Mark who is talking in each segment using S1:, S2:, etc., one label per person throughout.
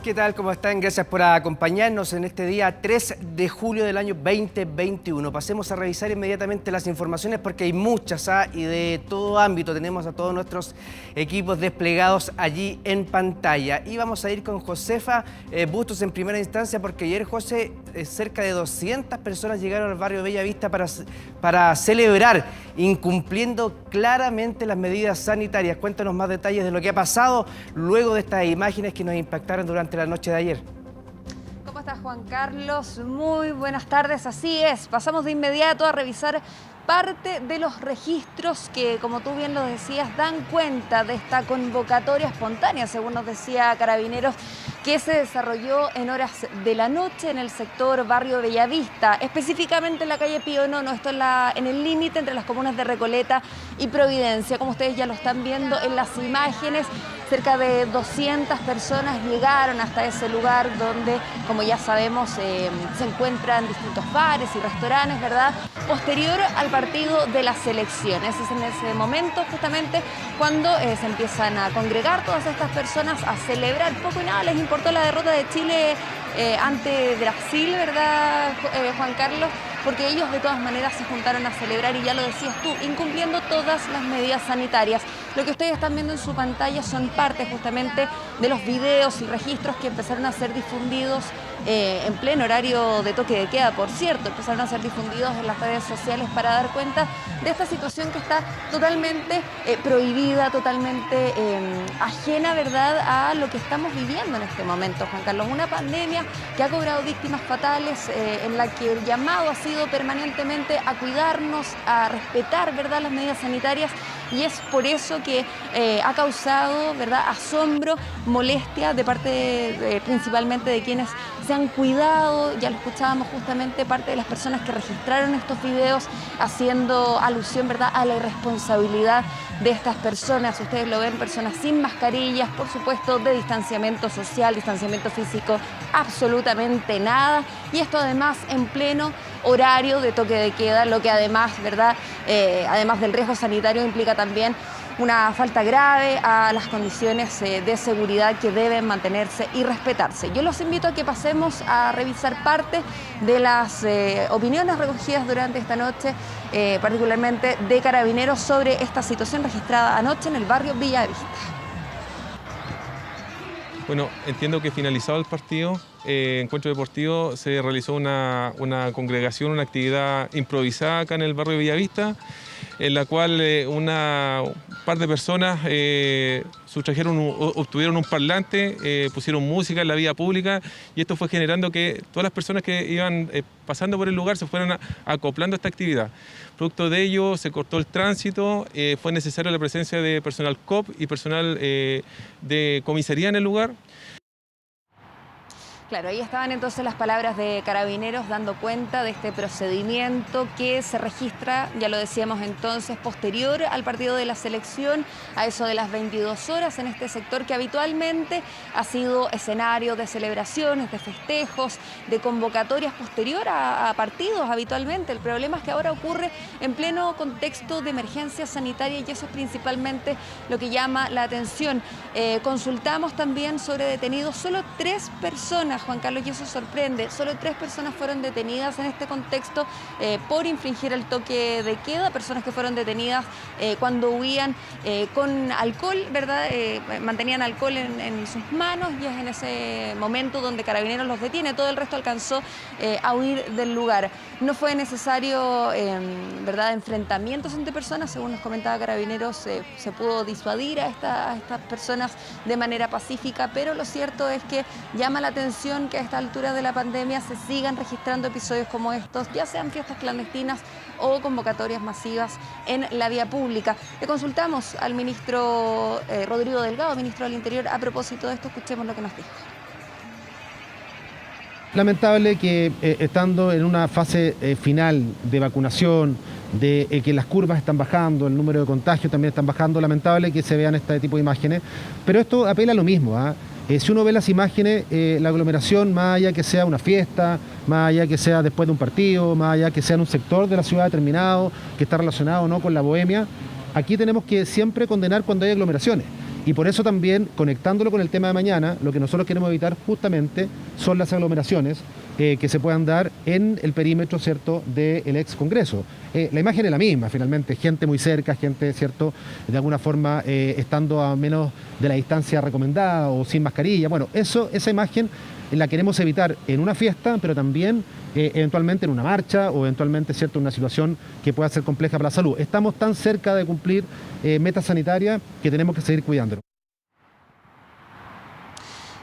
S1: ¿Qué tal? ¿Cómo están? Gracias por acompañarnos en este día 3 de julio del año 2021. Pasemos a revisar inmediatamente las informaciones porque hay muchas y de todo ámbito. Tenemos a todos nuestros equipos desplegados allí en pantalla. Y vamos a ir con Josefa Bustos en primera instancia porque ayer, José, cerca de 200 personas llegaron al barrio Bellavista para celebrar, incumpliendo claramente las medidas sanitarias. Cuéntanos más detalles de lo que ha pasado luego de estas imágenes que nos impactaron durante la noche de ayer.
S2: ¿Cómo estás, Juan Carlos? Muy buenas tardes, así es. Pasamos de inmediato a revisar parte de los registros que, como tú bien lo decías, dan cuenta de esta convocatoria espontánea, según nos decía Carabineros, que se desarrolló en horas de la noche en el sector Barrio Bellavista, específicamente en la calle Pío Nono, esto en el límite entre las comunas de Recoleta y Providencia. Como ustedes ya lo están viendo en las imágenes, cerca de 200 personas llegaron hasta ese lugar donde, como ya sabemos, se encuentran distintos bares y restaurantes, ¿verdad? Posterior al partido de las selecciones. Es en ese momento justamente cuando se empiezan a congregar todas estas personas a celebrar. Poco y nada les importó la derrota de Chile ante Brasil, ¿verdad, Juan Carlos? Porque ellos de todas maneras se juntaron a celebrar, y ya lo decías tú, incumpliendo todas las medidas sanitarias. Lo que ustedes están viendo en su pantalla son parte justamente de los videos y registros que empezaron a ser difundidos en pleno horario de toque de queda, por cierto. Empezaron a ser difundidos en las redes sociales para dar cuenta de esta situación que está totalmente prohibida, totalmente ajena, ¿verdad?, a lo que estamos viviendo en este momento, Juan Carlos. Una pandemia que ha cobrado víctimas fatales, en la que el llamado ha sido permanentemente a cuidarnos, a respetar, ¿verdad?, las medidas sanitarias, y es por eso que ha causado, ¿verdad?, asombro, molestia de parte principalmente de quienes se han cuidado. Ya lo escuchábamos justamente, parte de las personas que registraron estos videos haciendo alusión, ¿verdad?, a la irresponsabilidad de estas personas. Ustedes lo ven, personas sin mascarillas, por supuesto, de distanciamiento social, distanciamiento físico, absolutamente nada. Y esto además en pleno horario de toque de queda, lo que además, ¿verdad?, además del riesgo sanitario, implica también una falta grave a las condiciones de seguridad que deben mantenerse y respetarse. Yo los invito a que pasemos a revisar parte de las opiniones recogidas durante esta noche, particularmente de Carabineros, sobre esta situación registrada anoche en el barrio Bellavista.
S3: Bueno, entiendo que finalizado el partido, encuentro deportivo, se realizó una congregación, una actividad improvisada acá en el barrio Bellavista, en la cual una par de personas obtuvieron un parlante, pusieron música en la vía pública, y esto fue generando que todas las personas que iban pasando por el lugar se fueran acoplando a esta actividad. Producto de ello se cortó el tránsito, fue necesaria la presencia de personal COP y personal de comisaría en el lugar.
S2: Claro, ahí estaban entonces las palabras de Carabineros dando cuenta de este procedimiento que se registra, ya lo decíamos entonces, posterior al partido de la selección, a eso de las 22 horas, en este sector que habitualmente ha sido escenario de celebraciones, de festejos, de convocatorias posterior a partidos habitualmente. El problema es que ahora ocurre en pleno contexto de emergencia sanitaria, y eso es principalmente lo que llama la atención. Consultamos también sobre detenidos, solo 3 personas, Juan Carlos, y eso sorprende. Solo 3 personas fueron detenidas en este contexto por infringir el toque de queda, personas que fueron detenidas cuando huían con alcohol, ¿verdad? Mantenían alcohol en sus manos, y es en ese momento donde Carabineros los detiene. Todo el resto alcanzó a huir del lugar. No fue necesario, ¿verdad?, enfrentamientos entre personas. Según nos comentaba Carabineros, se pudo disuadir a estas personas de manera pacífica, pero lo cierto es que llama la atención que a esta altura de la pandemia se sigan registrando episodios como estos, ya sean fiestas clandestinas o convocatorias masivas en la vía pública. Le consultamos al ministro Rodrigo Delgado, ministro del Interior, a propósito de esto. Escuchemos lo que nos dijo.
S4: Lamentable que estando en una fase final de vacunación, de que las curvas están bajando, el número de contagios también están bajando, lamentable que se vean este tipo de imágenes, pero esto apela a lo mismo, ¿ah? Si uno ve las imágenes, la aglomeración, más allá que sea una fiesta, más allá que sea después de un partido, más allá que sea en un sector de la ciudad determinado, que está relacionado o no con la bohemia, aquí tenemos que siempre condenar cuando hay aglomeraciones. Y por eso también, conectándolo con el tema de mañana, lo que nosotros queremos evitar justamente son las aglomeraciones que se puedan dar en el perímetro, ¿cierto?, del ex Congreso. La imagen es la misma, finalmente, gente muy cerca, gente, ¿cierto?, de alguna forma estando a menos de la distancia recomendada o sin mascarilla. Bueno, esa imagen la queremos evitar en una fiesta, pero también eventualmente en una marcha o eventualmente, ¿cierto?, en una situación que pueda ser compleja para la salud. Estamos tan cerca de cumplir metas sanitarias que tenemos que seguir cuidándonos.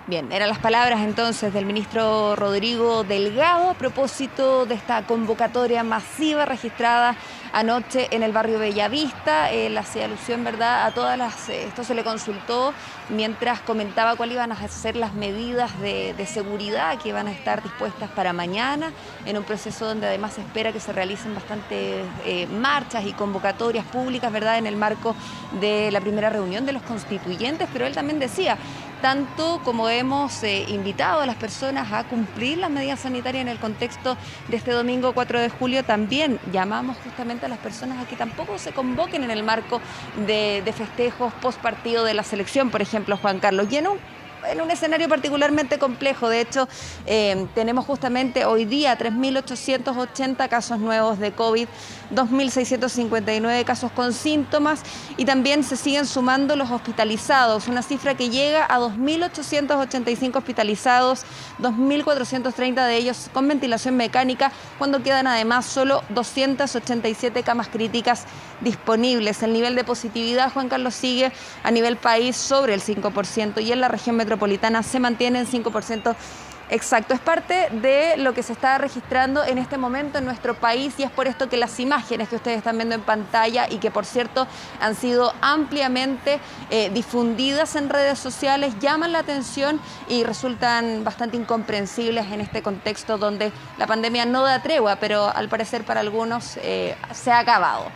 S2: Bien, eran las palabras entonces del ministro Rodrigo Delgado a propósito de esta convocatoria masiva registrada anoche en el barrio Bellavista. Él hacía alusión, ¿verdad?, a todas las... esto se le consultó mientras comentaba cuáles iban a ser las medidas de seguridad que iban a estar dispuestas para mañana, en un proceso donde además se espera que se realicen bastantes marchas y convocatorias públicas, ¿verdad?, en el marco de la primera reunión de los constituyentes. Pero él también decía, tanto como hemos invitado a las personas a cumplir las medidas sanitarias en el contexto de este domingo 4 de julio, también llamamos justamente a las personas a que tampoco se convoquen en el marco de festejos post partido de la selección, por ejemplo, Juan Carlos. Y en un escenario particularmente complejo. De hecho, tenemos justamente hoy día 3.880 casos nuevos de COVID, 2.659 casos con síntomas y también se siguen sumando los hospitalizados, una cifra que llega a 2.885 hospitalizados, 2.430 de ellos con ventilación mecánica, cuando quedan además solo 287 camas críticas disponibles. El nivel de positividad, Juan Carlos, sigue a nivel país sobre el 5% y en la región metropolitana se mantiene en 5% exacto. Es parte de lo que se está registrando en este momento en nuestro país y es por esto que las imágenes que ustedes están viendo en pantalla y que, por cierto, han sido ampliamente difundidas en redes sociales, llaman la atención y resultan bastante incomprensibles en este contexto donde la pandemia no da tregua, pero al parecer para algunos se ha acabado.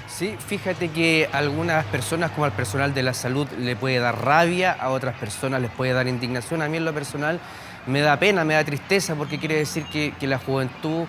S1: Sí, fíjate que a algunas personas, como al personal de la salud, le puede dar rabia, a otras personas les puede dar indignación. A mí en lo personal me da pena, me da tristeza, porque quiere decir que la juventud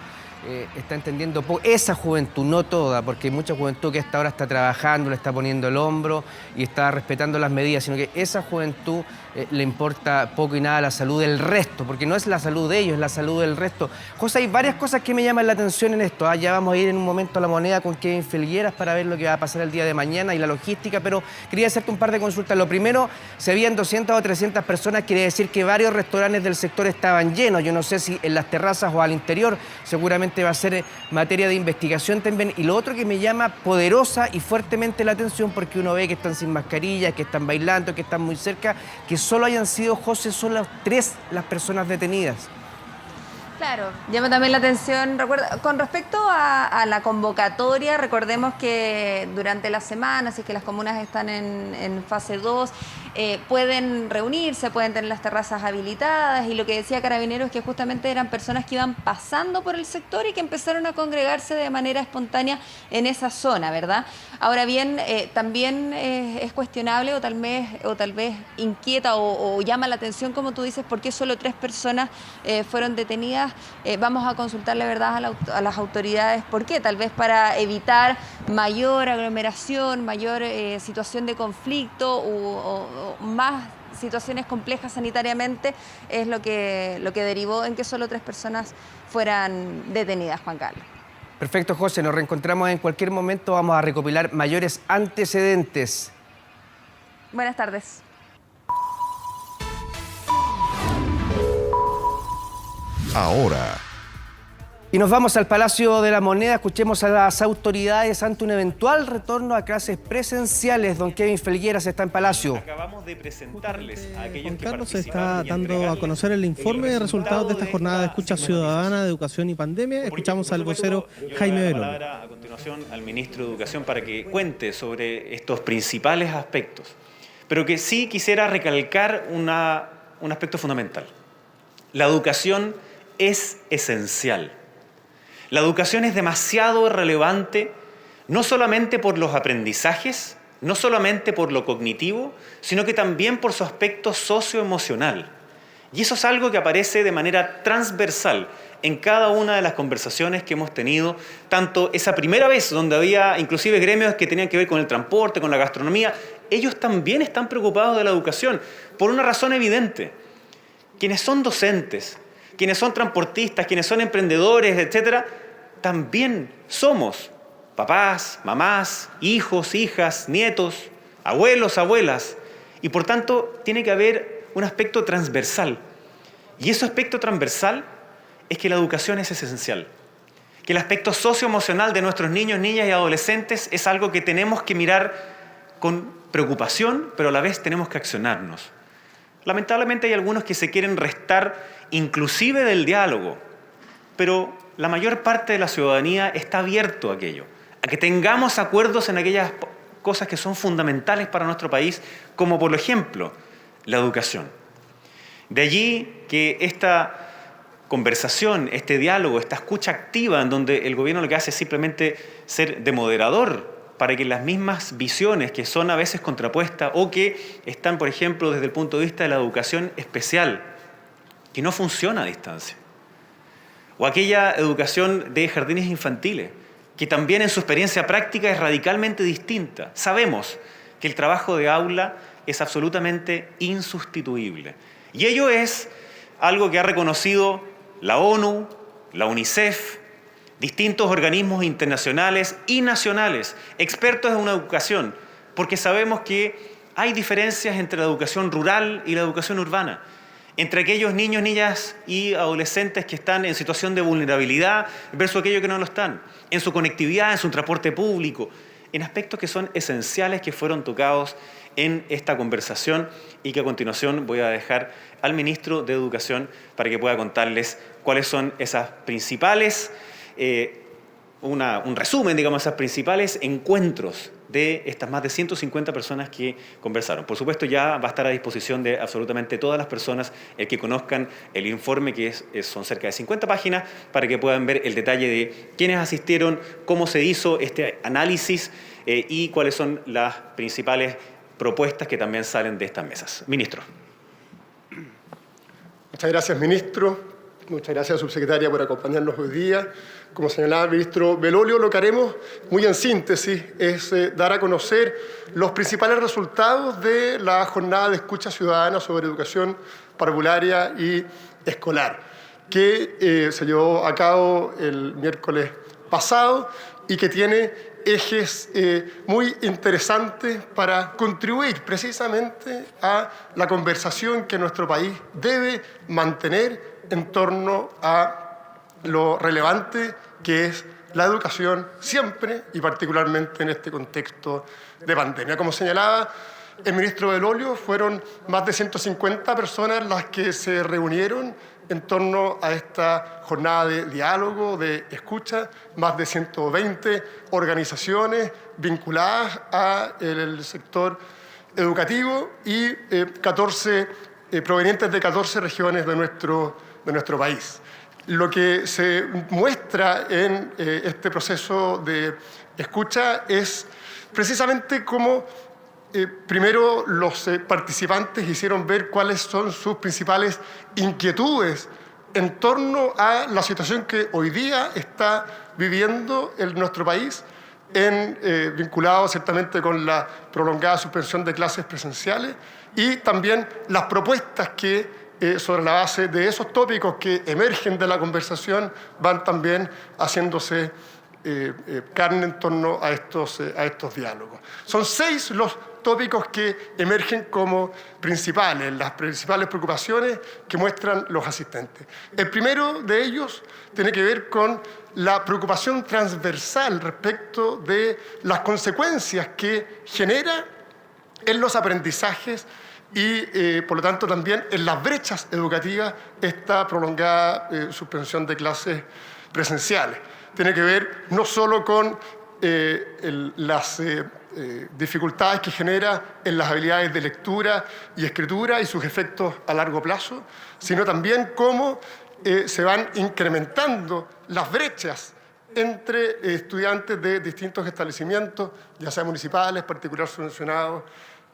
S1: está entendiendo esa juventud, no toda, porque hay mucha juventud que hasta ahora está trabajando, le está poniendo el hombro y está respetando las medidas, sino que esa juventud le importa poco y nada la salud del resto, porque no es la salud de ellos, es la salud del resto. José, hay varias cosas que me llaman la atención en esto. Ya vamos a ir en un momento a la Moneda con Kevin Felgueras para ver lo que va a pasar el día de mañana y la logística, pero quería hacerte un par de consultas. Lo primero, si habían 200 o 300 personas, quiere decir que varios restaurantes del sector estaban llenos. Yo no sé si en las terrazas o al interior, seguramente va a ser materia de investigación también. Y lo otro que me llama poderosa y fuertemente la atención, porque uno ve que están sin mascarillas, que están bailando, que están muy cerca, que solo hayan sido, José, solo 3 las personas detenidas.
S2: Claro, llama también la atención. Con respecto a la convocatoria, recordemos que durante la semana, si es que las comunas están en fase 2, pueden reunirse, pueden tener las terrazas habilitadas, y lo que decía Carabineros es que justamente eran personas que iban pasando por el sector y que empezaron a congregarse de manera espontánea en esa zona, ¿verdad? Ahora bien, también es cuestionable o tal vez inquieta o llama la atención, como tú dices, por qué solo 3 personas fueron detenidas. Vamos a consultarle, ¿verdad?, a las autoridades por qué, tal vez para evitar mayor aglomeración, mayor situación de conflicto o más situaciones complejas sanitariamente, es lo que derivó en que solo 3 personas fueran detenidas, Juan Carlos.
S1: Perfecto, José, nos reencontramos en cualquier momento, vamos a recopilar mayores antecedentes.
S2: Buenas tardes.
S5: Ahora.
S1: Y nos vamos al Palacio de la Moneda. Escuchemos a las autoridades ante un eventual retorno a clases presenciales. Don Kevin Felgueras está en Palacio.
S6: Acabamos de presentarles a aquellos
S7: Juan
S6: que
S7: Carlos, se
S6: participaron
S7: está
S6: y
S7: dando a
S6: entregarles
S7: conocer el informe de resultados de esta jornada de escucha ciudadana de educación y pandemia.
S6: Por
S7: Escuchamos al
S6: supuesto,
S7: vocero
S6: yo
S7: Jaime
S6: le doy la
S7: Belón.
S6: palabra a continuación al ministro de Educación para que cuente sobre estos principales aspectos, pero que sí quisiera recalcar un aspecto fundamental. La educación es esencial. La educación es demasiado relevante, no solamente por los aprendizajes, no solamente por lo cognitivo, sino que también por su aspecto socioemocional. Y eso es algo que aparece de manera transversal en cada una de las conversaciones que hemos tenido, tanto esa primera vez donde había inclusive gremios que tenían que ver con el transporte, con la gastronomía, ellos también están preocupados de la educación, por una razón evidente. Quienes son docentes, quienes son transportistas, quienes son emprendedores, etcétera, también somos papás, mamás, hijos, hijas, nietos, abuelos, abuelas. Y por tanto, tiene que haber un aspecto transversal. Y ese aspecto transversal es que la educación es esencial. Que el aspecto socioemocional de nuestros niños, niñas y adolescentes es algo que tenemos que mirar con preocupación, pero a la vez tenemos que accionarnos. Lamentablemente hay algunos que se quieren restar inclusive del diálogo, pero la mayor parte de la ciudadanía está abierto a aquello, a que tengamos acuerdos en aquellas cosas que son fundamentales para nuestro país, como por ejemplo la educación. De allí que esta conversación, este diálogo, esta escucha activa en donde el gobierno lo que hace es simplemente ser de moderador para que las mismas visiones que son a veces contrapuestas o que están, por ejemplo, desde el punto de vista de la educación especial, que no funciona a distancia, o aquella educación de jardines infantiles, que también en su experiencia práctica es radicalmente distinta. Sabemos que el trabajo de aula es absolutamente insustituible. Y ello es algo que ha reconocido la ONU, la UNICEF, distintos organismos internacionales y nacionales, expertos en una educación, porque sabemos que hay diferencias entre la educación rural y la educación urbana, entre aquellos niños, niñas y adolescentes que están en situación de vulnerabilidad versus aquellos que no lo están, en su conectividad, en su transporte público, en aspectos que son esenciales que fueron tocados en esta conversación y que a continuación voy a dejar al ministro de Educación para que pueda contarles cuáles son esas principales, un resumen, digamos, esas principales encuentros de estas más de 150 personas que conversaron. Por supuesto, ya va a estar a disposición de absolutamente todas las personas el que conozcan el informe, que son cerca de 50 páginas, para que puedan ver el detalle de quiénes asistieron, cómo se hizo este análisis y cuáles son las principales propuestas que también salen de estas mesas. Ministro.
S8: Muchas gracias, ministro. Muchas gracias, subsecretaria, por acompañarnos hoy día. Como señalaba el ministro Belolio, lo que haremos, muy en síntesis, es dar a conocer los principales resultados de la jornada de escucha ciudadana sobre educación parvularia y escolar, que se llevó a cabo el miércoles pasado y que tiene ejes muy interesantes para contribuir precisamente a la conversación que nuestro país debe mantener en torno a lo relevante que es la educación siempre y particularmente en este contexto de pandemia. Como señalaba el ministro Belolio, fueron más de 150 personas las que se reunieron en torno a esta jornada de diálogo, de escucha, más de 120 organizaciones vinculadas al sector educativo y 14 provenientes de 14 regiones de nuestro país. Lo que se muestra en este proceso de escucha es precisamente cómo primero los participantes hicieron ver cuáles son sus principales inquietudes en torno a la situación que hoy día está viviendo nuestro país, vinculado ciertamente con la prolongada suspensión de clases presenciales y también las propuestas que sobre la base de esos tópicos que emergen de la conversación van también haciéndose carne en torno a estos diálogos. Son 6 los tópicos que emergen como principales, las principales preocupaciones que muestran los asistentes. El primero de ellos tiene que ver con la preocupación transversal respecto de las consecuencias que genera en los aprendizajes y, por lo tanto, también en las brechas educativas esta prolongada suspensión de clases presenciales. Tiene que ver no solo con las dificultades que genera en las habilidades de lectura y escritura y sus efectos a largo plazo, sino también cómo se van incrementando las brechas entre estudiantes de distintos establecimientos, ya sea municipales, particular subvencionados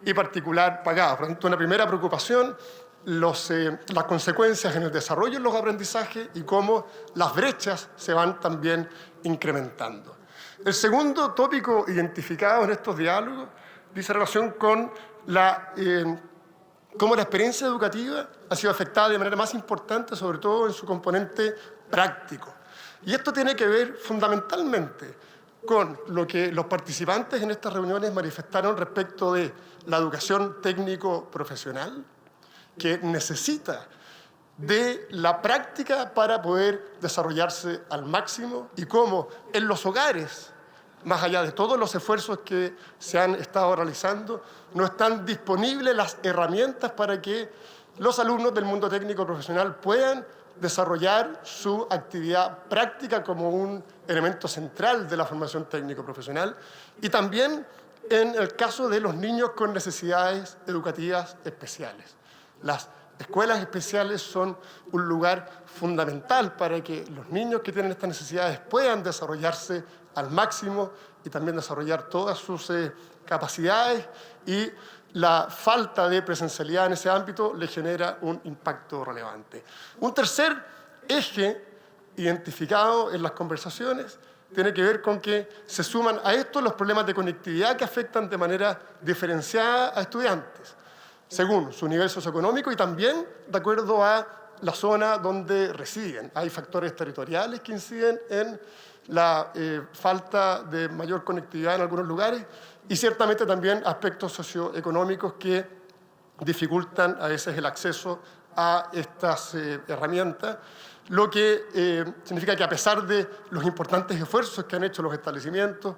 S8: y particular pagados. Por lo tanto, una primera preocupación, las consecuencias en el desarrollo de los aprendizajes y cómo las brechas se van también incrementando. El segundo tópico identificado en estos diálogos dice relación con cómo la experiencia educativa ha sido afectada de manera más importante, sobre todo en su componente práctico. Y esto tiene que ver fundamentalmente con lo que los participantes en estas reuniones manifestaron respecto de la educación técnico-profesional, que necesita de la práctica para poder desarrollarse al máximo, y cómo en los hogares, más allá de todos los esfuerzos que se han estado realizando, no están disponibles las herramientas para que los alumnos del mundo técnico profesional puedan desarrollar su actividad práctica como un elemento central de la formación técnico profesional, y también en el caso de los niños con necesidades educativas especiales. Las escuelas especiales son un lugar fundamental para que los niños que tienen estas necesidades puedan desarrollarse al máximo y también desarrollar todas sus capacidades, y la falta de presencialidad en ese ámbito le genera un impacto relevante. Un tercer eje identificado en las conversaciones tiene que ver con que se suman a esto los problemas de conectividad que afectan de manera diferenciada a estudiantes, según su nivel socioeconómico y también de acuerdo a la zona donde residen. Hay factores territoriales que inciden en la falta de mayor conectividad en algunos lugares, y ciertamente también aspectos socioeconómicos que dificultan a veces el acceso a estas herramientas, lo que significa que a pesar de los importantes esfuerzos que han hecho los establecimientos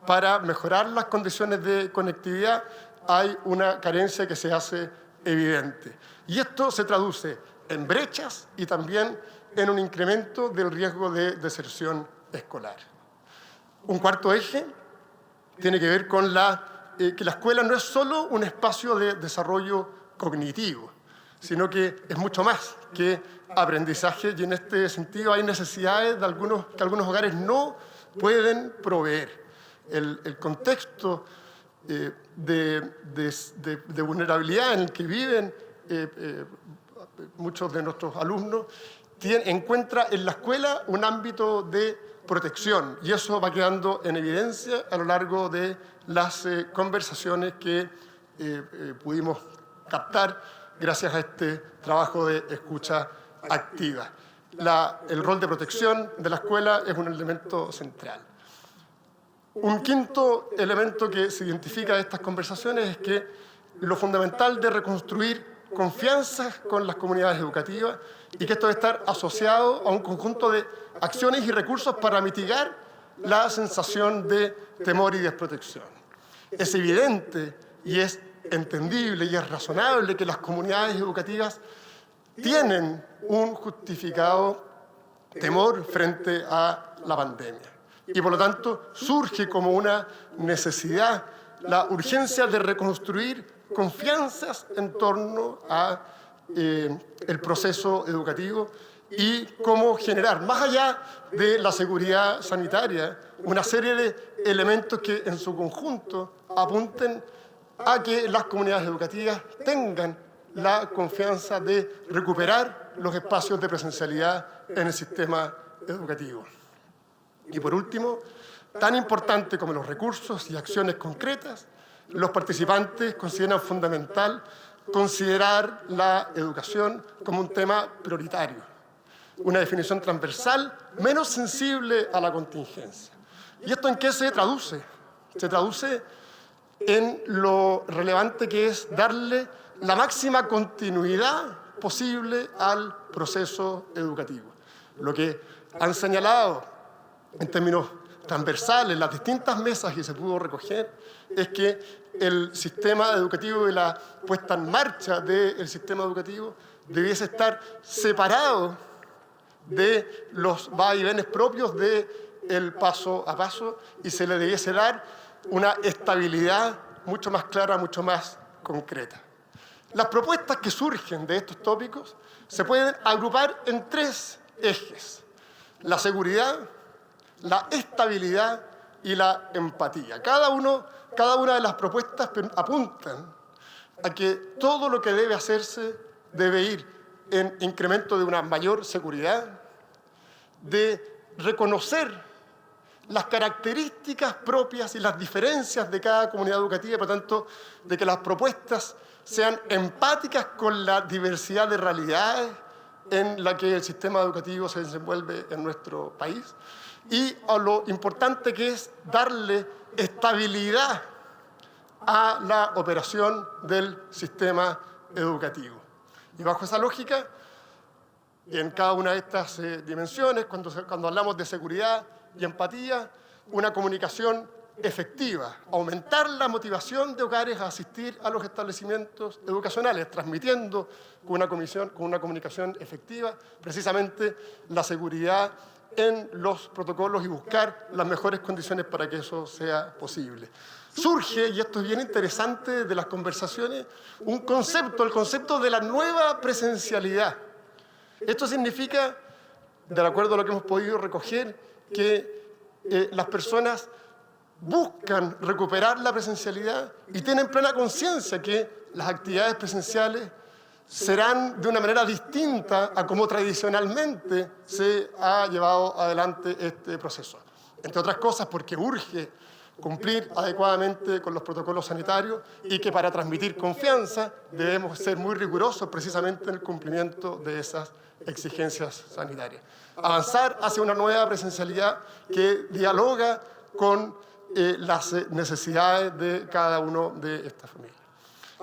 S8: para mejorar las condiciones de conectividad, hay una carencia que se hace evidente. Y esto se traduce en brechas y también en un incremento del riesgo de deserción escolar. Un cuarto eje tiene que ver con que la escuela no es solo un espacio de desarrollo cognitivo, sino que es mucho más que aprendizaje, y en este sentido hay necesidades que algunos hogares no pueden proveer. El contexto de vulnerabilidad en el que viven muchos de nuestros alumnos encuentra en la escuela un ámbito de protección, y eso va quedando en evidencia a lo largo de las conversaciones que pudimos captar gracias a este trabajo de escucha activa. El rol de protección de la escuela es un elemento central. Un quinto elemento que se identifica de estas conversaciones es que lo fundamental de reconstruir confianza con las comunidades educativas, y que esto debe estar asociado a un conjunto de acciones y recursos para mitigar la sensación de temor y desprotección. Es evidente y es entendible y es razonable que las comunidades educativas tienen un justificado temor frente a la pandemia, y por lo tanto surge como una necesidad la urgencia de reconstruir confianzas en torno a el proceso educativo, y cómo generar, más allá de la seguridad sanitaria, una serie de elementos que en su conjunto apunten a que las comunidades educativas tengan la confianza de recuperar los espacios de presencialidad en el sistema educativo. Y por último, tan importante como los recursos y acciones concretas, los participantes consideran fundamental considerar la educación como un tema prioritario, una definición transversal menos sensible a la contingencia. ¿Y esto en qué se traduce? Se traduce en lo relevante que es darle la máxima continuidad posible al proceso educativo. Lo que han señalado en términos transversales las distintas mesas que se pudo recoger es que el sistema educativo y la puesta en marcha del sistema educativo debiese estar separado de los vaivenes propios del paso a paso, y se le debiese dar una estabilidad mucho más clara, mucho más concreta. Las propuestas que surgen de estos tópicos se pueden agrupar en tres ejes: la seguridad, la estabilidad y la empatía. Cada una de las propuestas apuntan a que todo lo que debe hacerse debe ir en incremento de una mayor seguridad, de reconocer las características propias y las diferencias de cada comunidad educativa y, por tanto, de que las propuestas sean empáticas con la diversidad de realidades en la que el sistema educativo se desenvuelve en nuestro país, y a lo importante que es darle estabilidad a la operación del sistema educativo. Y bajo esa lógica, en cada una de estas dimensiones, cuando hablamos de seguridad y empatía, una comunicación efectiva, aumentar la motivación de hogares a asistir a los establecimientos educacionales, transmitiendo con una comunicación efectiva precisamente la seguridad en los protocolos y buscar las mejores condiciones para que eso sea posible. Surge, y esto es bien interesante de las conversaciones, un concepto, el concepto de la nueva presencialidad. Esto significa, de acuerdo a lo que hemos podido recoger, que las personas buscan recuperar la presencialidad y tienen plena conciencia que las actividades presenciales serán de una manera distinta a como tradicionalmente se ha llevado adelante este proceso. Entre otras cosas porque urge cumplir adecuadamente con los protocolos sanitarios y que para transmitir confianza debemos ser muy rigurosos precisamente en el cumplimiento de esas exigencias sanitarias. Avanzar hacia una nueva presencialidad que dialoga con las necesidades de cada uno de estas familias.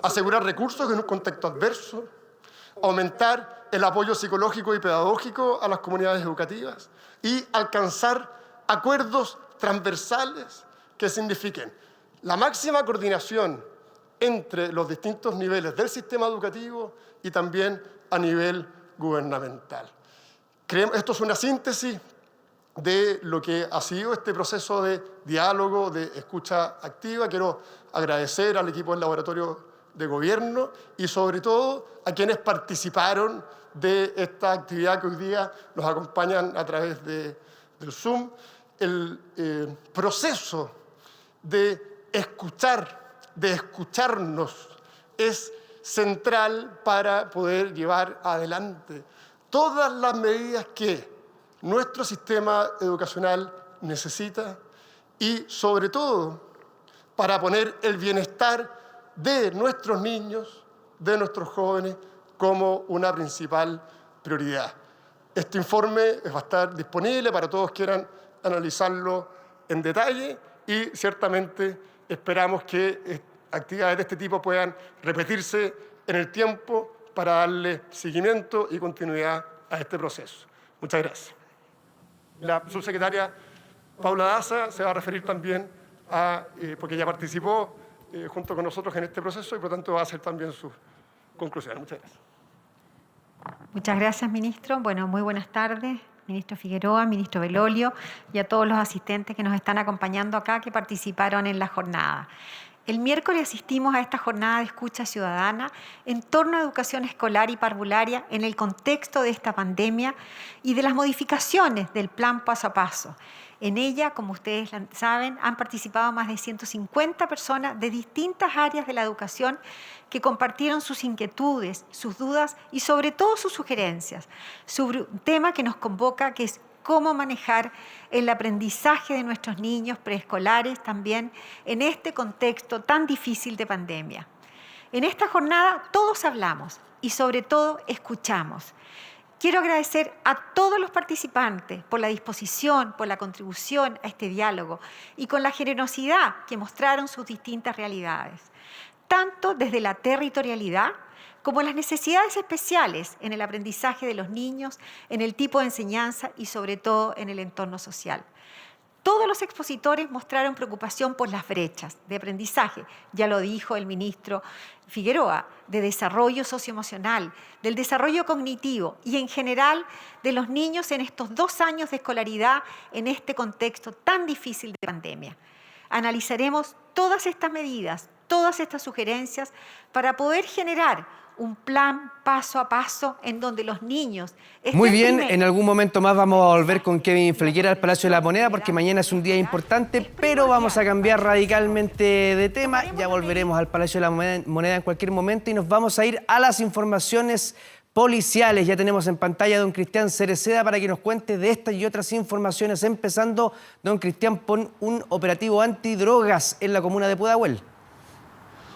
S8: Asegurar recursos en un contexto adverso, aumentar el apoyo psicológico y pedagógico a las comunidades educativas y alcanzar acuerdos transversales que signifiquen la máxima coordinación entre los distintos niveles del sistema educativo y también a nivel gubernamental. Esto es una síntesis de lo que ha sido este proceso de diálogo, de escucha activa. Quiero agradecer al equipo del laboratorio de gobierno y sobre todo a quienes participaron de esta actividad que hoy día nos acompañan a través del Zoom. El proceso de escuchar, de escucharnos, es central para poder llevar adelante todas las medidas que nuestro sistema educacional necesita y, sobre todo, para poner el bienestar de nuestros niños, de nuestros jóvenes, como una principal prioridad. Este informe va a estar disponible para todos quieran analizarlo en detalle y ciertamente esperamos que actividades de este tipo puedan repetirse en el tiempo para darle seguimiento y continuidad a este proceso. Muchas gracias. La subsecretaria Paula Daza se va a referir también a, porque ella participó junto con nosotros en este proceso y por lo tanto va a hacer también sus conclusiones. Muchas gracias.
S9: Muchas gracias, ministro. Bueno, muy buenas tardes, ministro Figueroa, ministro Belolio y a todos los asistentes que nos están acompañando acá, que participaron en la jornada. El miércoles asistimos a esta jornada de escucha ciudadana en torno a educación escolar y parvularia en el contexto de esta pandemia y de las modificaciones del plan paso a paso. En ella, como ustedes saben, han participado más de 150 personas de distintas áreas de la educación que compartieron sus inquietudes, sus dudas y sobre todo sus sugerencias sobre un tema que nos convoca, que es cómo manejar el aprendizaje de nuestros niños preescolares también en este contexto tan difícil de pandemia. En esta jornada todos hablamos y sobre todo escuchamos. Quiero agradecer a todos los participantes por la disposición, por la contribución a este diálogo y con la generosidad que mostraron sus distintas realidades, tanto desde la territorialidad como las necesidades especiales en el aprendizaje de los niños, en el tipo de enseñanza y sobre todo en el entorno social. Todos los expositores mostraron preocupación por las brechas de aprendizaje, ya lo dijo el ministro Figueroa, de desarrollo socioemocional, del desarrollo cognitivo y en general de los niños en estos 2 años de escolaridad en este contexto tan difícil de pandemia. Analizaremos todas estas medidas, todas estas sugerencias para poder generar un plan paso a paso en donde los niños...
S1: Muy bien, en algún momento más vamos a volver con Kevin Felguera al Palacio de la Moneda porque mañana es un día importante, pero vamos a cambiar radicalmente de tema. Ya volveremos al Palacio de la Moneda en cualquier momento y nos vamos a ir a las informaciones policiales. Ya tenemos en pantalla a don Cristian Cereceda para que nos cuente de estas y otras informaciones, empezando, don Cristian, por un operativo antidrogas en la comuna de Pudahuel.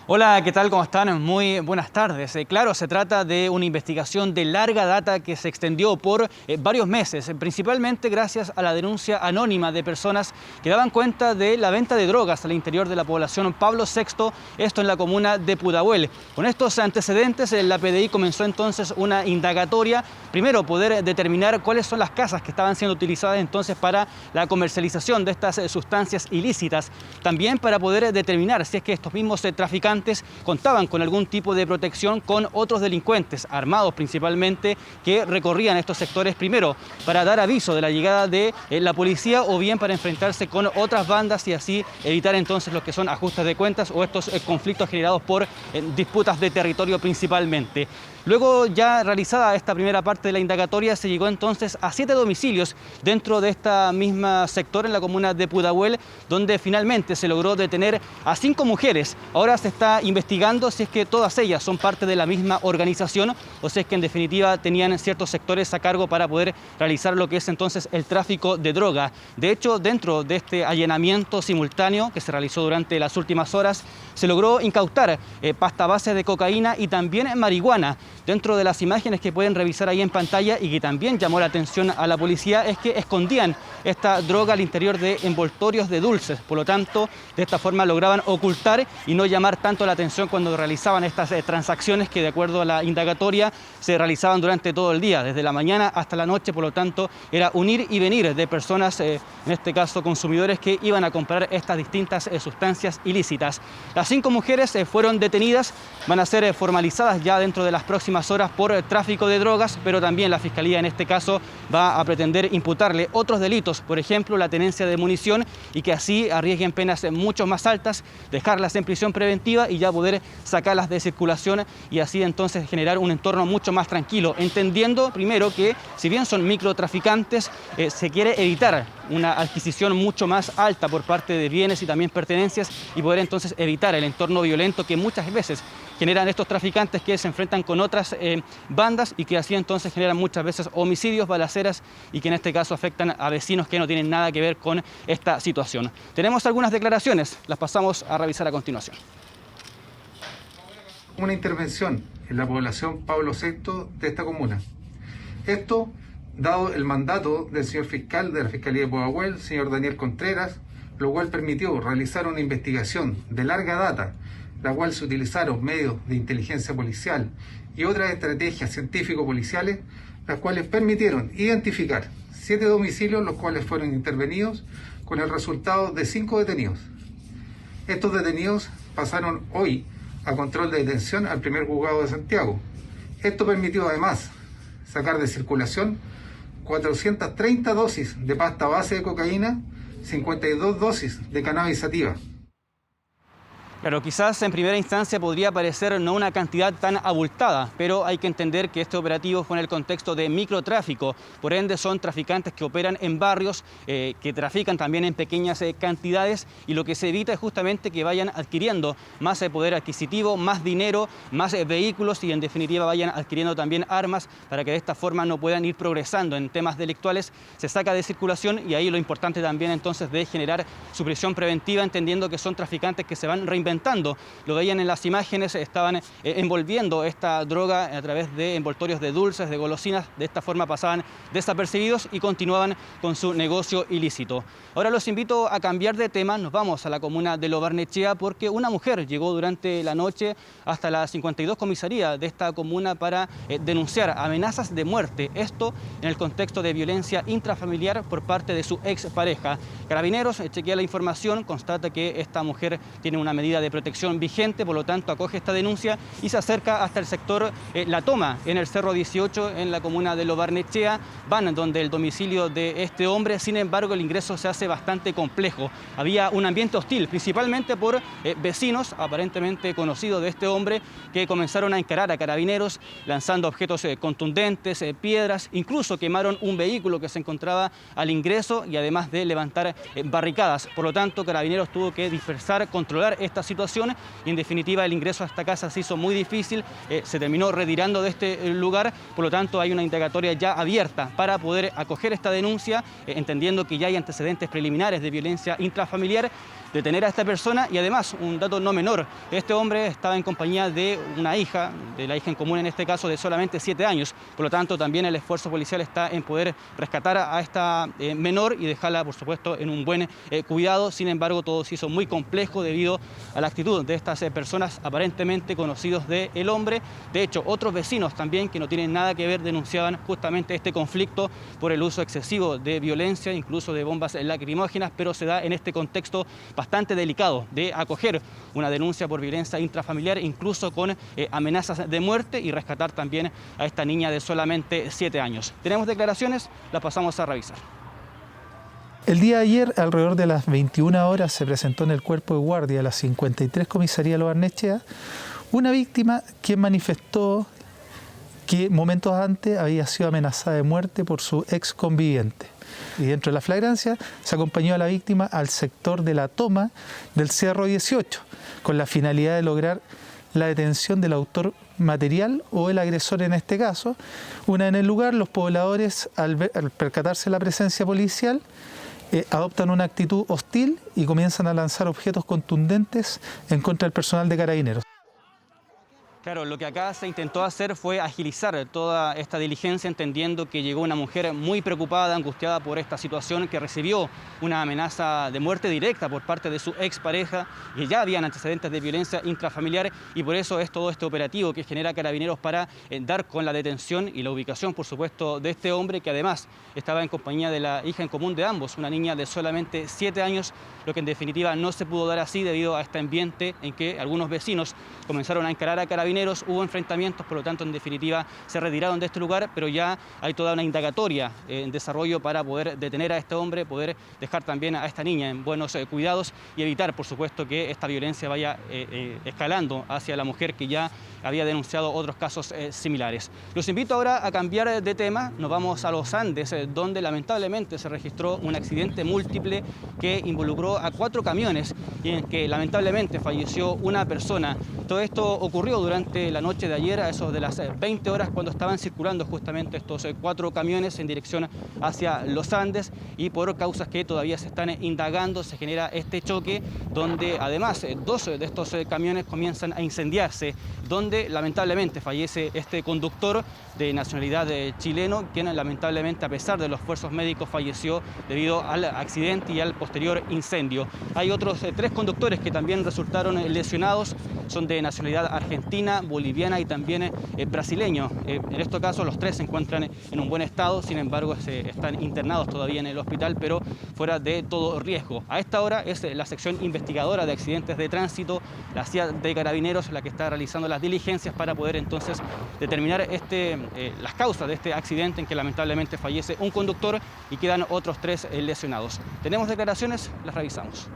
S10: Hola, ¿qué tal? ¿Cómo están? Muy buenas tardes. Claro, se trata de una investigación de larga data que se extendió por varios meses, principalmente gracias a la denuncia anónima de personas que daban cuenta de la venta de drogas al interior de la población Pablo VI, esto en la comuna de Pudahuel. Con estos antecedentes, la PDI comenzó entonces una indagatoria, primero poder determinar cuáles son las casas que estaban siendo utilizadas entonces para la comercialización de estas sustancias ilícitas, también para poder determinar si es que estos mismos traficantes contaban con algún tipo de protección con otros delincuentes, armados principalmente, que recorrían estos sectores primero para dar aviso de la llegada de la policía o bien para enfrentarse con otras bandas y así evitar entonces lo que son ajustes de cuentas o estos conflictos generados por disputas de territorio principalmente. Luego, ya realizada esta primera parte de la indagatoria, se llegó entonces a 7 domicilios dentro de esta misma sector en la comuna de Pudahuel, donde finalmente se logró detener a 5 mujeres. Ahora se está investigando si es que todas ellas son parte de la misma organización o si es que en definitiva tenían ciertos sectores a cargo para poder realizar lo que es entonces el tráfico de droga. De hecho, dentro de este allanamiento simultáneo que se realizó durante las últimas horas, se logró incautar pasta base de cocaína y también marihuana. Dentro de las imágenes que pueden revisar ahí en pantalla y que también llamó la atención a la policía es que escondían esta droga al interior de envoltorios de dulces. Por lo tanto, de esta forma lograban ocultar y no llamar tanto la atención cuando realizaban estas transacciones que, de acuerdo a la indagatoria, se realizaban durante todo el día, desde la mañana hasta la noche. Por lo tanto, era un ir y venir de personas, en este caso consumidores, que iban a comprar estas distintas sustancias ilícitas. Las 5 mujeres fueron detenidas, van a ser formalizadas ya dentro de las próximas horas por tráfico de drogas, pero también la Fiscalía en este caso va a pretender imputarle otros delitos, por ejemplo la tenencia de munición, y que así arriesguen penas mucho más altas, dejarlas en prisión preventiva y ya poder sacarlas de circulación y así entonces generar un entorno mucho más tranquilo, entendiendo primero que si bien son microtraficantes, se quiere evitar una adquisición mucho más alta por parte de bienes y también pertenencias y poder entonces evitar el entorno violento que muchas veces generan estos traficantes que se enfrentan con otras bandas y que así entonces generan muchas veces homicidios, balaceras y que en este caso afectan a vecinos que no tienen nada que ver con esta situación. Tenemos algunas declaraciones, las pasamos a revisar a continuación.
S11: Una intervención en la población Pablo VI de esta comuna. Esto dado el mandato del señor fiscal de la Fiscalía de Pudahuel, señor Daniel Contreras, lo cual permitió realizar una investigación de larga data, la cual se utilizaron medios de inteligencia policial y otras estrategias científico-policiales, las cuales permitieron identificar 7 domicilios, los cuales fueron intervenidos con el resultado de 5 detenidos. Estos detenidos pasaron hoy a control de detención al primer juzgado de Santiago. Esto permitió además sacar de circulación 430 dosis de pasta base de cocaína, 52 dosis de cannabis sativa.
S10: Claro, quizás en primera instancia podría parecer no una cantidad tan abultada, pero hay que entender que este operativo fue en el contexto de microtráfico, por ende son traficantes que operan en barrios, que trafican también en pequeñas cantidades y lo que se evita es justamente que vayan adquiriendo más poder adquisitivo, más dinero, más vehículos y en definitiva vayan adquiriendo también armas para que de esta forma no puedan ir progresando en temas delictuales, se saca de circulación y ahí lo importante también entonces de generar su prisión preventiva entendiendo que son traficantes que se van reinventando. Lo veían en las imágenes, estaban envolviendo esta droga a través de envoltorios de dulces, de golosinas. De esta forma pasaban desapercibidos y continuaban con su negocio ilícito. Ahora los invito a cambiar de tema. Nos vamos a la comuna de Lo Barnechea porque una mujer llegó durante la noche hasta la 52 comisaría de esta comuna para denunciar amenazas de muerte. Esto en el contexto de violencia intrafamiliar por parte de su expareja. Carabineros chequea la información, constata que esta mujer tiene una medida de protección vigente, por lo tanto acoge esta denuncia y se acerca hasta el sector La Toma, en el Cerro 18, en la comuna de Lo Barnechea. Van donde el domicilio de este hombre, sin embargo el ingreso se hace bastante complejo. Había un ambiente hostil, principalmente por vecinos aparentemente conocidos de este hombre que comenzaron a encarar a carabineros, lanzando objetos contundentes, piedras, incluso quemaron un vehículo que se encontraba al ingreso y además de levantar barricadas. Por lo tanto, carabineros tuvo que dispersar, controlar esta situación situación y en definitiva el ingreso a esta casa se hizo muy difícil, se terminó retirando de este lugar, por lo tanto hay una indagatoria ya abierta para poder acoger esta denuncia, entendiendo que ya hay antecedentes preliminares de violencia intrafamiliar, detener a esta persona y además, un dato no menor, este hombre estaba en compañía de una hija, de la hija en común en este caso de solamente 7 años, por lo tanto también el esfuerzo policial está en poder rescatar a esta menor y dejarla por supuesto en un buen cuidado. Sin embargo, todo se hizo muy complejo debido a la actitud de estas personas aparentemente conocidos del hombre. De hecho, otros vecinos también que no tienen nada que ver denunciaban justamente este conflicto por el uso excesivo de violencia, incluso de bombas lacrimógenas, pero se da en este contexto bastante delicado de acoger una denuncia por violencia intrafamiliar, incluso con amenazas de muerte, y rescatar también a esta niña de solamente 7 años. Tenemos declaraciones, las pasamos a revisar.
S12: El día de ayer, alrededor de las 21 horas, se presentó en el cuerpo de guardia de la 53 Comisaría Lo Barnechea una víctima quien manifestó que momentos antes había sido amenazada de muerte por su ex conviviente. Y dentro de la flagrancia se acompañó a la víctima al sector de la toma del Cerro 18, con la finalidad de lograr la detención del autor material o el agresor en este caso. Una en el lugar, los pobladores al percatarse de la presencia policial adoptan una actitud hostil y comienzan a lanzar objetos contundentes en contra del personal de Carabineros.
S10: Claro, lo que acá se intentó hacer fue agilizar toda esta diligencia, entendiendo que llegó una mujer muy preocupada, angustiada por esta situación, que recibió una amenaza de muerte directa por parte de su expareja, y ya habían antecedentes de violencia intrafamiliar, y por eso es todo este operativo que genera Carabineros para dar con la detención y la ubicación, por supuesto, de este hombre, que además estaba en compañía de la hija en común de ambos, una niña de solamente 7 años, lo que en definitiva no se pudo dar así debido a este ambiente en que algunos vecinos comenzaron a encarar a Carabineros. Hubo enfrentamientos, por lo tanto, en definitiva, se retiraron de este lugar, pero ya hay toda una indagatoria en desarrollo para poder detener a este hombre, poder dejar también a esta niña en buenos cuidados y evitar, por supuesto, que esta violencia vaya escalando hacia la mujer que ya había denunciado otros casos similares. Los invito ahora a cambiar de tema. Nos vamos a los Andes, donde lamentablemente se registró un accidente múltiple que involucró a 4 camiones y en que lamentablemente falleció una persona. Todo esto ocurrió durante la noche de ayer, a eso de las 20 horas, cuando estaban circulando justamente estos 4 camiones en dirección hacia los Andes, y por causas que todavía se están indagando se genera este choque, donde además 2 de estos camiones comienzan a incendiarse, donde lamentablemente fallece este conductor de nacionalidad chileno, quien lamentablemente, a pesar de los esfuerzos médicos, falleció debido al accidente y al posterior incendio. Hay otros 3 conductores que también resultaron lesionados, son de nacionalidad argentina, boliviana y también brasileño. En este caso los 3 se encuentran en un buen estado, sin embargo están internados todavía en el hospital, pero fuera de todo riesgo. A esta hora es la sección investigadora de accidentes de tránsito, la CIA de Carabineros, la que está realizando las diligencias para poder entonces determinar las causas de este accidente en que lamentablemente fallece un conductor y quedan otros 3 lesionados. Tenemos declaraciones, las revisamos.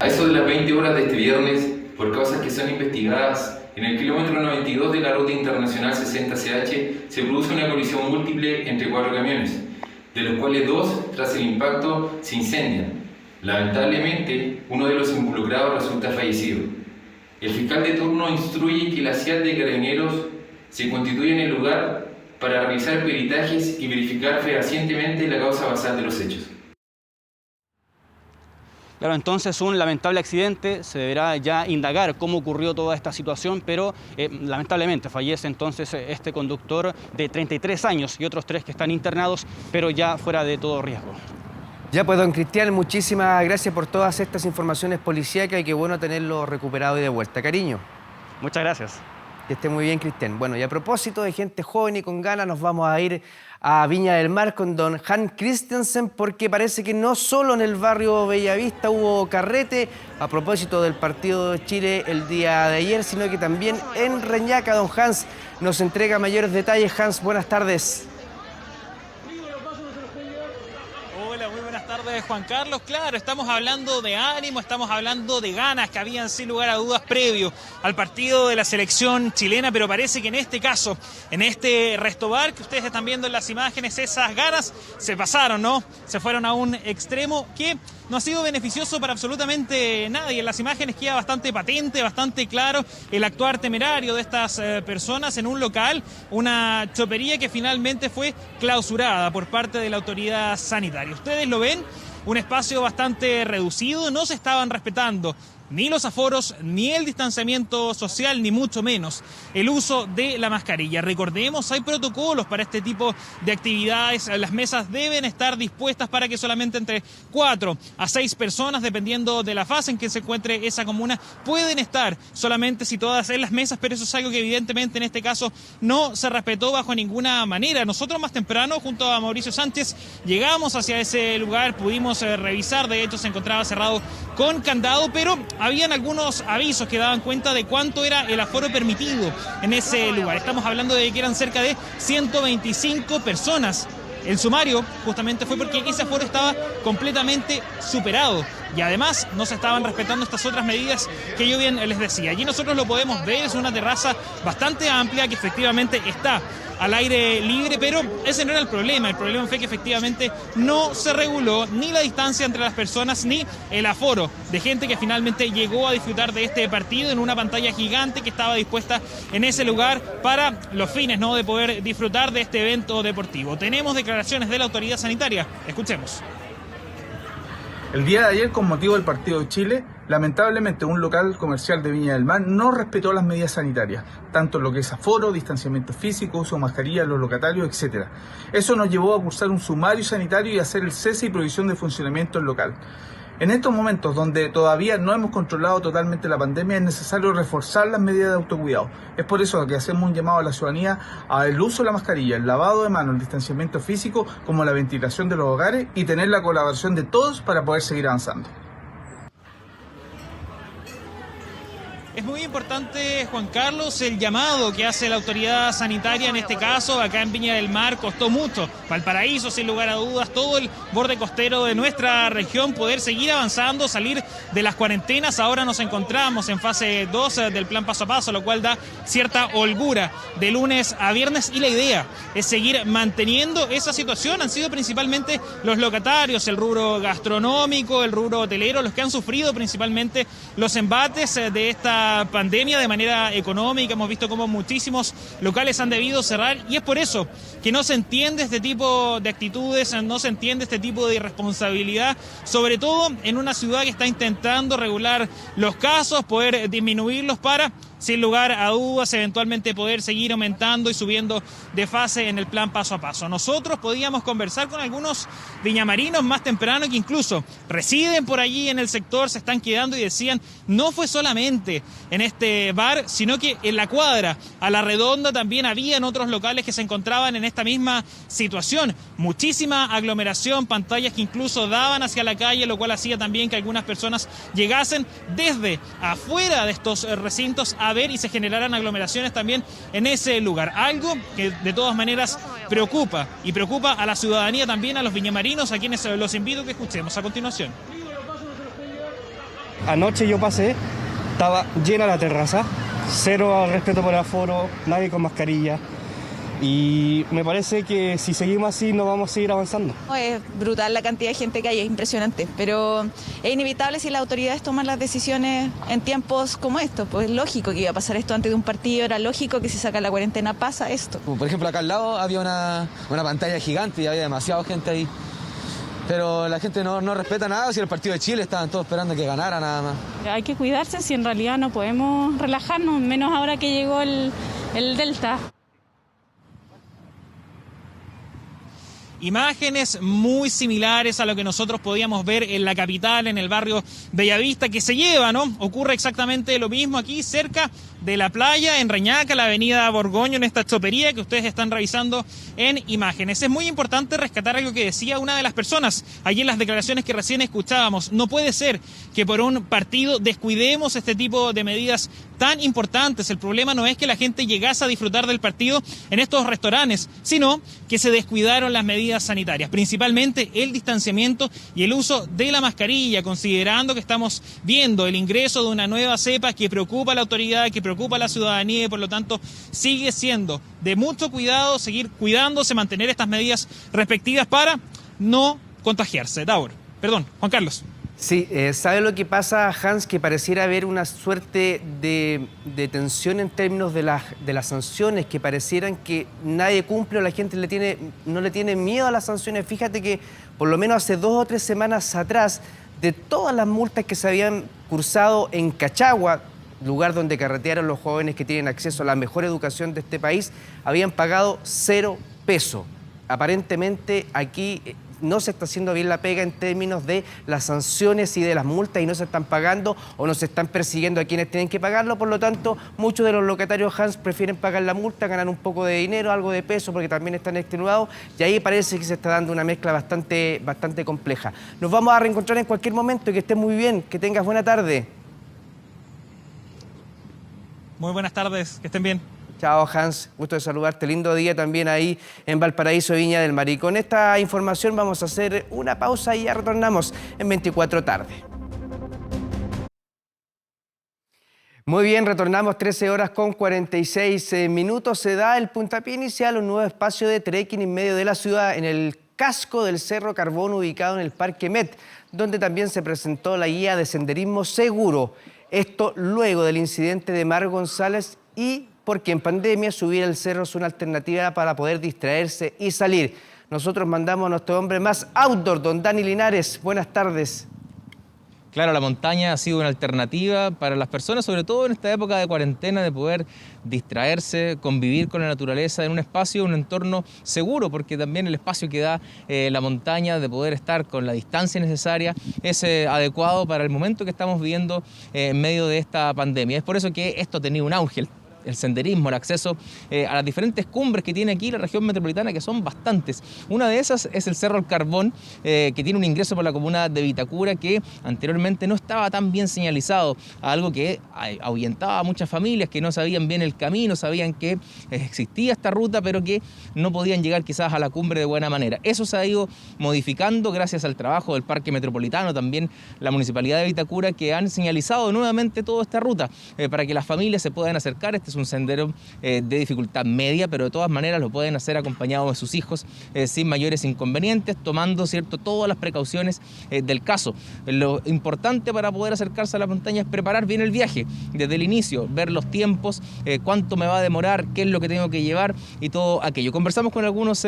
S13: A eso de las 20 horas de este viernes, por causas que son investigadas, en el kilómetro 92 de la ruta internacional 60CH se produce una colisión múltiple entre 4 camiones, de los cuales 2, tras el impacto, se incendian. Lamentablemente, uno de los involucrados resulta fallecido. El fiscal de turno instruye que la CIA de Carabineros se constituya en el lugar para realizar peritajes y verificar fehacientemente la causa basal de los hechos.
S10: Claro, entonces un lamentable accidente, se deberá ya indagar cómo ocurrió toda esta situación, pero lamentablemente fallece entonces este conductor de 33 años y otros 3 que están internados, pero ya fuera de todo riesgo.
S1: Ya pues, don Cristian, muchísimas gracias por todas estas informaciones policíacas y qué bueno tenerlo recuperado y de vuelta. Cariño.
S10: Muchas gracias.
S1: Que esté muy bien, Cristian. Bueno, y a propósito de gente joven y con ganas, nos vamos a ir a Viña del Mar con don Hans Christensen, porque parece que no solo en el barrio Bellavista hubo carrete a propósito del partido de Chile el día de ayer, sino que también en Reñaca. Don Hans nos entrega mayores detalles. Hans, buenas tardes.
S14: Hola, muy buenas tardes, Juan Carlos. Claro, estamos hablando de ánimo, estamos hablando de ganas que habían sin lugar a dudas previo al partido de la selección chilena, pero parece que en este caso, en este restobar que ustedes están viendo en las imágenes, esas ganas se pasaron, ¿no? Se fueron a un extremo que no ha sido beneficioso para absolutamente nadie. En las imágenes queda bastante patente, bastante claro el actuar temerario de estas personas en un local, una chopería que finalmente fue clausurada por parte de la autoridad sanitaria. Ustedes lo ven, un espacio bastante reducido, no se estaban respetando ni los aforos, ni el distanciamiento social, ni mucho menos el uso de la mascarilla. Recordemos, hay protocolos para este tipo de actividades. Las mesas deben estar dispuestas para que solamente entre 4 a 6 personas, dependiendo de la fase en que se encuentre esa comuna, pueden estar solamente situadas en las mesas, pero eso es algo que evidentemente en este caso no se respetó bajo ninguna manera. Nosotros más temprano, junto a Mauricio Sánchez, llegamos hacia ese lugar, pudimos revisar, de hecho se encontraba cerrado con candado, pero habían algunos avisos que daban cuenta de cuánto era el aforo permitido en ese lugar. Estamos hablando de que eran cerca de 125 personas. El sumario justamente fue porque ese aforo estaba completamente superado y además no se estaban respetando estas otras medidas que yo bien les decía. Allí nosotros lo podemos ver, es una terraza bastante amplia que efectivamente está al aire libre, pero ese no era el problema fue que efectivamente no se reguló ni la distancia entre las personas ni el aforo de gente que finalmente llegó a disfrutar de este partido en una pantalla gigante que estaba dispuesta en ese lugar para los fines, ¿no?, de poder disfrutar de este evento deportivo. Tenemos declaraciones de la autoridad sanitaria, escuchemos.
S15: El día de ayer, con motivo del partido de Chile, lamentablemente un local comercial de Viña del Mar no respetó las medidas sanitarias, tanto lo que es aforo, distanciamiento físico, uso de mascarilla, los locatarios, etc. Eso nos llevó a cursar un sumario sanitario y hacer el cese y prohibición de funcionamiento del local. En estos momentos, donde todavía no hemos controlado totalmente la pandemia, es necesario reforzar las medidas de autocuidado. Es por eso que hacemos un llamado a la ciudadanía al uso de la mascarilla, el lavado de manos, el distanciamiento físico, como la ventilación de los hogares y tener la colaboración de todos para poder seguir avanzando.
S14: Es muy importante, Juan Carlos, el llamado que hace la autoridad sanitaria en este caso. Acá en Viña del Mar costó mucho, Valparaíso sin lugar a dudas, todo el borde costero de nuestra región, poder seguir avanzando, salir de las cuarentenas. Ahora nos encontramos en fase 2 del plan paso a paso, lo cual da cierta holgura de lunes a viernes y la idea es seguir manteniendo esa situación. Han sido principalmente los locatarios, el rubro gastronómico, el rubro hotelero, los que han sufrido principalmente los embates de esta pandemia de manera económica. Hemos visto cómo muchísimos locales han debido cerrar y es por eso que no se entiende este tipo de actitudes, no se entiende este tipo de irresponsabilidad, sobre todo en una ciudad que está intentando regular los casos, poder disminuirlos para, sin lugar a dudas, eventualmente poder seguir aumentando y subiendo de fase en el plan paso a paso. Nosotros podíamos conversar con algunos viñamarinos más temprano que incluso residen por allí en el sector, se están quedando y decían, no fue solamente en este bar, sino que en la cuadra, a la redonda, también habían otros locales que se encontraban en esta misma situación. Muchísima aglomeración, pantallas que incluso daban hacia la calle, lo cual hacía también que algunas personas llegasen desde afuera de estos recintos a ver y se generaran aglomeraciones también en ese lugar. Algo que de todas maneras preocupa y preocupa a la ciudadanía también, a los viñamarinos, a quienes los invito a que escuchemos a continuación.
S16: Anoche yo pasé, estaba llena la terraza, cero respeto por el aforo, nadie con mascarilla. Y me parece que si seguimos así no vamos a seguir avanzando.
S17: Es brutal la cantidad de gente que hay, es impresionante, pero es inevitable si las autoridades toman las decisiones en tiempos como estos. Pues es lógico que iba a pasar esto antes de un partido, era lógico que si saca la cuarentena pasa esto.
S18: Por ejemplo, acá al lado había una pantalla gigante y había demasiada gente ahí. Pero la gente no respeta nada, si el partido de Chile estaban todos esperando que ganara nada más.
S19: Hay que cuidarse, si en realidad no podemos relajarnos, menos ahora que llegó el Delta.
S14: Imágenes muy similares a lo que nosotros podíamos ver en la capital, en el barrio Bellavista, que se lleva, ¿no? Ocurre exactamente lo mismo aquí cerca de la playa, en Reñaca, la avenida Borgoño, en esta chopería que ustedes están revisando en imágenes. Es muy importante rescatar algo que decía una de las personas allí en las declaraciones que recién escuchábamos. No puede ser que por un partido descuidemos este tipo de medidas tan importantes. El problema no es que la gente llegase a disfrutar del partido en estos restaurantes, sino que se descuidaron las medidas sanitarias, principalmente el distanciamiento y el uso de la mascarilla, considerando que estamos viendo el ingreso de una nueva cepa que preocupa a la autoridad, que preocupa a la ciudadanía y por lo tanto sigue siendo de mucho cuidado seguir cuidándose, mantener estas medidas respectivas para no contagiarse. Juan Carlos.
S1: Sí, ¿sabe lo que pasa, Hans? Que pareciera haber una suerte de tensión en términos de las sanciones, que parecieran que nadie cumple o la gente no le tiene miedo a las sanciones. Fíjate que por lo menos hace 2 o 3 semanas atrás, de todas las multas que se habían cursado en Cachagua, lugar donde carretearon los jóvenes que tienen acceso a la mejor educación de este país, habían pagado 0 pesos. Aparentemente aquí no se está haciendo bien la pega en términos de las sanciones y de las multas y no se están pagando o no se están persiguiendo a quienes tienen que pagarlo. Por lo tanto, muchos de los locatarios, Hans, prefieren pagar la multa, ganar un poco de dinero, algo de peso, porque también están extenuados, y ahí parece que se está dando una mezcla bastante compleja. Nos vamos a reencontrar en cualquier momento y que estés muy bien, que tengas buena tarde.
S14: Muy buenas tardes, que estén bien.
S1: Chao, Hans, gusto de saludarte, lindo día también ahí en Valparaíso, Viña del Mar. Y con esta información vamos a hacer una pausa y ya retornamos en 24 tarde. Muy bien, retornamos 13 horas con 46 minutos. Se da el puntapié inicial, un nuevo espacio de trekking en medio de la ciudad, en el casco del Cerro Carbón, ubicado en el Parque Met, donde también se presentó la guía de senderismo seguro. Esto luego del incidente de Mar González y porque en pandemia subir al cerro es una alternativa para poder distraerse y salir. Nosotros mandamos a nuestro hombre más outdoor, don Dani Linares. Buenas tardes.
S20: Claro, la montaña ha sido una alternativa para las personas, sobre todo en esta época de cuarentena, de poder distraerse, convivir con la naturaleza en un espacio, un entorno seguro, porque también el espacio que da la montaña, de poder estar con la distancia necesaria, es adecuado para el momento que estamos viviendo en medio de esta pandemia. Es por eso que esto ha tenido un auge. El senderismo, el acceso a las diferentes cumbres que tiene aquí la región metropolitana, que son bastantes. Una de esas es el Cerro El Carbón, que tiene un ingreso por la comuna de Vitacura que anteriormente no estaba tan bien señalizado, algo que ahuyentaba a muchas familias que no sabían bien el camino, sabían que existía esta ruta, pero que no podían llegar quizás a la cumbre de buena manera. Eso se ha ido modificando gracias al trabajo del Parque Metropolitano, también la Municipalidad de Vitacura, que han señalizado nuevamente toda esta ruta para que las familias se puedan acercar. Este es un sendero de dificultad media, pero de todas maneras lo pueden hacer acompañados de sus hijos sin mayores inconvenientes, tomando todas las precauciones del caso. Lo importante para poder acercarse a la montaña es preparar bien el viaje desde el inicio, ver los tiempos, cuánto me va a demorar, qué es lo que tengo que llevar y todo aquello. Conversamos con algunos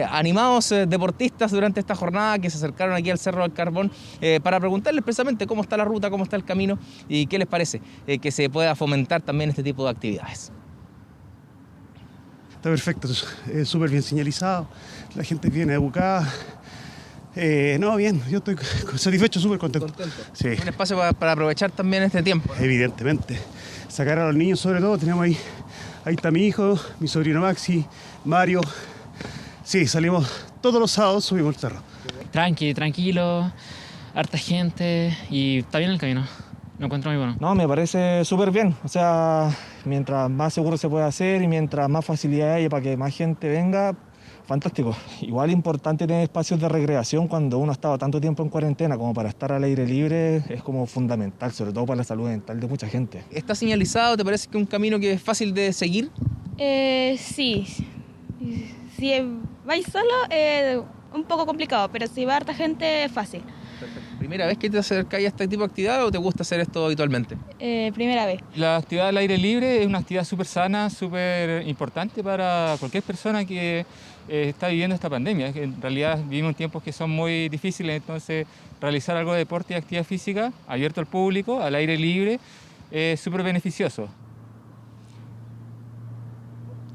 S20: animados deportistas durante esta jornada que se acercaron aquí al Cerro del Carbón para preguntarles precisamente cómo está la ruta, cómo está el camino y qué les parece que se pueda fomentar también este tipo de actividades.
S21: Está perfecto, es súper bien señalizado, la gente es bien educada. No, bien, yo estoy satisfecho, súper contento. Sí.
S20: Un espacio para aprovechar también este tiempo.
S21: Evidentemente, sacar a los niños sobre todo, tenemos ahí está mi hijo, mi sobrino Maxi, Mario. Sí, salimos todos los sábados, subimos el cerro.
S22: Tranquilo, harta gente y está bien el camino. Lo encuentro muy bueno.
S16: No, me parece súper bien. O sea, mientras más seguro se puede hacer y mientras más facilidad hay para que más gente venga, fantástico. Igual importante tener espacios de recreación cuando uno ha estado tanto tiempo en cuarentena como para estar al aire libre, es como fundamental, sobre todo para la salud mental de mucha gente.
S20: ¿Está señalizado? ¿Te parece que es un camino que es fácil de seguir?
S23: Sí. Si vais solo, un poco complicado, pero si va harta gente, es fácil.
S20: ¿Primera vez que te acercáis a este tipo de actividad o te gusta hacer esto habitualmente?
S23: Primera vez.
S22: La actividad al aire libre es una actividad súper sana, súper importante para cualquier persona que está viviendo esta pandemia. En realidad vivimos tiempos que son muy difíciles, entonces realizar algo de deporte y actividad física abierto al público, al aire libre, es súper beneficioso.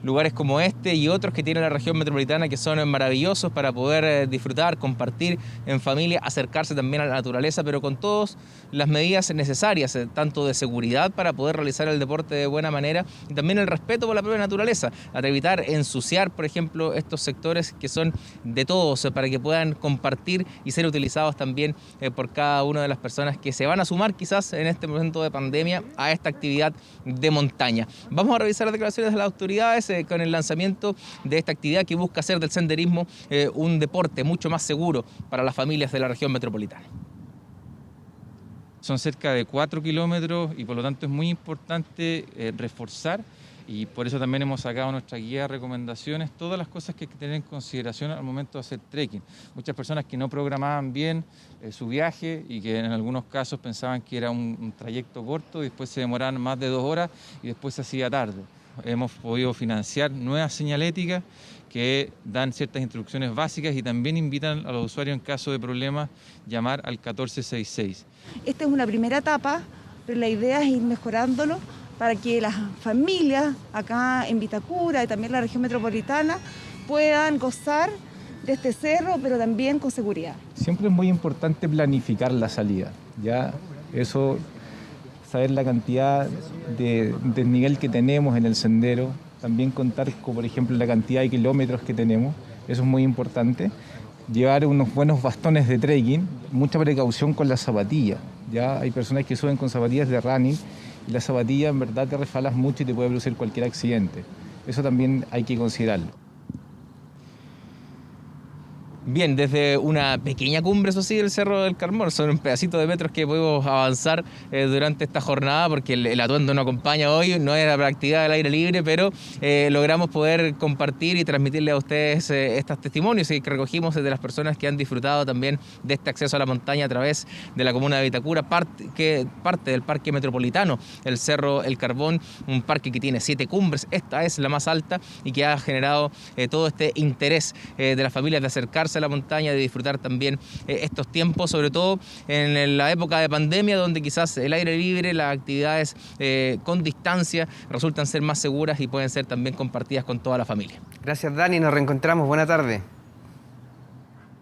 S20: Lugares como este y otros que tiene la región metropolitana que son maravillosos para poder disfrutar, compartir en familia, acercarse también a la naturaleza, pero con todas las medidas necesarias, tanto de seguridad para poder realizar el deporte de buena manera y también el respeto por la propia naturaleza, para evitar ensuciar, por ejemplo, estos sectores que son de todos, para que puedan compartir y ser utilizados también por cada una de las personas que se van a sumar quizás en este momento de pandemia a esta actividad de montaña. Vamos a revisar las declaraciones de las autoridades con el lanzamiento de esta actividad que busca hacer del senderismo un deporte mucho más seguro para las familias de la región metropolitana.
S24: Son cerca de 4 kilómetros y por lo tanto es muy importante reforzar
S20: Y por eso también hemos sacado nuestra guía de recomendaciones, todas las cosas que hay que tener en consideración al momento de hacer trekking. Muchas personas que no programaban bien su viaje y que en algunos casos pensaban que era un trayecto corto y después se demoraban más de 2 horas y después se hacía tarde. Hemos podido financiar nuevas señaléticas que dan ciertas instrucciones básicas y también invitan a los usuarios en caso de problemas llamar al 1466.
S2: Esta es una primera etapa, pero la idea es ir mejorándolo para que las familias acá en Vitacura y también la región metropolitana puedan gozar de este cerro, pero también con seguridad.
S3: Siempre es muy importante planificar la salida, ya eso, saber la cantidad de desnivel que tenemos en el sendero, también contar con, por ejemplo, la cantidad de kilómetros que tenemos, eso es muy importante. Llevar unos buenos bastones de trekking, mucha precaución con las zapatillas, ya hay personas que suben con zapatillas de running y la zapatilla en verdad te resbalas mucho y te puede producir cualquier accidente. Eso también hay que considerarlo.
S20: Bien, desde una pequeña cumbre, eso sí, del Cerro del Carmón, son un pedacito de metros que podemos avanzar durante esta jornada, porque el atuendo no acompaña hoy, no era para actividad al aire libre, pero logramos poder compartir y transmitirle a ustedes estos testimonios que recogimos de las personas que han disfrutado también de este acceso a la montaña a través de la comuna de Vitacura, parte del parque metropolitano, el Cerro El Carbón, un parque que tiene 7 cumbres, esta es la más alta y que ha generado todo este interés de las familias de acercarse a la montaña, de disfrutar también estos tiempos, sobre todo en la época de pandemia, donde quizás el aire libre, las actividades con distancia resultan ser más seguras y pueden ser también compartidas con toda la familia.
S1: Gracias, Dani, nos reencontramos, buena tarde.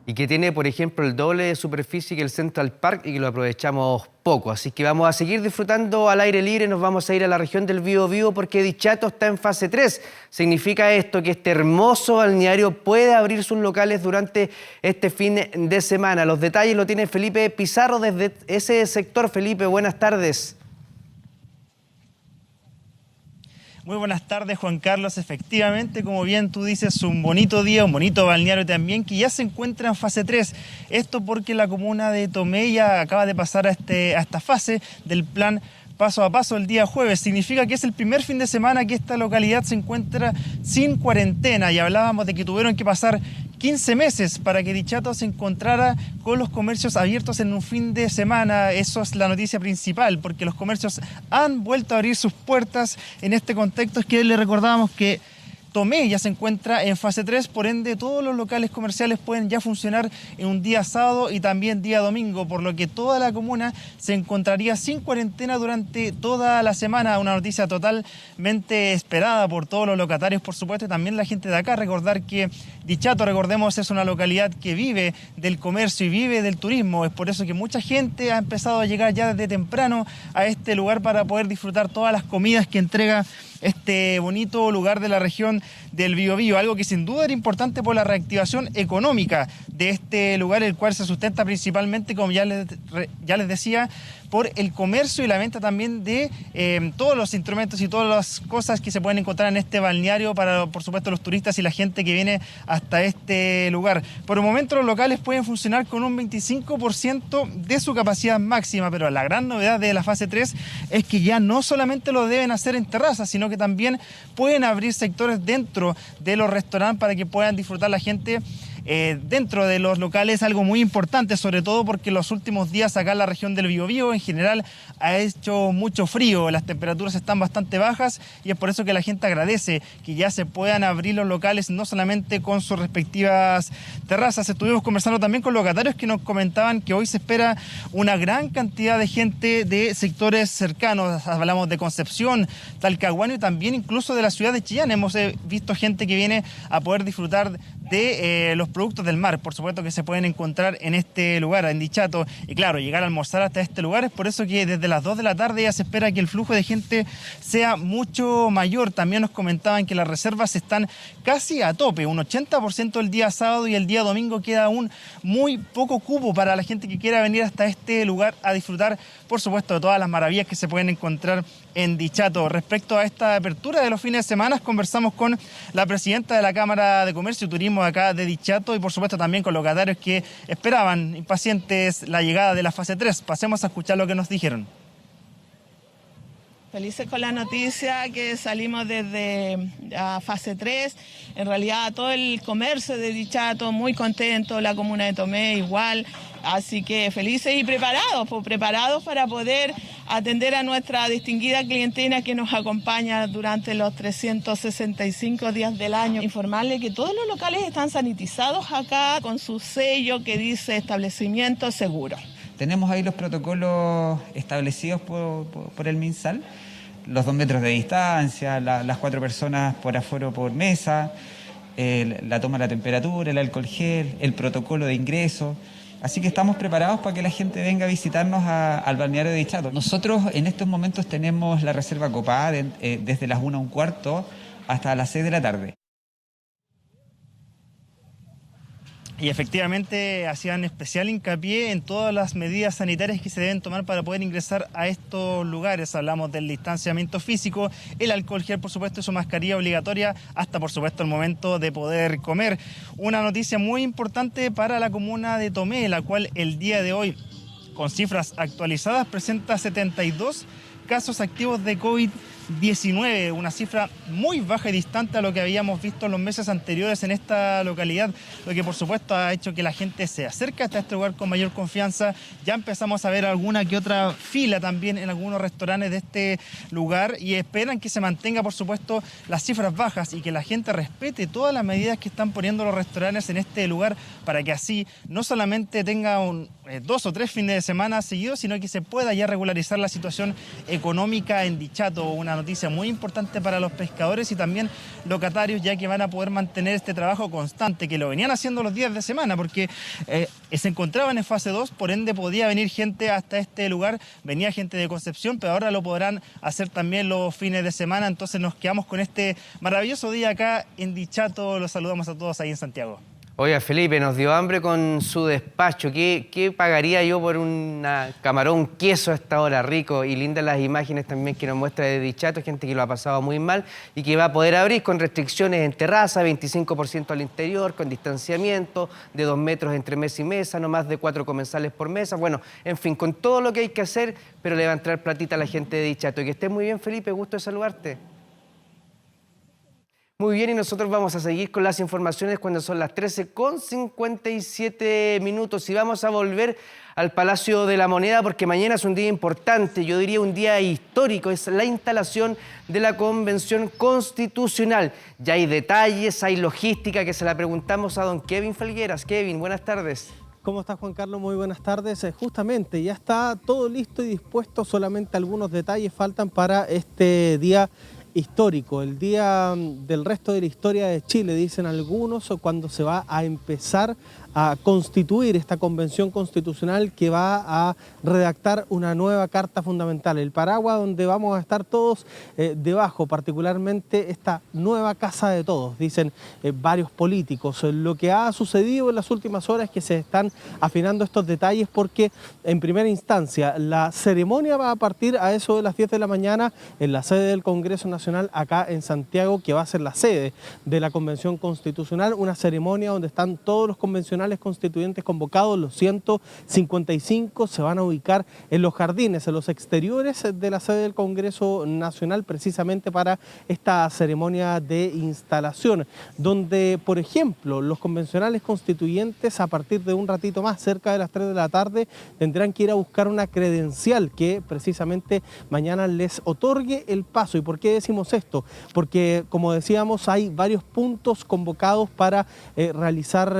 S1: Y que tiene, por ejemplo, el doble de superficie que el Central Park y que lo aprovechamos poco. Así que vamos a seguir disfrutando al aire libre, nos vamos a ir a la región del Biobío porque Dichato está en fase 3. Significa esto que este hermoso balneario puede abrir sus locales durante este fin de semana. Los detalles lo tiene Felipe Pizarro desde ese sector. Felipe, buenas tardes.
S4: Muy buenas tardes, Juan Carlos. Efectivamente, como bien tú dices, un bonito día, un bonito balneario también, que ya se encuentra en fase 3. Esto porque la comuna de Tomé ya acaba de pasar a esta fase del plan paso a paso el día jueves. Significa que es el primer fin de semana que esta localidad se encuentra sin cuarentena. Y hablábamos de que tuvieron que pasar 15 meses para que Dichato se encontrara con los comercios abiertos en un fin de semana. Eso es la noticia principal, porque los comercios han vuelto a abrir sus puertas. En este contexto es que le recordábamos que Tomé ya se encuentra en fase 3, por ende todos los locales comerciales pueden ya funcionar en un día sábado y también día domingo, por lo que toda la comuna se encontraría sin cuarentena durante toda la semana. Una noticia totalmente esperada por todos los locatarios, por supuesto, y también la gente de acá. Recordar que Dichato, recordemos, es una localidad que vive del comercio y vive del turismo. Es por eso que mucha gente ha empezado a llegar ya desde temprano a este lugar para poder disfrutar todas las comidas que entrega este bonito lugar de la región del Biobío, algo que sin duda era importante por la reactivación económica de este lugar, el cual se sustenta principalmente, como ya les decía, por el comercio y la venta también de todos los instrumentos y todas las cosas que se pueden encontrar en este balneario para, por supuesto, los turistas y la gente que viene hasta este lugar. Por el momento los locales pueden funcionar con un 25% de su capacidad máxima, pero la gran novedad de la fase 3 es que ya no solamente lo deben hacer en terrazas, sino que también pueden abrir sectores dentro de los restaurantes para que puedan disfrutar la gente dentro de los locales, algo muy importante, sobre todo porque los últimos días acá en la región del Biobío en general ha hecho mucho frío, las temperaturas están bastante bajas y es por eso que la gente agradece que ya se puedan abrir los locales no solamente con sus respectivas terrazas. Estuvimos conversando también con locatarios que nos comentaban que hoy se espera una gran cantidad de gente de sectores cercanos. Hablamos de Concepción, Talcahuano y también incluso de la ciudad de Chillán. Hemos visto gente que viene a poder disfrutar de los productos del mar, por supuesto, que se pueden encontrar en este lugar, en Dichato. Y claro, llegar a almorzar hasta este lugar, es por eso que desde las 2 de la tarde ya se espera que el flujo de gente sea mucho mayor. También nos comentaban que las reservas están casi a tope, un 80% el día sábado y el día domingo queda aún muy poco cupo para la gente que quiera venir hasta este lugar a disfrutar, por supuesto, de todas las maravillas que se pueden encontrar en Dichato. Respecto a esta apertura de los fines de semana, conversamos con la presidenta de la Cámara de Comercio y Turismo de acá de Dichato y por supuesto también con locatarios que esperaban impacientes la llegada de la fase 3. Pasemos a escuchar lo que nos dijeron.
S5: Felices con la noticia que salimos desde la fase 3. En realidad todo el comercio de Dichato muy contento, la comuna de Tomé igual. Así que felices y preparados para poder atender a nuestra distinguida clientela que nos acompaña durante los 365 días del año. Informarle que todos los locales están sanitizados acá con su sello que dice establecimiento seguro.
S6: Tenemos ahí los protocolos establecidos por el MinSal, los 2 metros de distancia, las 4 personas por aforo por mesa, la toma de la temperatura, el alcohol gel, el protocolo de ingreso. Así que estamos preparados para que la gente venga a visitarnos al balneario de Dichato. Nosotros en estos momentos tenemos la reserva copada desde las 1:15 hasta las 6 de la tarde.
S4: Y efectivamente hacían especial hincapié en todas las medidas sanitarias que se deben tomar para poder ingresar a estos lugares. Hablamos del distanciamiento físico, el alcohol gel, por supuesto, y su mascarilla obligatoria, hasta por supuesto el momento de poder comer. Una noticia muy importante para la comuna de Tomé, la cual el día de hoy, con cifras actualizadas, presenta 72 casos activos de COVID-19, una cifra muy baja y distante a lo que habíamos visto en los meses anteriores en esta localidad, lo que por supuesto ha hecho que la gente se acerque hasta este lugar con mayor confianza. Ya empezamos a ver alguna que otra fila también en algunos restaurantes de este lugar y esperan que se mantenga por supuesto las cifras bajas y que la gente respete todas las medidas que están poniendo los restaurantes en este lugar para que así no solamente tenga 2 o 3 fines de semana seguidos, sino que se pueda ya regularizar la situación económica en Dichato. Una noticia muy importante para los pescadores y también locatarios, ya que van a poder mantener este trabajo constante, que lo venían haciendo los días de semana, porque se encontraban en fase 2, por ende podía venir gente hasta este lugar, venía gente de Concepción, pero ahora lo podrán hacer también los fines de semana. Entonces nos quedamos con este maravilloso día acá en Dichato. Los saludamos a todos ahí en Santiago.
S1: Oiga, Felipe, nos dio hambre con su despacho. ¿Qué pagaría yo por una camarón queso a esta hora? Rico y lindas las imágenes también que nos muestra de Dichato, gente que lo ha pasado muy mal y que va a poder abrir con restricciones en terraza, 25% al interior, con distanciamiento de 2 metros entre mesa y mesa, no más de 4 comensales por mesa. Bueno, en fin, con todo lo que hay que hacer, pero le va a entrar platita a la gente de Dichato. Y que estés muy bien, Felipe, gusto de saludarte. Muy bien, y nosotros vamos a seguir con las informaciones cuando son las 13:57 y vamos a volver al Palacio de la Moneda porque mañana es un día importante, yo diría un día histórico, es la instalación de la Convención Constitucional. Ya hay detalles, hay logística que se la preguntamos a don Kevin Felgueras. Kevin, buenas tardes.
S7: ¿Cómo estás, Juan Carlos? Muy buenas tardes. Justamente, ya está todo listo y dispuesto, solamente algunos detalles faltan para este día histórico, el día del resto de la historia de Chile, dicen algunos, cuando se va a empezar a constituir esta convención constitucional que va a redactar una nueva carta fundamental, el paraguas donde vamos a estar todos debajo, particularmente esta nueva casa de todos, dicen varios políticos. Lo que ha sucedido en las últimas horas es que se están afinando estos detalles porque en primera instancia la ceremonia va a partir a eso de las 10 de la mañana en la sede del Congreso Nacional acá en Santiago, que va a ser la sede de la Convención Constitucional, una ceremonia donde están todos los convencionales constituyentes convocados, los 155 se van a ubicar en los jardines, en los exteriores de la sede del Congreso Nacional, precisamente para esta ceremonia de instalación, donde, por ejemplo, los convencionales constituyentes a partir de un ratito más, cerca de las 3 de la tarde, tendrán que ir a buscar una credencial que precisamente mañana les otorgue el paso. ¿Y por qué decimos esto? Porque, como decíamos, hay varios puntos convocados para realizar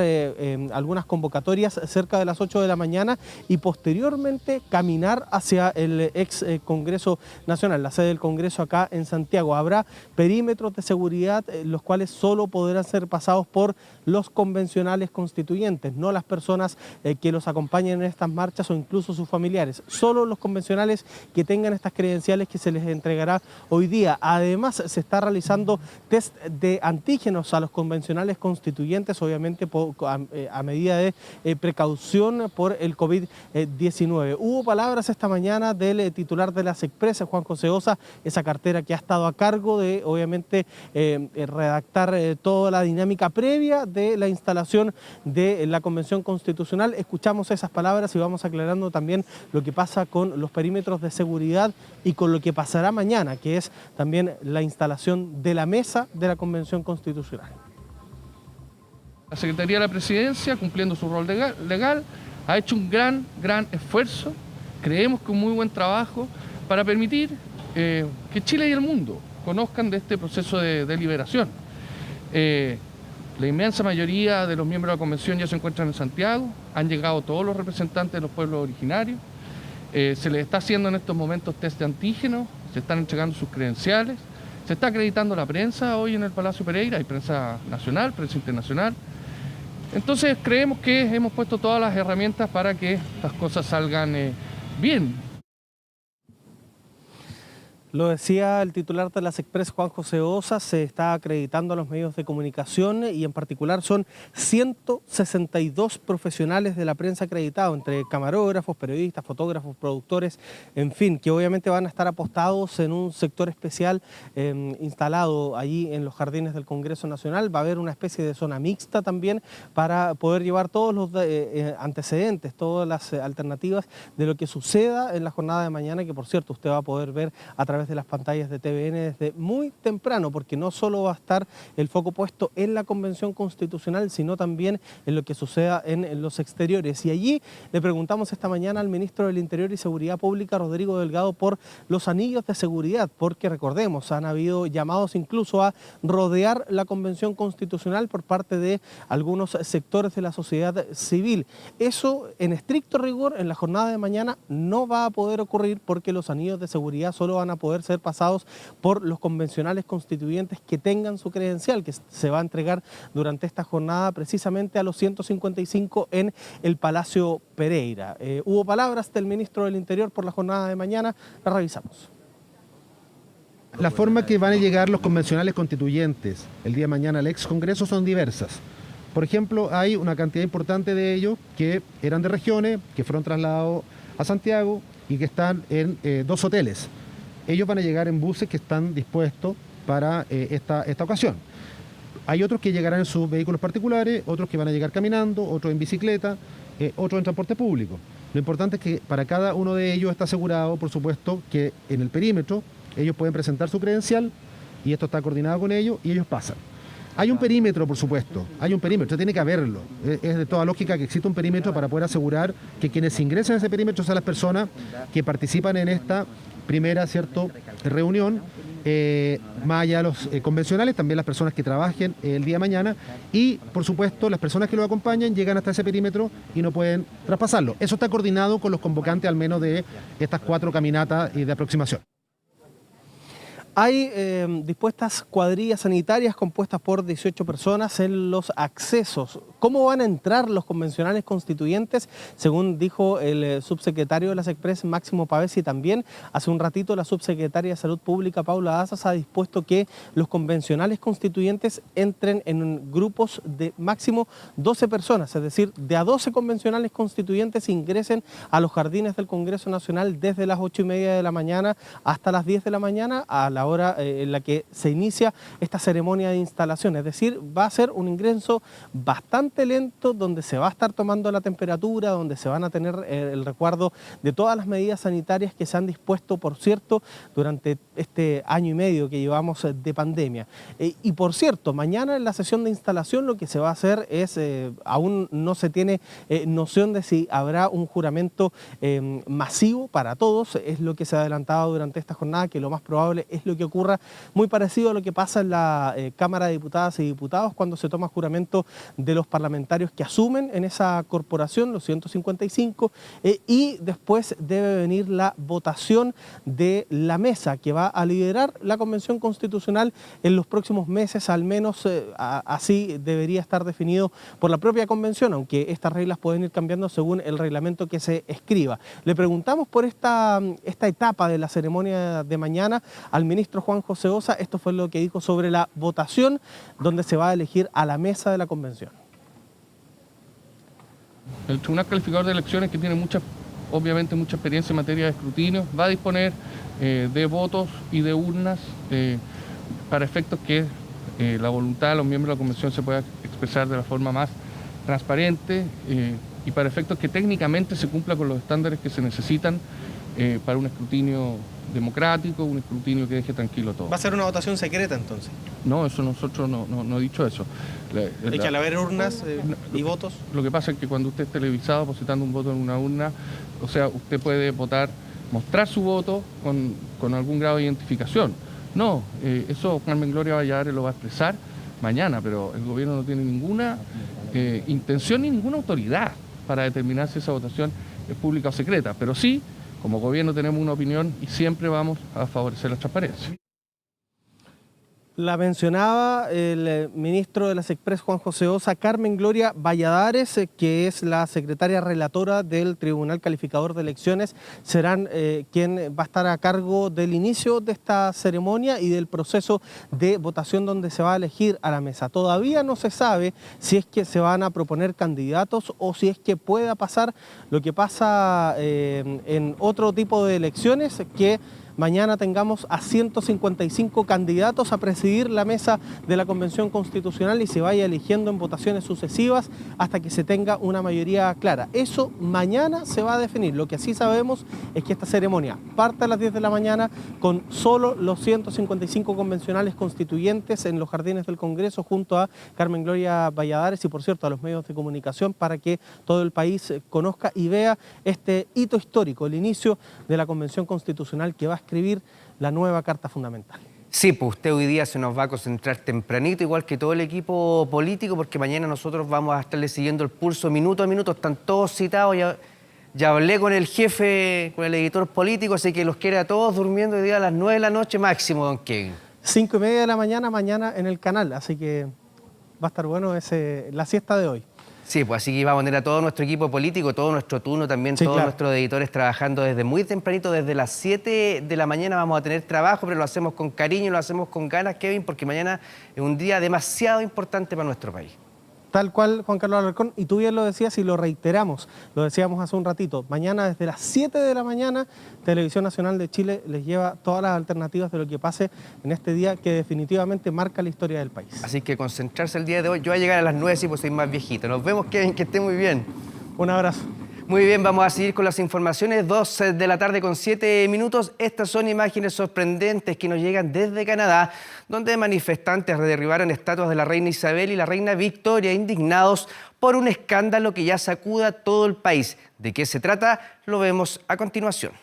S7: algunas convocatorias cerca de las 8 de la mañana y posteriormente caminar hacia el ex Congreso Nacional, la sede del Congreso acá en Santiago. Habrá perímetros de seguridad los cuales solo podrán ser pasados por los convencionales constituyentes, no las personas que los acompañen en estas marchas o incluso sus familiares, solo los convencionales que tengan estas credenciales que se les entregará hoy día. Además, se está realizando test de antígenos a los convencionales constituyentes, obviamente a a medida de precaución por el COVID-19. Hubo palabras esta mañana del titular de las Express, Juan José Ossa, esa cartera que ha estado a cargo de, obviamente, redactar toda la dinámica previa de la instalación de la Convención Constitucional. Escuchamos esas palabras y vamos aclarando también lo que pasa con los perímetros de seguridad y con lo que pasará mañana, que es también la instalación de la mesa de la Convención Constitucional.
S8: La Secretaría de la Presidencia, cumpliendo su rol legal, ha hecho un gran esfuerzo, creemos que un muy buen trabajo, para permitir que Chile y el mundo conozcan de este proceso de deliberación. La inmensa mayoría de los miembros de la Convención ya se encuentran en Santiago, han llegado todos los representantes de los pueblos originarios, se les está haciendo en estos momentos test de antígenos, se están entregando sus credenciales, se está acreditando la prensa hoy en el Palacio Pereira, hay prensa nacional, prensa internacional. Entonces creemos que hemos puesto todas las herramientas para que las cosas salgan bien.
S7: Lo decía el titular de las Express, Juan José Ossa, se está acreditando a los medios de comunicación y en particular son 162 profesionales de la prensa acreditados, entre camarógrafos, periodistas, fotógrafos, productores, en fin, que obviamente van a estar apostados en un sector especial instalado allí en los jardines del Congreso Nacional. Va a haber una especie de zona mixta también para poder llevar todos los antecedentes, todas las alternativas de lo que suceda en la jornada de mañana, que por cierto usted va a poder ver a través de las pantallas de TVN desde muy temprano, porque no solo va a estar el foco puesto en la Convención Constitucional, sino también en lo que suceda en los exteriores. Y allí le preguntamos esta mañana al ministro del Interior y Seguridad Pública, Rodrigo Delgado, por los anillos de seguridad, porque recordemos, han habido llamados incluso a rodear la Convención Constitucional por parte de algunos sectores de la sociedad civil. Eso, en estricto rigor, en la jornada de mañana no va a poder ocurrir, porque los anillos de seguridad solo van a poder ser pasados por los convencionales constituyentes que tengan su credencial, que se va a entregar durante esta jornada precisamente a los 155 en el Palacio Pereira. Hubo palabras del ministro del Interior por la jornada de mañana, la revisamos.
S9: La forma que van a llegar los convencionales constituyentes el día de mañana al ex Congreso son diversas. Por ejemplo, hay una cantidad importante de ellos que eran de regiones, que fueron trasladados a Santiago y que están en 2 hoteles. Ellos van a llegar en buses que están dispuestos para esta ocasión. Hay otros que llegarán en sus vehículos particulares, otros que van a llegar caminando, otros en bicicleta, otros en transporte público. Lo importante es que para cada uno de ellos está asegurado, por supuesto, que en el perímetro ellos pueden presentar su credencial y esto está coordinado con ellos y ellos pasan. Hay un perímetro, por supuesto, hay un perímetro, tiene que haberlo. Es de toda lógica que exista un perímetro para poder asegurar que quienes ingresen a ese perímetro sean las personas que participan en esta primera reunión, más allá de los convencionales, también las personas que trabajen el día de mañana y, por supuesto, las personas que lo acompañan llegan hasta ese perímetro y no pueden traspasarlo. Eso está coordinado con los convocantes al menos de estas 4 caminatas de aproximación.
S7: Hay dispuestas cuadrillas sanitarias compuestas por 18 personas en los accesos. ¿Cómo van a entrar los convencionales constituyentes? Según dijo el subsecretario de las Express, Máximo Pavesi, también hace un ratito la subsecretaria de Salud Pública, Paula Dazas, ha dispuesto que los convencionales constituyentes entren en grupos de máximo 12 personas, es decir, de a 12 convencionales constituyentes ingresen a los jardines del Congreso Nacional desde las 8:30 de la mañana hasta las 10 de la mañana, a la hora en la que se inicia esta ceremonia de instalación. Es decir, va a ser un ingreso bastante lento, donde se va a estar tomando la temperatura, donde se van a tener el resguardo de todas las medidas sanitarias que se han dispuesto, por cierto, durante este año y medio que llevamos de pandemia. Y por cierto, mañana en la sesión de instalación lo que se va a hacer es, aún no se tiene noción de si habrá un juramento masivo para todos, es lo que se ha adelantado durante esta jornada, que lo más probable es lo que ocurra muy parecido a lo que pasa en la Cámara de Diputadas y Diputados cuando se toma juramento de los parlamentarios que asumen en esa corporación, los 155, y después debe venir la votación de la mesa que va a liderar la Convención Constitucional en los próximos meses, al menos así debería estar definido por la propia Convención, aunque estas reglas pueden ir cambiando según el reglamento que se escriba. Le preguntamos por esta etapa de la ceremonia de mañana al ministro Juan José Ossa. Esto fue lo que dijo sobre la votación donde se va a elegir a la mesa de la Convención.
S8: El Tribunal Calificador de Elecciones, que tiene obviamente mucha experiencia en materia de escrutinio, va a disponer de votos y de urnas para efectos que la voluntad de los miembros de la convención se pueda expresar de la forma más transparente y para efectos que técnicamente se cumpla con los estándares que se necesitan para un escrutinio democrático, un escrutinio que deje tranquilo todo.
S7: ¿Va a ser una votación secreta entonces?
S8: No, eso nosotros no he dicho eso.
S7: ¿Hay que al haber urnas y votos?
S8: Lo que pasa es que cuando usted es televisado depositando un voto en una urna, o sea, usted puede votar, mostrar su voto con algún grado de identificación. No, eso Carmen Gloria Valladares lo va a expresar mañana, pero el gobierno no tiene ninguna intención ni ninguna autoridad para determinar si esa votación es pública o secreta, pero sí, como gobierno tenemos una opinión y siempre vamos a favorecer la transparencia.
S7: La mencionaba el ministro de las Express, Juan José Ossa, Carmen Gloria Valladares, que es la secretaria relatora del Tribunal Calificador de Elecciones, serán quien va a estar a cargo del inicio de esta ceremonia y del proceso de votación donde se va a elegir a la mesa. Todavía no se sabe si es que se van a proponer candidatos o si es que pueda pasar lo que pasa en otro tipo de elecciones, que mañana tengamos a 155 candidatos a presidir la mesa de la Convención Constitucional y se vaya eligiendo en votaciones sucesivas hasta que se tenga una mayoría clara. Eso mañana se va a definir. Lo que sí sabemos es que esta ceremonia parte a las 10 de la mañana con solo los 155 convencionales constituyentes en los jardines del Congreso junto a Carmen Gloria Valladares y, por cierto, a los medios de comunicación para que todo el país conozca y vea este hito histórico, el inicio de la Convención Constitucional que va a escribir la nueva Carta Fundamental.
S1: Sí, pues usted hoy día se nos va a concentrar tempranito, igual que todo el equipo político, porque mañana nosotros vamos a estarle siguiendo el pulso minuto a minuto, están todos citados, ya hablé con el jefe, con el editor político, así que los quiere a todos durmiendo hoy día a las 9 de la noche máximo, don Kevin.
S7: 5:30 de la mañana, mañana en el canal, así que va a estar bueno la siesta de hoy.
S1: Sí, pues así que vamos a tener a todo nuestro equipo político, todo nuestro turno, también sí, todos nuestros editores trabajando desde muy tempranito, desde las 7 de la mañana vamos a tener trabajo, pero lo hacemos con cariño, lo hacemos con ganas, Kevin, porque mañana es un día demasiado importante para nuestro país.
S7: Tal cual, Juan Carlos Alarcón, y tú bien lo decías y lo reiteramos, lo decíamos hace un ratito, mañana desde las 7 de la mañana, Televisión Nacional de Chile les lleva todas las alternativas de lo que pase en este día que definitivamente marca la historia del país.
S1: Así que concentrarse el día de hoy, yo voy a llegar a las 9, sí, pues soy más viejito. Nos vemos, Kevin, que esté muy bien.
S7: Un abrazo.
S1: Muy bien, vamos a seguir con las informaciones, 2 de la tarde con 7 minutos. Estas son imágenes sorprendentes que nos llegan desde Canadá, donde manifestantes derribaron estatuas de la reina Isabel y la reina Victoria, indignados por un escándalo que ya sacuda todo el país. ¿De qué se trata? Lo vemos a continuación.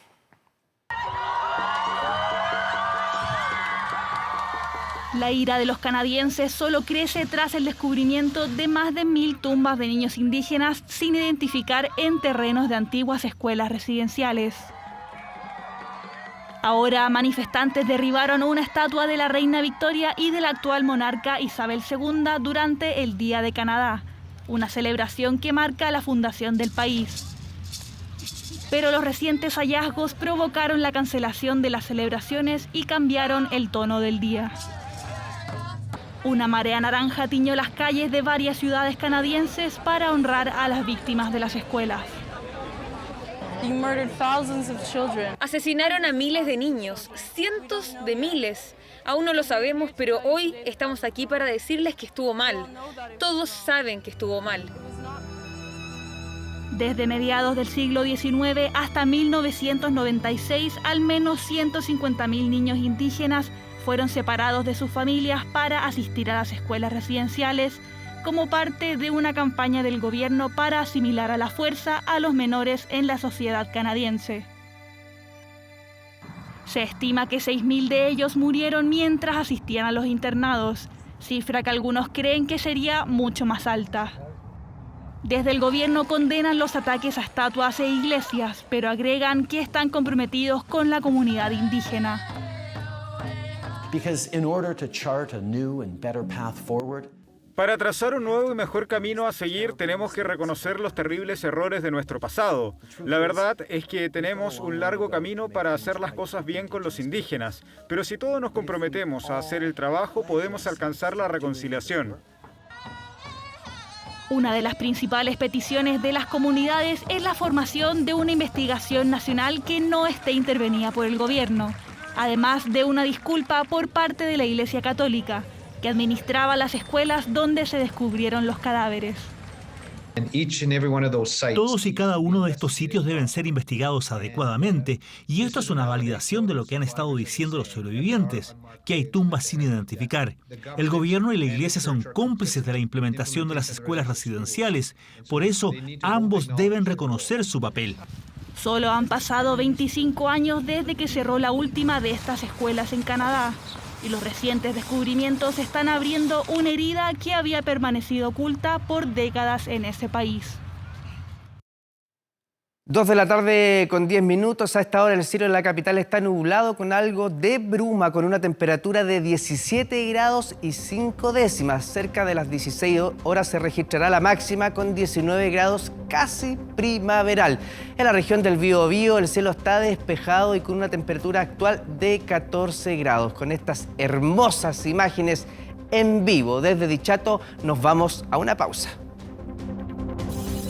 S11: La ira de los canadienses solo crece tras el descubrimiento de más de 1000 tumbas de niños indígenas sin identificar en terrenos de antiguas escuelas residenciales. Ahora, manifestantes derribaron una estatua de la reina Victoria y de la actual monarca Isabel II durante el Día de Canadá, una celebración que marca la fundación del país. Pero los recientes hallazgos provocaron la cancelación de las celebraciones y cambiaron el tono del día. Una marea naranja tiñó las calles de varias ciudades canadienses para honrar a las víctimas de las escuelas.
S12: Asesinaron a miles de niños, cientos de miles. Aún no lo sabemos, pero hoy estamos aquí para decirles que estuvo mal. Todos saben que estuvo mal.
S11: Desde mediados del siglo XIX hasta 1996, al menos 150.000 niños indígenas fueron separados de sus familias para asistir a las escuelas residenciales como parte de una campaña del gobierno para asimilar a la fuerza a los menores en la sociedad canadiense. Se estima que 6.000 de ellos murieron mientras asistían a los internados, cifra que algunos creen que sería mucho más alta. Desde el gobierno condenan los ataques a estatuas e iglesias, pero agregan que están comprometidos con la comunidad indígena.
S13: Para trazar un nuevo y mejor camino a seguir, tenemos que reconocer los terribles errores de nuestro pasado. La verdad es que tenemos un largo camino para hacer las cosas bien con los indígenas, pero si todos nos comprometemos a hacer el trabajo, podemos alcanzar la reconciliación.
S11: Una de las principales peticiones de las comunidades es la formación de una investigación nacional que no esté intervenida por el gobierno, además de una disculpa por parte de la Iglesia Católica, que administraba las escuelas donde se descubrieron los cadáveres.
S10: Todos y cada uno de estos sitios deben ser investigados adecuadamente, y esto es una validación de lo que han estado diciendo los sobrevivientes, que hay tumbas sin identificar. El gobierno y la iglesia son cómplices de la implementación de las escuelas residenciales, por eso ambos deben reconocer su papel.
S11: Solo han pasado 25 años desde que cerró la última de estas escuelas en Canadá, y los recientes descubrimientos están abriendo una herida que había permanecido oculta por décadas en ese país.
S1: 2 de la tarde con 10 minutos. A esta hora el cielo de la capital está nublado con algo de bruma, con una temperatura de 17 grados y 5 décimas. Cerca de las 16 horas se registrará la máxima con 19 grados, casi primaveral. En la región del Biobío el cielo está despejado y con una temperatura actual de 14 grados. Con estas hermosas imágenes en vivo desde Dichato nos vamos a una pausa.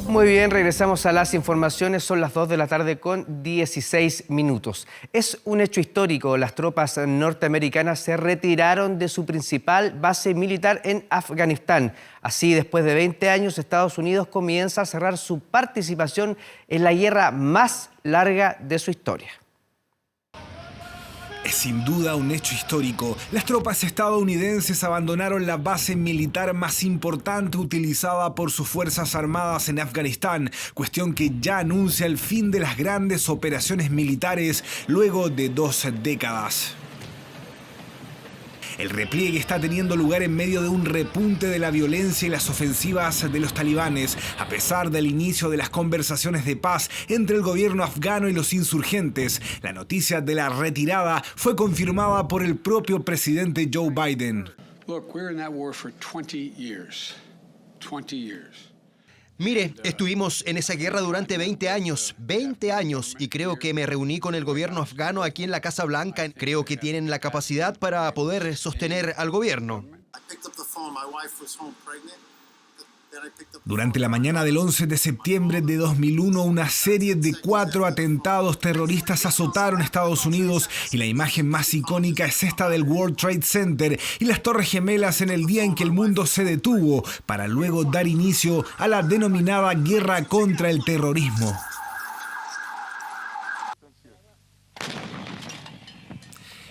S1: Muy bien, regresamos a las informaciones. Son las 2 de la tarde con 16 minutos. Es un hecho histórico. Las tropas norteamericanas se retiraron de su principal base militar en Afganistán. Así, después de 20 años, Estados Unidos comienza a cerrar su participación en la guerra más larga de su historia.
S15: Es sin duda un hecho histórico. Las tropas estadounidenses abandonaron la base militar más importante utilizada por sus fuerzas armadas en Afganistán, cuestión que ya anuncia el fin de las grandes operaciones militares luego de 2 décadas. El repliegue está teniendo lugar en medio de un repunte de la violencia y las ofensivas de los talibanes, a pesar del inicio de las conversaciones de paz entre el gobierno afgano y los insurgentes. La noticia de la retirada fue confirmada por el propio presidente Joe Biden.
S17: Look, we're in that war for 20 years. 20 years.
S24: Mire, estuvimos en esa guerra durante 20 años, y creo que me reuní con el gobierno afgano aquí en la Casa Blanca. Creo que tienen la capacidad para poder sostener al gobierno.
S15: Durante la mañana del 11 de septiembre de 2001, una serie de 4 atentados terroristas azotaron Estados Unidos y la imagen más icónica es esta del World Trade Center y las Torres Gemelas en el día en que el mundo se detuvo para luego dar inicio a la denominada guerra contra el terrorismo.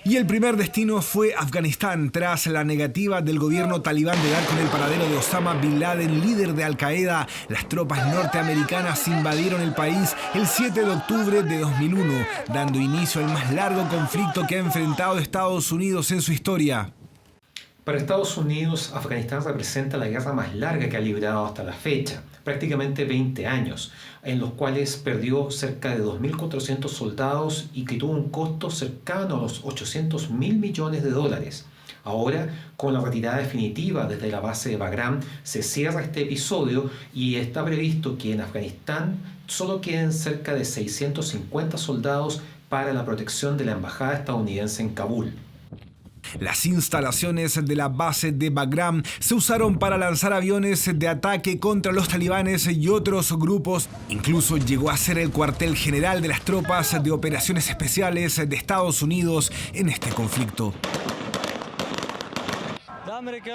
S15: Y el primer destino fue Afganistán, tras la negativa del gobierno talibán de dar con el paradero de Osama Bin Laden, líder de Al-Qaeda. Las tropas norteamericanas invadieron el país el 7 de octubre de 2001, dando inicio al más largo conflicto que ha enfrentado Estados Unidos en su historia.
S25: Para Estados Unidos, Afganistán representa la guerra más larga que ha librado hasta la fecha, prácticamente 20 años, en los cuales perdió cerca de 2.400 soldados y que tuvo un costo cercano a los 800.000 millones de dólares. Ahora, con la retirada definitiva desde la base de Bagram, se cierra este episodio y está previsto que en Afganistán solo queden cerca de 650 soldados para la protección de la embajada estadounidense en Kabul.
S15: Las instalaciones de la base de Bagram se usaron para lanzar aviones de ataque contra los talibanes y otros grupos. Incluso llegó a ser el cuartel general de las tropas de operaciones especiales de Estados Unidos en este conflicto.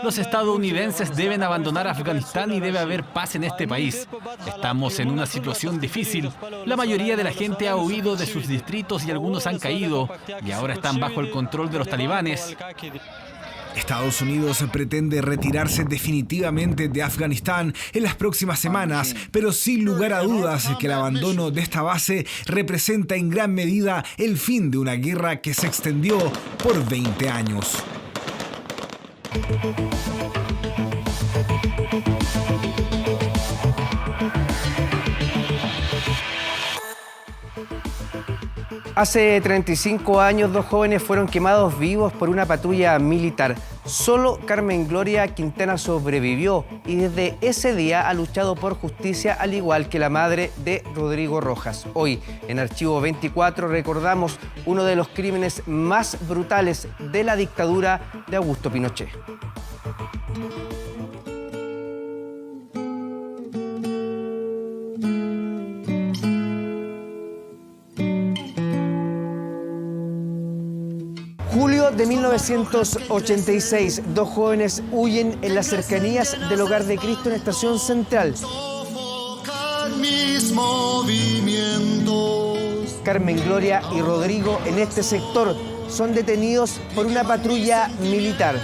S26: Los estadounidenses deben abandonar Afganistán y debe haber paz en este país. Estamos en una situación difícil. La mayoría de la gente ha huido de sus distritos y algunos han caído y ahora están bajo el control de los talibanes.
S15: Estados Unidos pretende retirarse definitivamente de Afganistán en las próximas semanas, pero sin lugar a dudas que el abandono de esta base representa en gran medida el fin de una guerra que se extendió por 20 años.
S1: Hace 35 años, 2 jóvenes fueron quemados vivos por una patrulla militar. Solo Carmen Gloria Quintana sobrevivió y desde ese día ha luchado por justicia, al igual que la madre de Rodrigo Rojas. Hoy, en Archivo 24, recordamos uno de los crímenes más brutales de la dictadura de Augusto Pinochet. de 1986, dos jóvenes huyen en las cercanías del Hogar de Cristo en Estación Central.
S14: Mis movimientos.
S1: Carmen Gloria y Rodrigo en este sector son detenidos por una patrulla militar.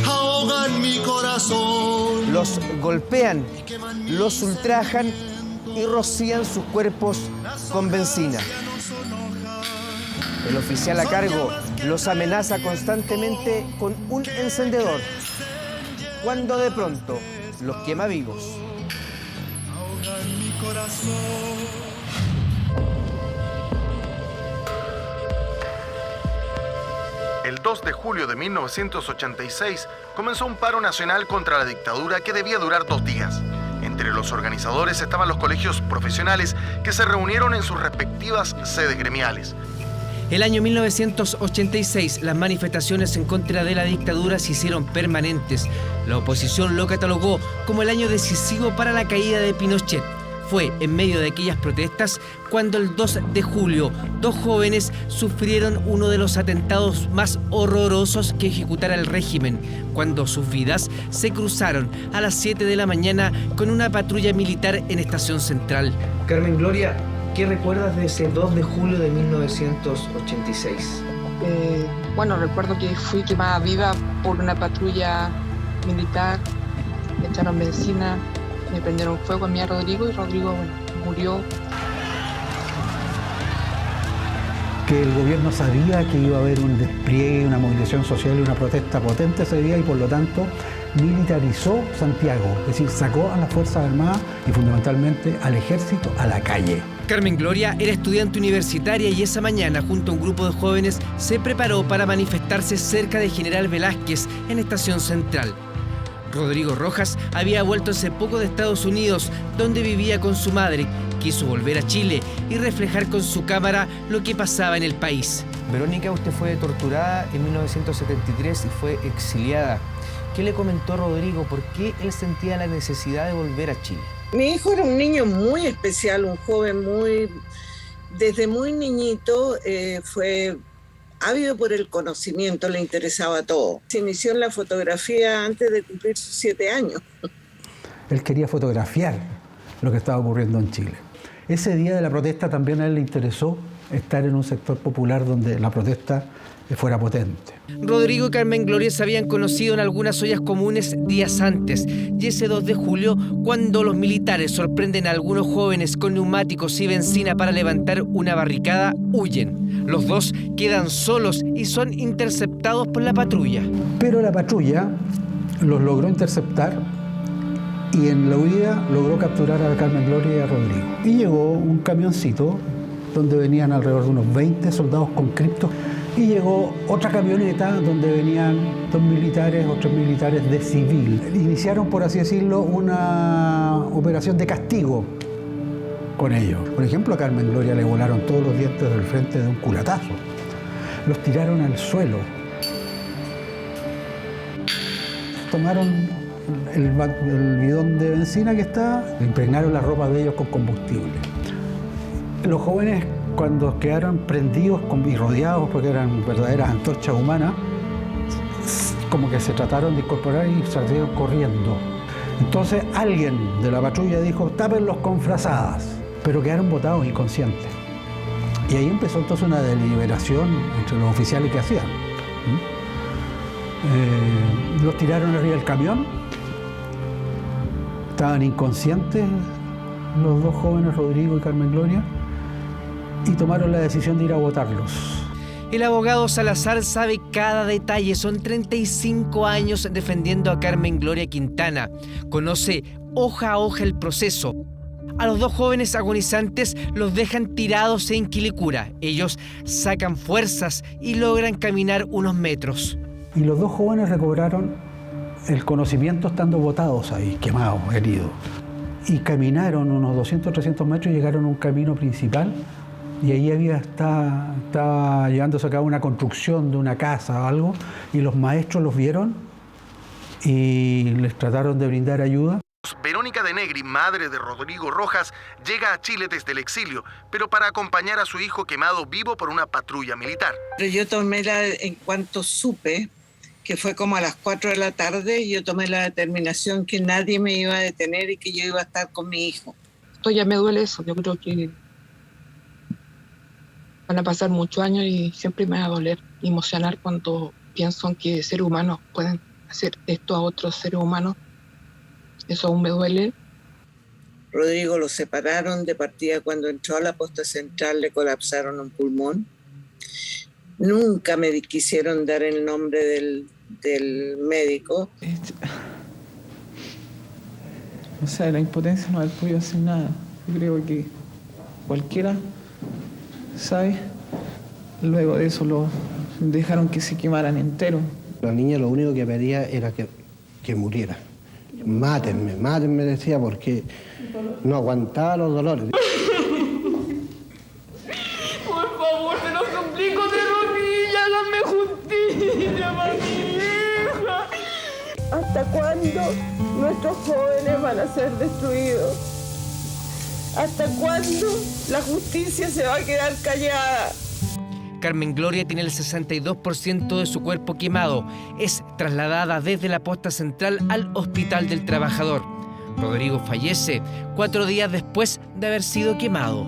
S14: Ahogan mi corazón.
S1: Los golpean, los ultrajan y rocían sus cuerpos con benzina. El oficial a cargo los amenaza constantemente con un encendedor, cuando de pronto los quema vivos.
S14: Ahogan mi corazón.
S16: El 2 de julio de 1986 comenzó un paro nacional contra la dictadura que debía durar 2 días. Entre los organizadores estaban los colegios profesionales que se reunieron en sus respectivas sedes gremiales.
S1: El año 1986, las manifestaciones en contra de la dictadura se hicieron permanentes. La oposición lo catalogó como el año decisivo para la caída de Pinochet. Fue en medio de aquellas protestas cuando el 2 de julio, dos jóvenes sufrieron uno de los atentados más horrorosos que ejecutara el régimen, cuando sus vidas se cruzaron a las 7 de la mañana con una patrulla militar en Estación Central. Carmen Gloria, ¿qué recuerdas de ese 2 de julio de 1986?
S18: Bueno, recuerdo que fui quemada viva por una patrulla militar, me echaron benzina, me prendieron fuego a mí a Rodrigo y Rodrigo murió.
S19: Que el gobierno sabía que iba a haber un despliegue, una movilización social y una protesta potente ese día y por lo tanto militarizó Santiago, es decir, sacó a las Fuerzas Armadas y fundamentalmente al ejército a la calle.
S1: Carmen Gloria era estudiante universitaria y esa mañana, junto a un grupo de jóvenes, se preparó para manifestarse cerca de General Velázquez en Estación Central. Rodrigo Rojas había vuelto hace poco de Estados Unidos, donde vivía con su madre. Quiso volver a Chile y reflejar con su cámara lo que pasaba en el país. Verónica, usted fue torturada en 1973 y fue exiliada. ¿Qué le comentó Rodrigo? ¿Por qué él sentía la necesidad de volver a Chile?
S21: Mi hijo era un niño muy especial, un joven desde muy niñito fue ávido por el conocimiento, le interesaba todo. Se inició en la fotografía antes de cumplir sus 7 años.
S19: Él quería fotografiar lo que estaba ocurriendo en Chile. Ese día de la protesta también a él le interesó estar en un sector popular donde la protesta fuera potente.
S1: Rodrigo y Carmen Gloria se habían conocido en algunas ollas comunes días antes, y ese 2 de julio, cuando los militares sorprenden a algunos jóvenes con neumáticos y benzina para levantar una barricada, huyen. Los dos quedan solos y son interceptados por la patrulla.
S19: Pero la patrulla los logró interceptar y en la huida logró capturar a Carmen Gloria y a Rodrigo. Y llegó un camioncito donde venían alrededor de unos 20 soldados conscriptos y llegó otra camioneta donde venían 2 militares o 3 militares de civil. Iniciaron, por así decirlo, una operación de castigo con ellos. Por ejemplo, a Carmen Gloria le volaron todos los dientes del frente de un culatazo. Los tiraron al suelo. Tomaron el bidón de benzina que estaba, impregnaron la ropa de ellos con combustible. Los jóvenes, cuando quedaron prendidos y rodeados, porque eran verdaderas antorchas humanas, como que se trataron de incorporar y salieron corriendo. Entonces alguien de la patrulla dijo, tápenlos con frazadas, pero quedaron botados inconscientes. Y ahí empezó entonces una deliberación entre los oficiales que hacían. Los tiraron arriba del camión, estaban inconscientes los dos jóvenes, Rodrigo y Carmen Gloria, y tomaron la decisión de ir a botarlos.
S1: El abogado Salazar sabe cada detalle, son 35 años defendiendo a Carmen Gloria Quintana. Conoce hoja a hoja el proceso. A los dos jóvenes agonizantes los dejan tirados en Quilicura. Ellos sacan fuerzas y logran caminar unos metros.
S19: Y los dos jóvenes recobraron el conocimiento estando botados ahí, quemados, heridos. Y caminaron unos 200 o 300 metros y llegaron a un camino principal. Y ahí estaba llevándose a cabo una construcción de una casa o algo, y los maestros los vieron y les trataron de brindar ayuda.
S16: Verónica de Negri, madre de Rodrigo Rojas, llega a Chile desde el exilio, pero para acompañar a su hijo quemado vivo por una patrulla militar.
S21: Pero yo tomé en cuanto supe, que fue como a las 4 de la tarde, yo tomé la determinación que nadie me iba a detener y que yo iba a estar con mi hijo.
S18: Esto ya me duele eso, yo creo que van a pasar muchos años y siempre me va a doler y emocionar cuando pienso en que seres humanos pueden hacer esto a otros seres humanos. Eso aún me duele.
S21: Rodrigo lo separaron de partida cuando entró a la posta central, le colapsaron un pulmón. Nunca me quisieron dar el nombre del médico.
S2: O sea, la impotencia no haber podido hacer nada. Yo creo que cualquiera sabe. Luego de eso lo dejaron que se quemaran entero.
S3: La niña lo único que pedía era que muriera. Mátenme, mátenme, decía, porque no aguantaba los dolores.
S5: Por favor, te lo suplico de rodillas, dame justicia para mi hija. ¿Hasta cuándo nuestros jóvenes van a ser destruidos? ¿Hasta cuándo la justicia se va a quedar callada?
S1: Carmen Gloria tiene el 62% de su cuerpo quemado. Es trasladada desde la posta central al Hospital del Trabajador. Rodrigo fallece 4 días después de haber sido quemado.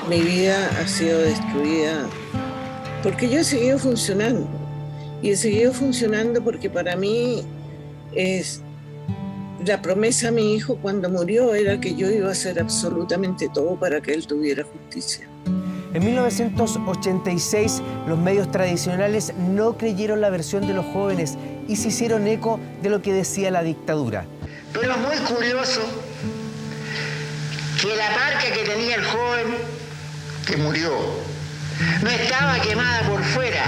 S21: Mi vida ha sido destruida porque yo he seguido funcionando. Y he seguido funcionando porque para mí es la promesa a mi hijo cuando murió era que yo iba a hacer absolutamente todo para que él tuviera justicia.
S1: En 1986, los medios tradicionales no creyeron la versión de los jóvenes y se hicieron eco de lo que decía la dictadura.
S20: Pero es muy curioso que la marca que tenía el joven que murió no estaba quemada por fuera.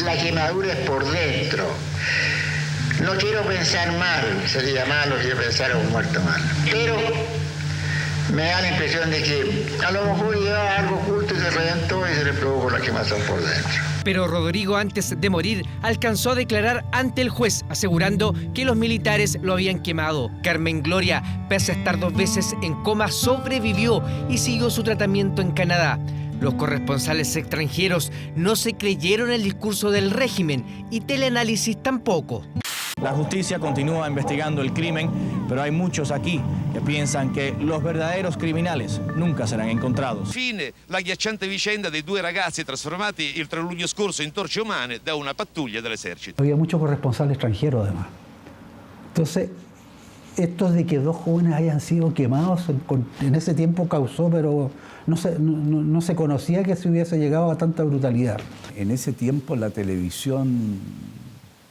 S20: La quemadura es por dentro. No quiero pensar mal, sería malo, quiero pensar a un muerto mal. Pero me da la impresión de que a lo mejor llevaba algo oculto y se reventó y se le provocó la quemazón por dentro.
S1: Pero Rodrigo, antes de morir, alcanzó a declarar ante el juez, asegurando que los militares lo habían quemado. Carmen Gloria, pese a estar 2 veces en coma, sobrevivió y siguió su tratamiento en Canadá. Los corresponsales extranjeros no se creyeron el discurso del régimen y Teleanálisis tampoco.
S22: La justicia continúa investigando el crimen, pero hay muchos aquí che pensano che los verdaderos criminales nunca saranno encontrados.
S23: Fine l'agghiacciante vicenda dei 2 ragazzi trasformati il 3 luglio scorso in torce umane da una pattuglia dell'esercito.
S19: Había muchos corresponsales extranjeros además. Entonces, esto de que 2 jóvenes hayan sido quemados en ese tiempo causó, pero no se conocía que se hubiese llegado a tanta brutalidad.
S27: En ese tiempo la televisión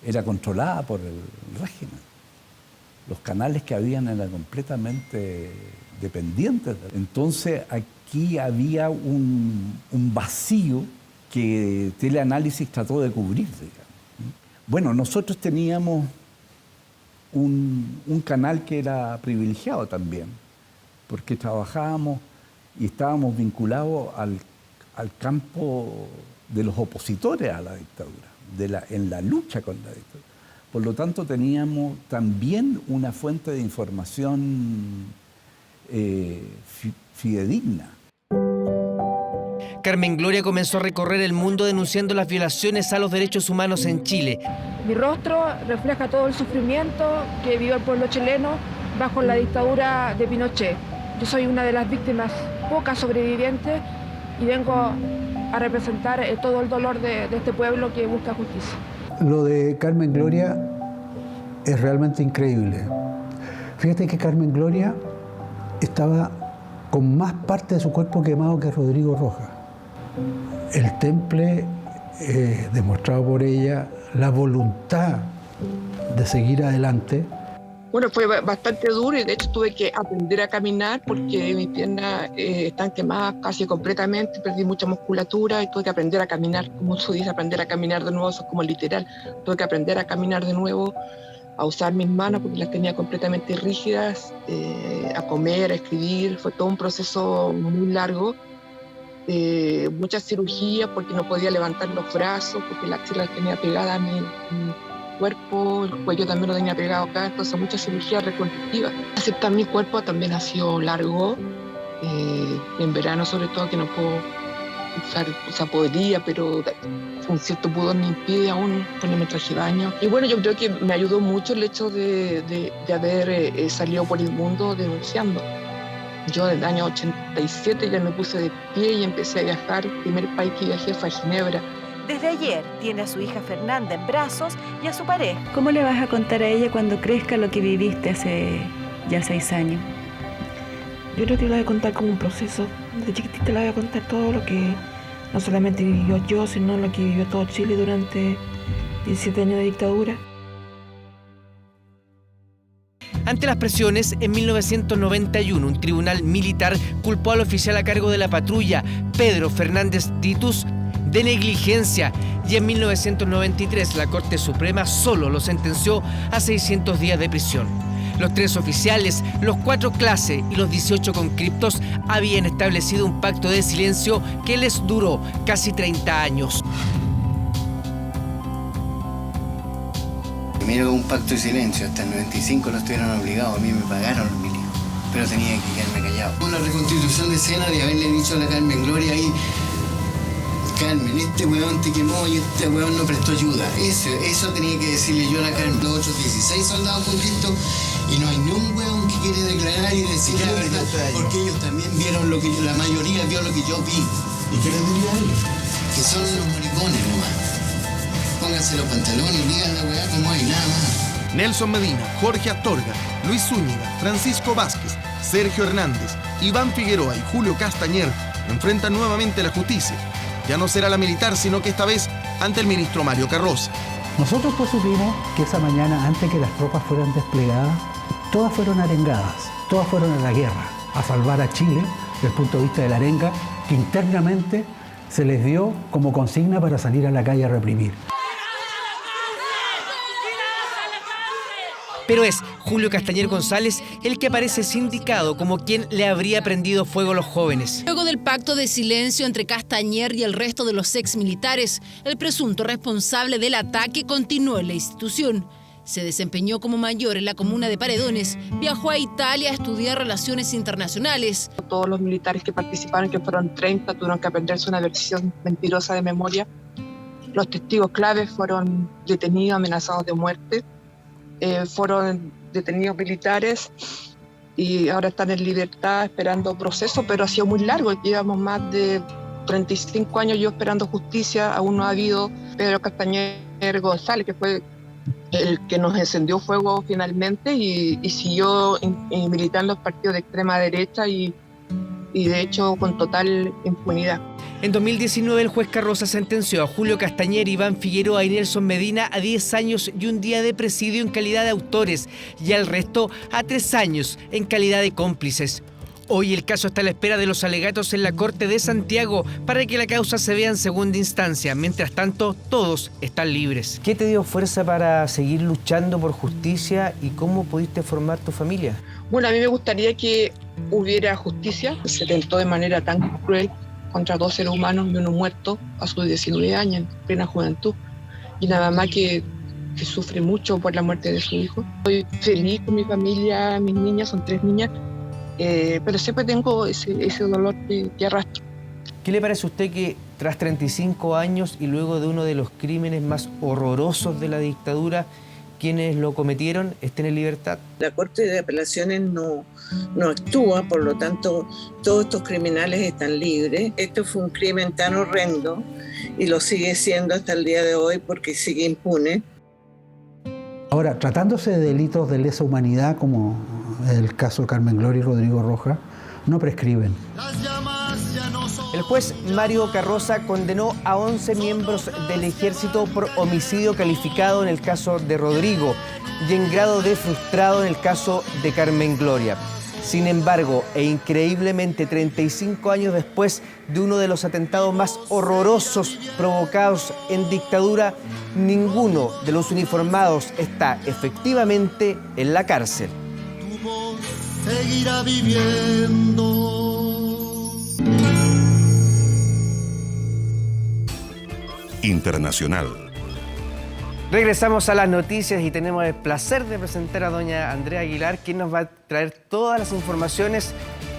S27: era controlada por el régimen. Los canales que habían eran completamente dependientes. Entonces aquí había un vacío que Teleanálisis trató de cubrir, digamos. Bueno, nosotros teníamos un canal que era privilegiado también, porque trabajábamos y estábamos vinculados al campo de los opositores a la dictadura, en la lucha con la dictadura. Por lo tanto, teníamos también una fuente de información fidedigna.
S1: Carmen Gloria comenzó a recorrer el mundo denunciando las violaciones a los derechos humanos en Chile.
S5: Mi rostro refleja todo el sufrimiento que vivió el pueblo chileno bajo la dictadura de Pinochet. Yo soy una de las víctimas, pocas sobrevivientes, y vengo a representar todo el dolor de este pueblo que busca justicia.
S19: Lo de Carmen Gloria es realmente increíble. Fíjate que Carmen Gloria estaba con más parte de su cuerpo quemado que Rodrigo Rojas. El temple demostrado por ella, la voluntad de seguir adelante.
S18: Bueno, fue bastante duro y de hecho tuve que aprender a caminar porque mis piernas están quemadas casi completamente, perdí mucha musculatura y tuve que aprender a caminar, como se dice, aprender a caminar de nuevo, eso es como literal, tuve que aprender a caminar de nuevo a usar mis manos porque las tenía completamente rígidas, a comer, a escribir. Fue todo un proceso muy largo. Muchas cirugías porque no podía levantar los brazos, porque la axila la tenía pegada a mi cuerpo, el cuello también lo tenía pegado acá, entonces muchas cirugías reconstructivas. Aceptar mi cuerpo también ha sido largo, en verano sobre todo, que no puedo usar, o sea, podría, pero un cierto pudor me impide aún ponerme traje de baño. Y bueno, yo creo que me ayudó mucho el hecho de haber salido por el mundo denunciando. Yo desde el año 87 ya me puse de pie y empecé a viajar. El primer país que viajé fue a Ginebra.
S4: Desde ayer tiene a su hija Fernanda en brazos y a su pareja.
S6: ¿Cómo le vas a contar a ella cuando crezca lo que viviste hace ya 6 años?
S7: Yo creo que le voy a contar como un proceso. De chiquitita le voy a contar todo lo que no solamente vivió yo, sino lo que vivió todo Chile durante 17 años de dictadura.
S1: Ante las presiones, en 1991 un tribunal militar culpó al oficial a cargo de la patrulla, Pedro Fernández Titus, de negligencia, y en 1993 la Corte Suprema solo lo sentenció a 600 días de prisión. Los 3 oficiales, los 4 clase y los 18 conscriptos habían establecido un pacto de silencio que les duró casi 30 años.
S8: Primero un pacto de silencio, hasta el 95 no estuvieron obligados, a mí me pagaron los milicos, pero tenía que quedarme callado. Una reconstitución de escena de haberle dicho a la Carmen Gloria ahí, Carmen, este weón te quemó y este weón no prestó ayuda. Eso tenía que decirle yo a la Carmen. Los otros 16 soldados conscriptos y no hay ni un weón que quiere declarar y decir la verdad, porque ellos también vieron lo que la mayoría vio lo que yo vi. ¿Y qué les diría a ellos? Que son unos maricones nomás. Pónganse los pantalones y digan la weá como hay, nada más.
S16: Nelson Medina, Jorge Astorga, Luis Zúñiga, Francisco Vázquez, Sergio Hernández, Iván Figueroa y Julio Castañer enfrentan nuevamente la justicia. Ya no será la militar, sino que esta vez ante el ministro Mario Carroza.
S19: Nosotros pues supimos que esa mañana, antes que las tropas fueran desplegadas, todas fueron arengadas, todas fueron a la guerra, a salvar a Chile desde el punto de vista de la arenga, que internamente se les dio como consigna para salir a la calle a reprimir.
S1: Pero es Julio Castañer González el que aparece sindicado como quien le habría prendido fuego a los jóvenes.
S9: Luego del pacto de silencio entre Castañer y el resto de los exmilitares, el presunto responsable del ataque continuó en la institución. Se desempeñó como mayor en la comuna de Paredones, viajó a Italia a estudiar relaciones internacionales.
S18: Todos los militares que participaron, que fueron 30, tuvieron que aprenderse una versión mentirosa de memoria. Los testigos claves fueron detenidos, amenazados de muerte. Fueron detenidos militares y ahora están en libertad esperando proceso, pero ha sido muy largo. Llevamos más de 35 años yo esperando justicia, aún no ha habido. Pedro Castañer González, que fue el que nos encendió fuego finalmente y siguió militando los partidos de extrema derecha y de hecho con total impunidad.
S1: En 2019 el juez Carroza sentenció a Julio Castañer, Iván Figueroa y Nelson Medina a 10 años y un día de presidio en calidad de autores y al resto a 3 años en calidad de cómplices. Hoy el caso está a la espera de los alegatos en la Corte de Santiago para que la causa se vea en segunda instancia. Mientras tanto, todos están libres. ¿Qué te dio fuerza para seguir luchando por justicia y cómo pudiste formar tu familia?
S18: Bueno, a mí me gustaría que hubiera justicia. Se tentó de manera tan cruel contra 2 seres humanos y uno muerto a sus 19 años, en plena juventud. Y nada más que sufre mucho por la muerte de su hijo. Estoy feliz con mi familia, mis niñas, son 3 niñas, pero siempre tengo ese dolor que arrastro.
S1: ¿Qué le parece a usted que tras 35 años y luego de uno de los crímenes más horrorosos de la dictadura, quienes lo cometieron estén en libertad?
S21: La Corte de Apelaciones no actúa, por lo tanto, todos estos criminales están libres. Esto fue un crimen tan horrendo y lo sigue siendo hasta el día de hoy porque sigue impune.
S19: Ahora, tratándose de delitos de lesa humanidad, como el caso de Carmen Gloria y Rodrigo Rojas, no prescriben.
S1: El juez Mario Carroza condenó a 11 miembros del ejército por homicidio calificado en el caso de Rodrigo y en grado de frustrado en el caso de Carmen Gloria. Sin embargo, e increíblemente 35 años después de uno de los atentados más horrorosos provocados en dictadura, ninguno de los uniformados está efectivamente en la cárcel.
S14: Tu voz seguirá viviendo.
S10: Internacional.
S1: Regresamos a las noticias y tenemos el placer de presentar a doña Andrea Aguilar, quien nos va a traer todas las informaciones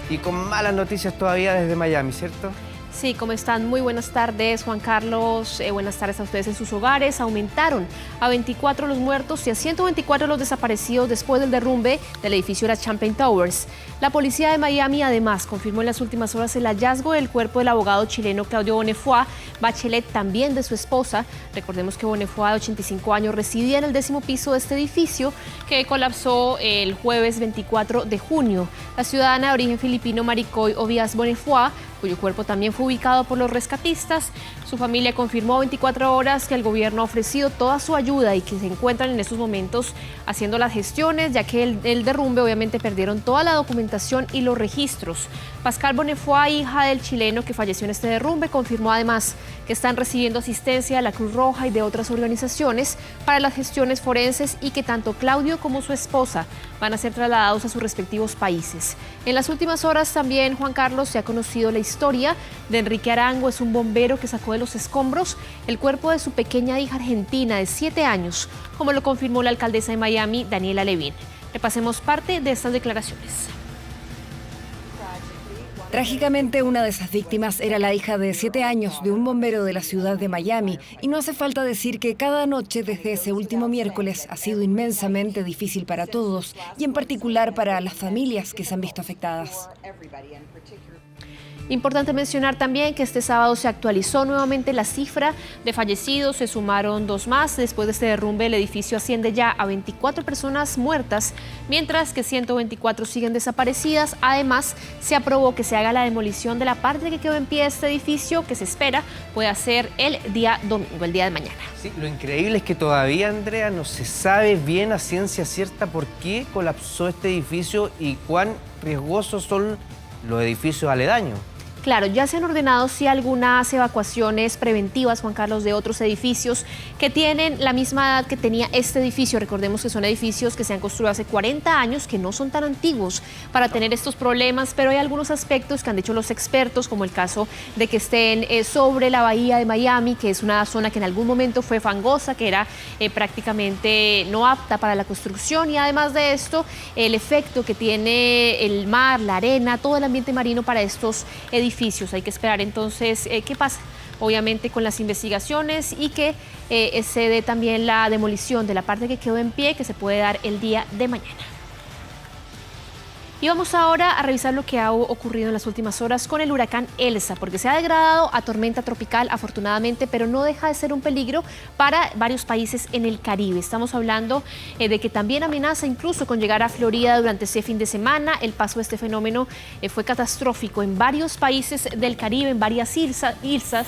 S1: y con malas noticias todavía desde Miami, ¿cierto?
S11: Sí, ¿cómo están? Muy buenas tardes, Juan Carlos. Buenas tardes a ustedes en sus hogares. Aumentaron a 24 los muertos y a 124 los desaparecidos después del derrumbe del edificio de las Champaign Towers. La policía de Miami además confirmó en las últimas horas el hallazgo del cuerpo del abogado chileno Claudio Bonnefoy Bachelet, también de su esposa. Recordemos que Bonnefoy, de 85 años, residía en el 10º piso de este edificio que colapsó el jueves 24 de junio. La ciudadana de origen filipino Maricoy Obias Bonnefoy, cuyo cuerpo también fue ubicado por los rescatistas. Su familia confirmó a 24 horas que el gobierno ha ofrecido toda su ayuda y que se encuentran en estos momentos haciendo las gestiones, ya que el derrumbe obviamente perdieron toda la documentación y los registros. Pascal Bonnefoy, hija del chileno que falleció en este derrumbe, confirmó además que están recibiendo asistencia de la Cruz Roja y de otras organizaciones para las gestiones forenses y que tanto Claudio como su esposa van a ser trasladados a sus respectivos países. En las últimas horas también, Juan Carlos, se ha conocido la historia de Enrique Arango. Es un bombero que sacó de los escombros el cuerpo de su pequeña hija argentina de 7 años, como lo confirmó la alcaldesa de Miami, Daniela Levin. Repasemos parte de estas declaraciones.
S12: Trágicamente, una de esas víctimas era la hija de 7 años de un bombero de la ciudad de Miami, y no hace falta decir que cada noche desde ese último miércoles ha sido inmensamente difícil para todos, y en particular para las familias que se han visto afectadas.
S11: Importante mencionar también que este sábado se actualizó nuevamente la cifra de fallecidos, se sumaron 2 más. Después de este derrumbe, el edificio asciende ya a 24 personas muertas, mientras que 124 siguen desaparecidas. Además, se aprobó que se haga la demolición de la parte que quedó en pie de este edificio, que se espera pueda ser el día domingo, el día de mañana.
S1: Sí, lo increíble es que todavía, Andrea, no se sabe bien a ciencia cierta por qué colapsó este edificio y cuán riesgosos son los edificios aledaños.
S11: Claro, ya se han ordenado sí algunas evacuaciones preventivas, Juan Carlos, de otros edificios que tienen la misma edad que tenía este edificio. Recordemos que son edificios que se han construido hace 40 años, que no son tan antiguos para tener estos problemas, pero hay algunos aspectos que han dicho los expertos, como el caso de que estén sobre la bahía de Miami, que es una zona que en algún momento fue fangosa, que era prácticamente no apta para la construcción, y además de esto, el efecto que tiene el mar, la arena, todo el ambiente marino para estos edificios. Hay que esperar entonces qué pasa, obviamente, con las investigaciones y que se dé también la demolición de la parte que quedó en pie, que se puede dar el día de mañana. Y vamos ahora a revisar lo que ha ocurrido en las últimas horas con el huracán Elsa, porque se ha degradado a tormenta tropical, afortunadamente, pero no deja de ser un peligro para varios países en el Caribe. Estamos hablando de que también amenaza incluso con llegar a Florida durante ese fin de semana. El paso de este fenómeno fue catastrófico en varios países del Caribe, en varias islas.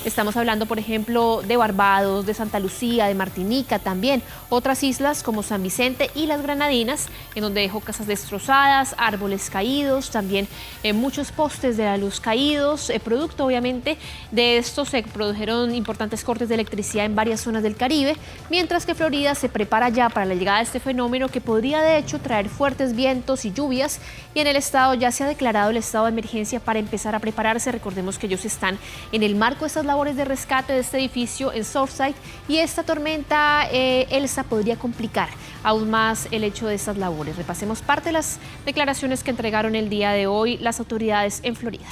S11: Estamos hablando, por ejemplo, de Barbados, de Santa Lucía, de Martinica, también otras islas como San Vicente y las Granadinas, en donde dejó casas destrozadas, árboles caídos, también muchos postes de la luz caídos. Producto, obviamente, de esto se produjeron importantes cortes de electricidad en varias zonas del Caribe, mientras que Florida se prepara ya para la llegada de este fenómeno que podría, de hecho, traer fuertes vientos y lluvias, y en el estado ya se ha declarado el estado de emergencia para empezar a prepararse. Recordemos que ellos están en el marco de estas labores de rescate de este edificio en Surfside, y esta tormenta Elsa podría complicar aún más el hecho de estas labores. Repasemos parte de las declaraciones que entregaron el día de hoy las autoridades en Florida.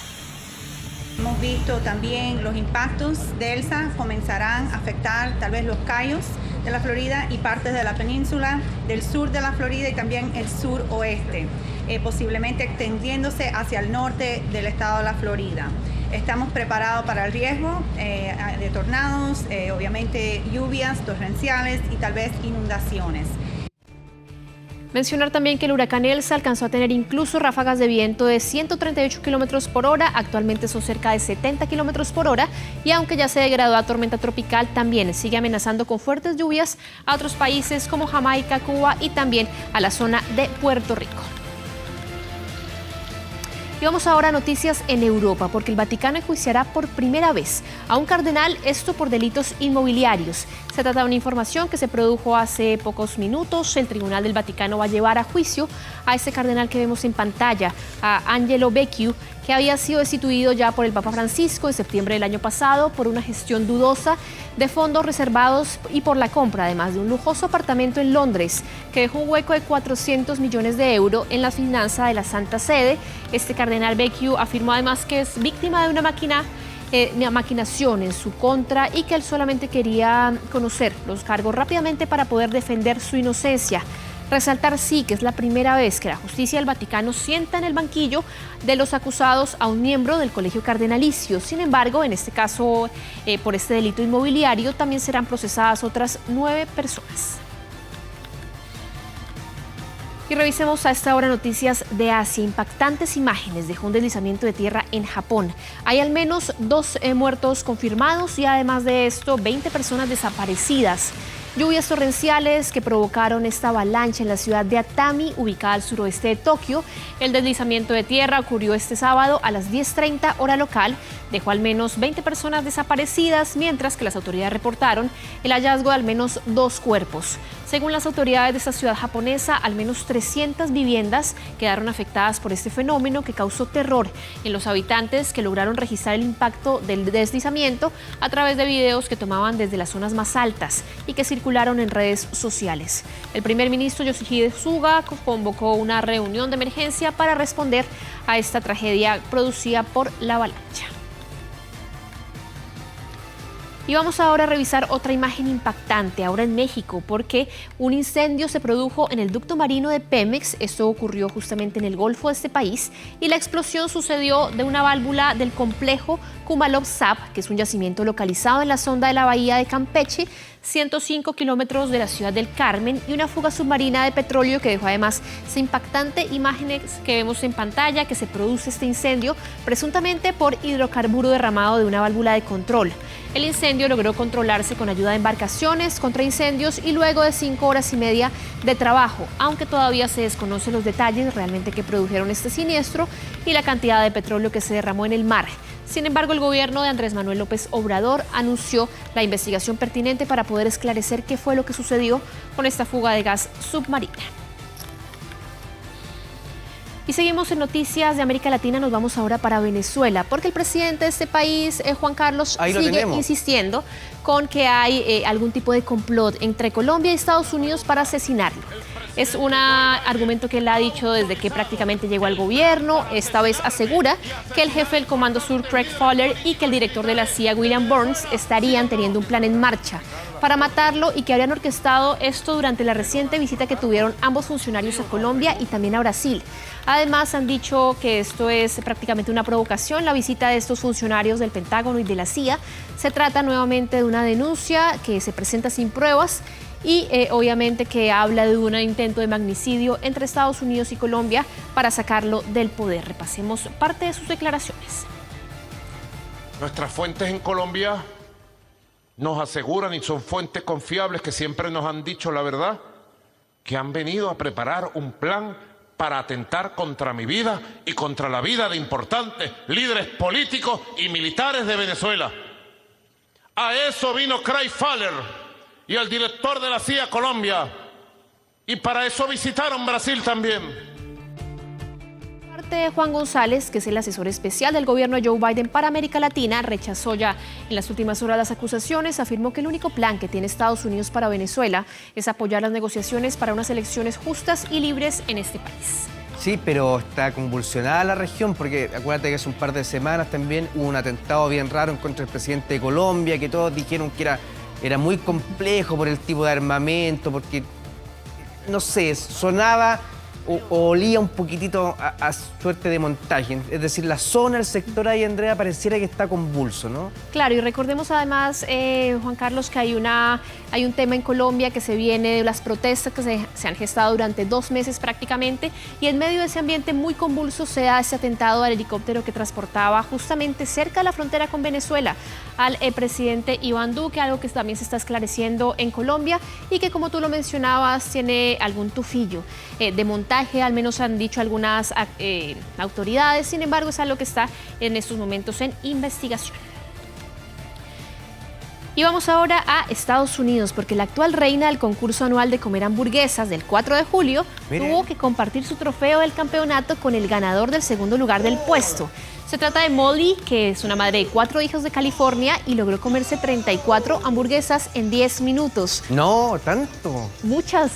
S13: Hemos visto también los impactos de Elsa comenzarán a afectar tal vez los cayos de la Florida y partes de la península del sur de la Florida y también el suroeste, posiblemente extendiéndose hacia el norte del estado de la Florida. Estamos preparados para el riesgo de tornados, obviamente lluvias torrenciales y tal vez inundaciones.
S11: Mencionar también que el huracán Elsa alcanzó a tener incluso ráfagas de viento de 138 kilómetros por hora, actualmente son cerca de 70 kilómetros por hora, y aunque ya se degradó a tormenta tropical, también sigue amenazando con fuertes lluvias a otros países como Jamaica, Cuba y también a la zona de Puerto Rico. Y vamos ahora a noticias en Europa, porque el Vaticano enjuiciará por primera vez a un cardenal, esto por delitos inmobiliarios. Se trata de una información que se produjo hace pocos minutos. El Tribunal del Vaticano va a llevar a juicio a este cardenal que vemos en pantalla, a Angelo Becciu, que había sido destituido ya por el Papa Francisco en septiembre del año pasado por una gestión dudosa de fondos reservados y por la compra además de un lujoso apartamento en Londres que dejó un hueco de 400 millones de euros en la finanza de la Santa Sede. Este cardenal Becciu afirmó además que es víctima de una maquinación en su contra y que él solamente quería conocer los cargos rápidamente para poder defender su inocencia. Resaltar sí que es la primera vez que la justicia del Vaticano sienta en el banquillo de los acusados a un miembro del colegio cardenalicio. Sin embargo, en este caso, por este delito inmobiliario, también serán procesadas otras 9 personas. Y revisemos a esta hora noticias de Asia. Impactantes imágenes dejó un deslizamiento de tierra en Japón. Hay al menos 2 muertos confirmados y además de esto 20 personas desaparecidas. Lluvias torrenciales que provocaron esta avalancha en la ciudad de Atami, ubicada al suroeste de Tokio. El deslizamiento de tierra ocurrió este sábado a las 10:30 hora local. Dejó al menos 20 personas desaparecidas, mientras que las autoridades reportaron el hallazgo de al menos 2 cuerpos. Según las autoridades de esta ciudad japonesa, al menos 300 viviendas quedaron afectadas por este fenómeno que causó terror en los habitantes, que lograron registrar el impacto del deslizamiento a través de videos que tomaban desde las zonas más altas y que circularon en redes sociales. El primer ministro Yoshihide Suga convocó una reunión de emergencia para responder a esta tragedia producida por la avalancha. Y vamos ahora a revisar otra imagen impactante, ahora en México, porque un incendio se produjo en el ducto marino de Pemex. Esto ocurrió justamente en el Golfo de este país y la explosión sucedió de una válvula del complejo Kumalov-Zap, que es un yacimiento localizado en la sonda de la bahía de Campeche, 105 kilómetros de la ciudad del Carmen, y una fuga submarina de petróleo que dejó además esa impactante imagen que vemos en pantalla, que se produce este incendio presuntamente por hidrocarburo derramado de una válvula de control. El incendio logró controlarse con ayuda de embarcaciones contra incendios y luego de 5 horas y media de trabajo, aunque todavía se desconocen los detalles realmente que produjeron este siniestro y la cantidad de petróleo que se derramó en el mar. Sin embargo, el gobierno de Andrés Manuel López Obrador anunció la investigación pertinente para poder esclarecer qué fue lo que sucedió con esta fuga de gas submarina. Y seguimos en noticias de América Latina, nos vamos ahora para Venezuela, porque el presidente de este país, Juan Carlos, sigue insistiendo con que hay algún tipo de complot entre Colombia y Estados Unidos para asesinarlo. Es un argumento que él ha dicho desde que prácticamente llegó al gobierno. Esta vez asegura que el jefe del Comando Sur, Craig Fowler, y que el director de la CIA, William Burns, estarían teniendo un plan en marcha para matarlo y que habrían orquestado esto durante la reciente visita que tuvieron ambos funcionarios a Colombia y también a Brasil. Además, han dicho que esto es prácticamente una provocación, la visita de estos funcionarios del Pentágono y de la CIA. Se trata nuevamente de una denuncia que se presenta sin pruebas y obviamente que habla de un intento de magnicidio entre Estados Unidos y Colombia para sacarlo del poder. Repasemos parte de sus declaraciones.
S2: Nuestras fuentes en Colombia nos aseguran, y son fuentes confiables que siempre nos han dicho la verdad, que han venido a preparar un plan para atentar contra mi vida y contra la vida de importantes líderes políticos y militares de Venezuela. A eso vino Craig Fowler y el director de la CIA Colombia, y para eso visitaron Brasil también.
S11: Juan González, que es el asesor especial del gobierno de Joe Biden para América Latina, rechazó ya en las últimas horas las acusaciones. Afirmó que el único plan que tiene Estados Unidos para Venezuela es apoyar las negociaciones para unas elecciones justas y libres en este país.
S1: Sí, pero está convulsionada la región, porque acuérdate que hace un par de semanas también hubo un atentado bien raro en contra del presidente de Colombia, que todos dijeron que era muy complejo por el tipo de armamento, porque, no sé, sonaba o olía un poquititito a suerte de montaje. Es decir, la zona, el sector ahí, Andrea, pareciera que está convulso, ¿no?
S11: Claro, y recordemos además, Juan Carlos, que hay un tema en Colombia que se viene de las protestas que se han gestado durante 2 meses prácticamente, y en medio de ese ambiente muy convulso se da ese atentado al helicóptero que transportaba justamente cerca de la frontera con Venezuela al presidente Iván Duque, algo que también se está esclareciendo en Colombia y que, como tú lo mencionabas, tiene algún tufillo de montaje sabotaje, al menos han dicho algunas autoridades. Sin embargo, es algo que está en estos momentos en investigación. Y vamos ahora a Estados Unidos, porque la actual reina del concurso anual de comer hamburguesas del 4 de julio tuvo que compartir su trofeo del campeonato con el ganador del segundo lugar del puesto. Se trata de Molly, que es una madre de 4 hijos de California y logró comerse 34 hamburguesas en 10 minutos.
S1: No, tanto.
S11: Muchas.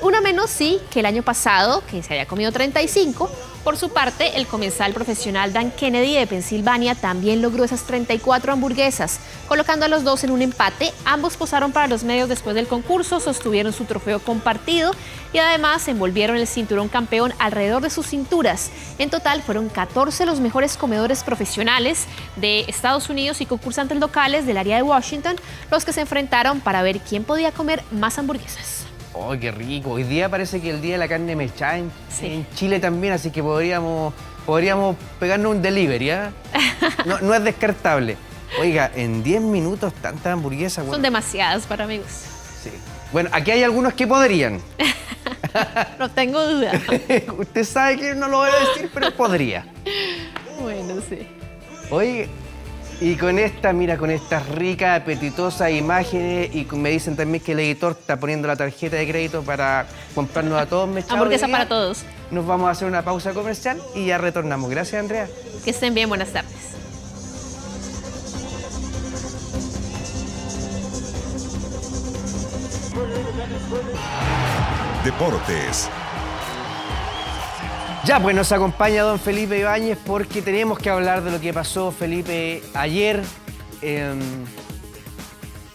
S11: Una menos sí que el año pasado, que se había comido 35. Por su parte, el comensal profesional Dan Kennedy de Pensilvania también logró esas 34 hamburguesas, colocando a los dos en un empate. Ambos posaron para los medios después del concurso, sostuvieron su trofeo compartido y además envolvieron el cinturón campeón alrededor de sus cinturas. En total fueron 14 los mejores comedores profesionales de Estados Unidos y concursantes locales del área de Washington los que se enfrentaron para ver quién podía comer más hamburguesas.
S1: ¡Oh, qué rico! Hoy día parece que el día de la carne mechada en Chile también, así que podríamos pegarnos un delivery, ¿eh? No es descartable. Oiga, en 10 minutos tantas hamburguesas. Bueno.
S11: Son demasiadas para amigos.
S1: Sí. Bueno, aquí hay algunos que podrían.
S11: No tengo duda.
S1: Usted sabe que no lo voy a decir, pero podría.
S11: Bueno, sí.
S1: Oye, y con estas ricas, apetitosas imágenes, y me dicen también que el editor está poniendo la tarjeta de crédito para comprarnos a todos mechados.
S11: Hamburguesa para todos.
S1: Nos vamos a hacer una pausa comercial y ya retornamos. Gracias, Andrea.
S11: Que estén bien, buenas tardes.
S3: Deportes.
S1: Ya, pues nos acompaña don Felipe Ibáñez porque tenemos que hablar de lo que pasó, Felipe, ayer.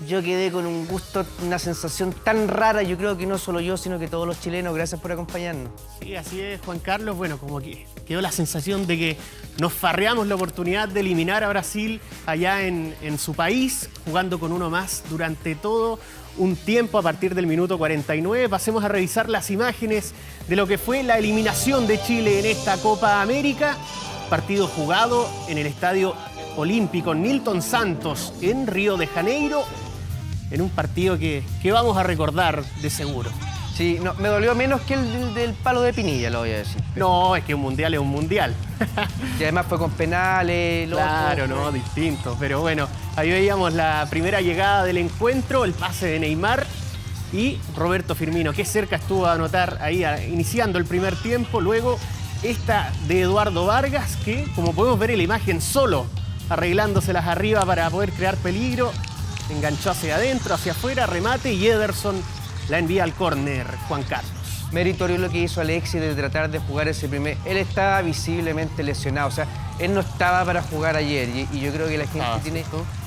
S1: Yo quedé con un gusto, una sensación tan rara, yo creo que no solo yo, sino que todos los chilenos. Gracias por acompañarnos.
S10: Sí, así es, Juan Carlos. Bueno, como que quedó la sensación de que nos farreamos la oportunidad de eliminar a Brasil allá en su país, jugando con uno más durante todo un tiempo a partir del minuto 49. Pasemos a revisar las imágenes de lo que fue la eliminación de Chile en esta Copa América. Partido jugado en el Estadio Olímpico Nilton Santos en Río de Janeiro, en un partido que vamos a recordar de seguro.
S1: Sí, no, me dolió menos que el del palo de Pinilla, lo voy a decir.
S10: No, es que un mundial es un mundial.
S1: Y además fue con penales.
S10: Claro, no, distinto. Pero bueno, ahí veíamos la primera llegada del encuentro, el pase de Neymar y Roberto Firmino, que cerca estuvo a anotar ahí iniciando el primer tiempo. Luego esta de Eduardo Vargas, que como podemos ver en la imagen, solo arreglándoselas arriba para poder crear peligro. Enganchó hacia adentro, hacia afuera, remate y Ederson la envía al córner, Juan Carlos.
S1: Meritorio lo que hizo Alexis de tratar de jugar ese primer... Él estaba visiblemente lesionado, o sea, él no estaba para jugar ayer y yo creo que la gente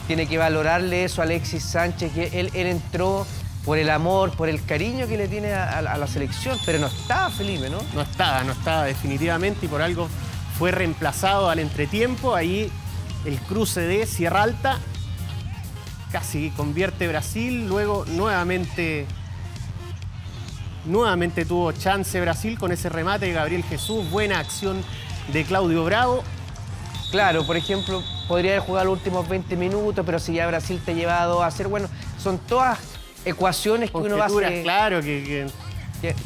S1: tiene que valorarle eso a Alexis Sánchez, que él entró por el amor, por el cariño que le tiene a la selección, pero no estaba Felipe, ¿no?
S10: No estaba definitivamente, y por algo fue reemplazado al entretiempo. Ahí el cruce de Sierra Alta casi convierte Brasil, luego nuevamente tuvo chance Brasil con ese remate de Gabriel Jesús, buena acción de Claudio Bravo.
S1: Claro, por ejemplo, podría haber jugado los últimos 20 minutos, pero si ya Brasil te lleva a 2-0, bueno, son todas ecuaciones que uno va a hacer.
S10: Claro, que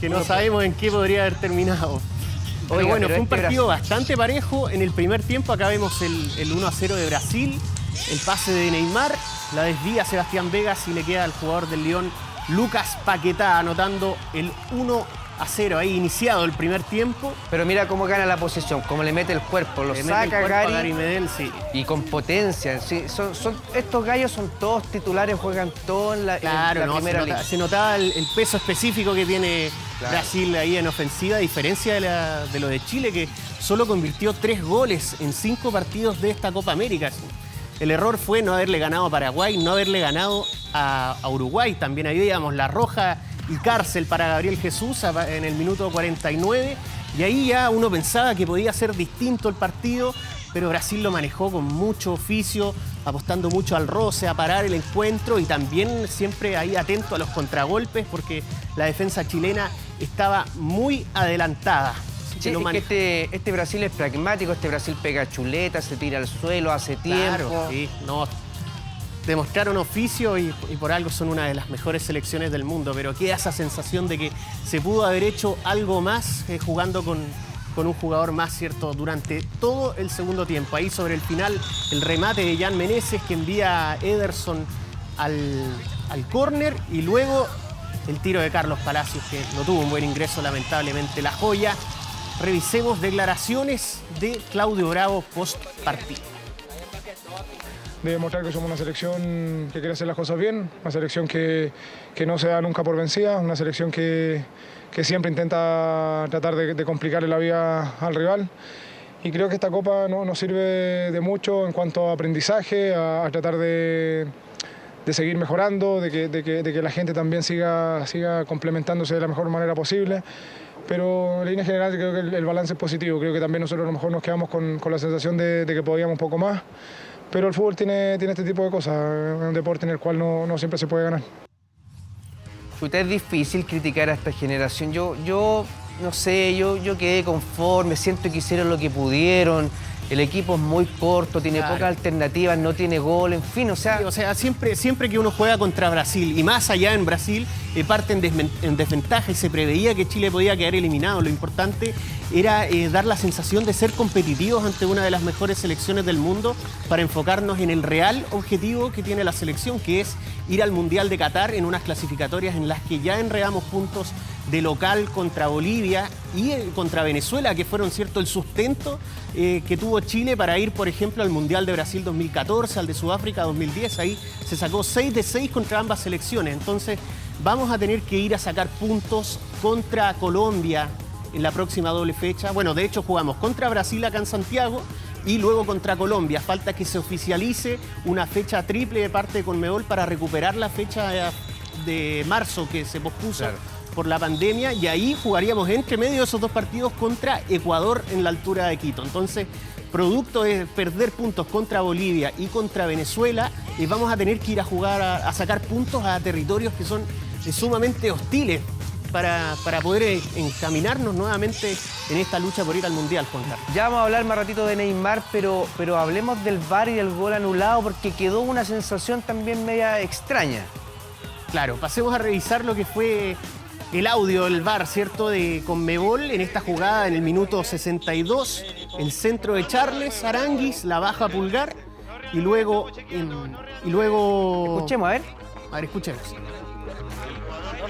S10: no sabemos en qué podría haber terminado. Pero bueno, fue un partido bastante parejo. En el primer tiempo acá vemos el 1-0 de Brasil, el pase de Neymar, la desvía Sebastián Vegas y le queda al jugador del Lyon, Lucas Paquetá, anotando el 1-0, ahí iniciado el primer tiempo.
S1: Pero mira cómo gana la posesión, cómo le mete el cuerpo, lo saca
S10: Gary Medel, sí.
S1: Y con potencia. Sí, estos gallos son todos titulares, juegan todos en la primera liga.
S10: Se notaba el peso específico que tiene Brasil ahí en ofensiva, a diferencia de lo de Chile, que solo convirtió 3 goles en 5 partidos de esta Copa América. El error fue no haberle ganado a Paraguay, no haberle ganado a Uruguay. También ahí veíamos la roja y cárcel para Gabriel Jesús en el minuto 49. Y ahí ya uno pensaba que podía ser distinto el partido, pero Brasil lo manejó con mucho oficio, apostando mucho al roce, a parar el encuentro y también siempre ahí atento a los contragolpes, porque la defensa chilena estaba muy adelantada.
S1: Sí, es que este Brasil es pragmático, este Brasil pega chuletas, se tira al suelo, hace tiempo.
S10: Claro, sí, no. demostraron oficio y por algo son una de las mejores selecciones del mundo, pero queda esa sensación de que se pudo haber hecho algo más jugando con un jugador más, ¿cierto?, durante todo el segundo tiempo. Ahí sobre el final, el remate de Jan Meneses que envía a Ederson al córner y luego el tiro de Carlos Palacios, que no tuvo un buen ingreso, lamentablemente, la joya. Revisemos declaraciones de Claudio Bravo post partido.
S3: De demostrar que somos una selección que quiere hacer las cosas bien, una selección que no se da nunca por vencida, una selección que siempre intenta tratar de complicarle la vida al rival. Y creo que esta Copa nos sirve de mucho en cuanto a aprendizaje, a tratar de seguir mejorando, de que la gente también siga complementándose de la mejor manera posible. Pero en línea general creo que el balance es positivo. Creo que también nosotros a lo mejor nos quedamos con la sensación de que podíamos un poco más. Pero el fútbol tiene este tipo de cosas, es un deporte en el cual no siempre se puede ganar.
S1: Es difícil criticar a esta generación. Yo no sé, yo quedé conforme, siento que hicieron lo que pudieron. El equipo es muy corto, tiene pocas alternativas, no tiene gol, en fin, o sea...
S10: Sí, siempre que uno juega contra Brasil, y más allá en Brasil, parte en desventaja y se preveía que Chile podía quedar eliminado. Lo importante era dar la sensación de ser competitivos ante una de las mejores selecciones del mundo para enfocarnos en el real objetivo que tiene la selección, que es ir al Mundial de Qatar en unas clasificatorias en las que ya enredamos puntos de local contra Bolivia y contra Venezuela, que fueron, ¿cierto?, el sustento que tuvo Chile para ir, por ejemplo, al Mundial de Brasil 2014, al de Sudáfrica 2010. Ahí se sacó 6 de 6 contra ambas selecciones. Entonces vamos a tener que ir a sacar puntos contra Colombia en la próxima doble fecha. Bueno, de hecho jugamos contra Brasil acá en Santiago y luego contra Colombia. Falta que se oficialice una fecha triple de parte de Conmebol para recuperar la fecha de marzo que se pospuso por la pandemia, y ahí jugaríamos entre medio de esos dos partidos contra Ecuador en la altura de Quito. Entonces, producto de perder puntos contra Bolivia y contra Venezuela, vamos a tener que ir a jugar a sacar puntos a territorios que son sumamente hostiles para poder encaminarnos nuevamente en esta lucha por ir al Mundial, Juan Carlos.
S1: Ya vamos a hablar más ratito de Neymar, pero hablemos del VAR y del gol anulado, porque quedó una sensación también media extraña.
S10: Claro, pasemos a revisar lo que fue el audio del VAR, ¿cierto?, de Conmebol en esta jugada en el minuto 62. El centro de Charles Aranguis, la baja Pulgar y luego...
S1: Escuchemos, a ver.
S10: A ver, escuchemos.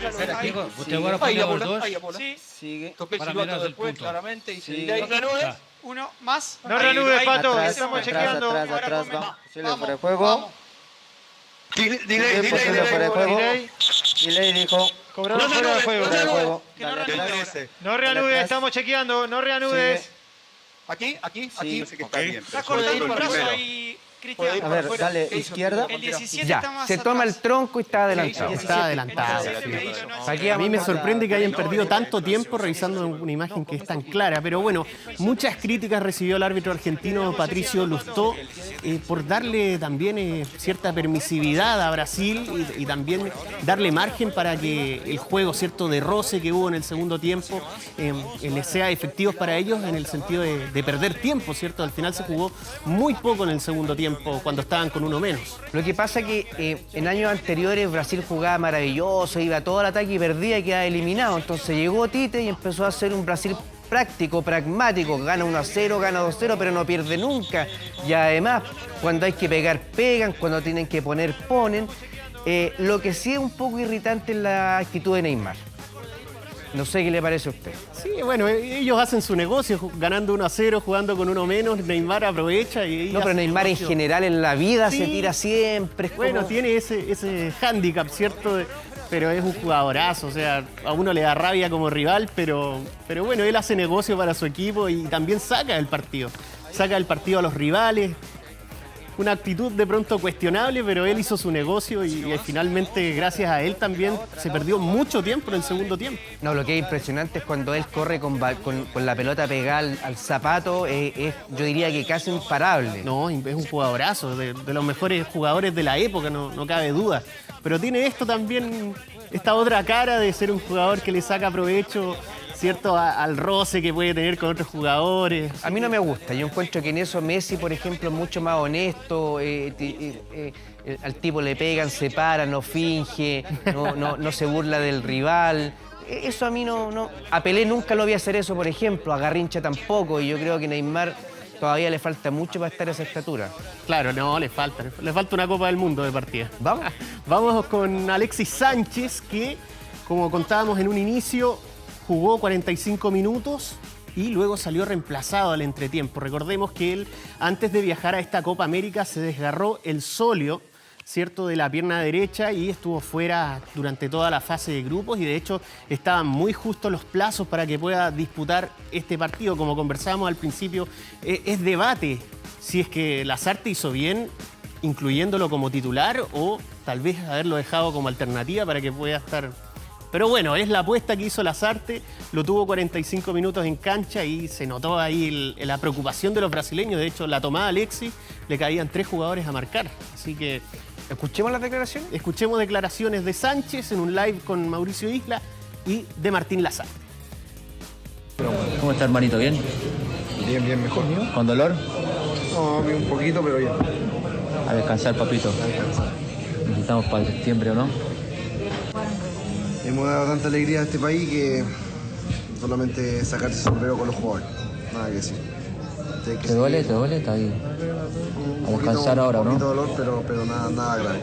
S15: Espera, Diego, usted ahora pone por dos.
S17: Sí.
S15: Sigue.
S17: Toqué el
S15: para
S17: silbato
S15: mirar
S17: después,
S15: punto.
S17: claramente. Y
S15: Sí.
S17: no reanudes. Uno más.
S15: No reanudes, Pato,
S17: Estamos chequeando.
S15: Atrás, va. Silvio fuera de juego.
S17: Delay.
S15: Fuera de juego. Delay dijo.
S17: Cobraron fuera de juego.
S15: Dale,
S17: No reanudes, estamos chequeando. No reanudes.
S15: Aquí.
S17: Parece que está bien. Está cortando el brazo ahí, Cristian.
S15: A ver, dale, izquierda.
S17: El 17
S1: Ya,
S17: está más
S1: se toma el tronco y está adelantado.
S10: Está adelantado. A mí me sorprende que hayan perdido tanto tiempo revisando una imagen que es tan clara. Pero bueno, muchas críticas recibió el árbitro argentino Patricio Lustó por darle también cierta permisividad a Brasil y también darle margen para que el juego, cierto, de roce que hubo en el segundo tiempo les sea efectivo para ellos en el sentido de perder tiempo, ¿cierto? Al final se jugó muy poco en el segundo tiempo cuando estaban con uno menos.
S1: Lo que pasa es que en años anteriores Brasil jugaba maravilloso, iba todo al ataque y perdía y quedaba eliminado. Entonces llegó Tite y empezó a hacer un Brasil práctico, pragmático, gana 1-0, gana 2-0, pero no pierde nunca. Y además, cuando hay que pegar, pegan, cuando tienen que poner, ponen. Lo que sí es un poco irritante es la actitud de Neymar. No sé qué le parece a usted.
S10: Sí, bueno, ellos hacen su negocio ganando 1-0, jugando con uno menos. Neymar aprovecha y...
S1: No, pero Neymar en general en la vida se tira siempre.
S10: Bueno, tiene ese hándicap, ¿cierto? Pero es un jugadorazo, o sea, a uno le da rabia como rival, pero bueno, él hace negocio para su equipo y también saca del partido. Saca del partido a los rivales. Una actitud de pronto cuestionable, pero él hizo su negocio y finalmente, gracias a él también, se perdió mucho tiempo en el segundo tiempo.
S1: No, lo que es impresionante es cuando él corre con la pelota pegada al zapato, yo diría que casi imparable.
S10: No, es un jugadorazo, de los mejores jugadores de la época, no cabe duda. Pero tiene esto también, esta otra cara de ser un jugador que le saca provecho ¿cierto? Al roce que puede tener con otros jugadores.
S1: A mí no me gusta. Yo encuentro que en eso Messi, por ejemplo, es mucho más honesto. Al tipo le pegan, se para, no finge, no se burla del rival. Eso a mí no. A Pelé nunca lo vi hacer eso, por ejemplo. A Garrincha tampoco. Y yo creo que Neymar todavía le falta mucho para estar a esa estatura.
S10: Claro, no, le falta una Copa del Mundo de partida. Vamos con Alexis Sánchez, que, como contábamos en un inicio, jugó 45 minutos y luego salió reemplazado al entretiempo. Recordemos que él, antes de viajar a esta Copa América, se desgarró el sóleo, ¿cierto?, de la pierna derecha y estuvo fuera durante toda la fase de grupos y de hecho estaban muy justos los plazos para que pueda disputar este partido. Como conversábamos al principio, es debate si es que Lasarte hizo bien incluyéndolo como titular o tal vez haberlo dejado como alternativa para que pueda estar. Pero bueno, es la apuesta que hizo Lasarte, lo tuvo 45 minutos en cancha y se notó ahí la preocupación de los brasileños. De hecho, la tomada Alexis, le caían 3 jugadores a marcar, así que...
S1: ¿Escuchemos las declaraciones?
S10: Escuchemos declaraciones de Sánchez en un live con Mauricio Isla y de Martín Lasarte.
S15: ¿Cómo está, hermanito? ¿Bien?
S3: Bien, mejor.
S15: ¿Con dolor?
S3: No, un poquito, pero bien.
S15: A descansar, papito. Necesitamos para septiembre, ¿o no?
S20: Hemos dado tanta alegría a este país que solamente sacarse el sombrero con los jugadores. Nada que decir.
S15: ¿Te duele? Está ahí. A descansar ahora, ¿no?
S20: Un poquito de dolor, pero nada grave.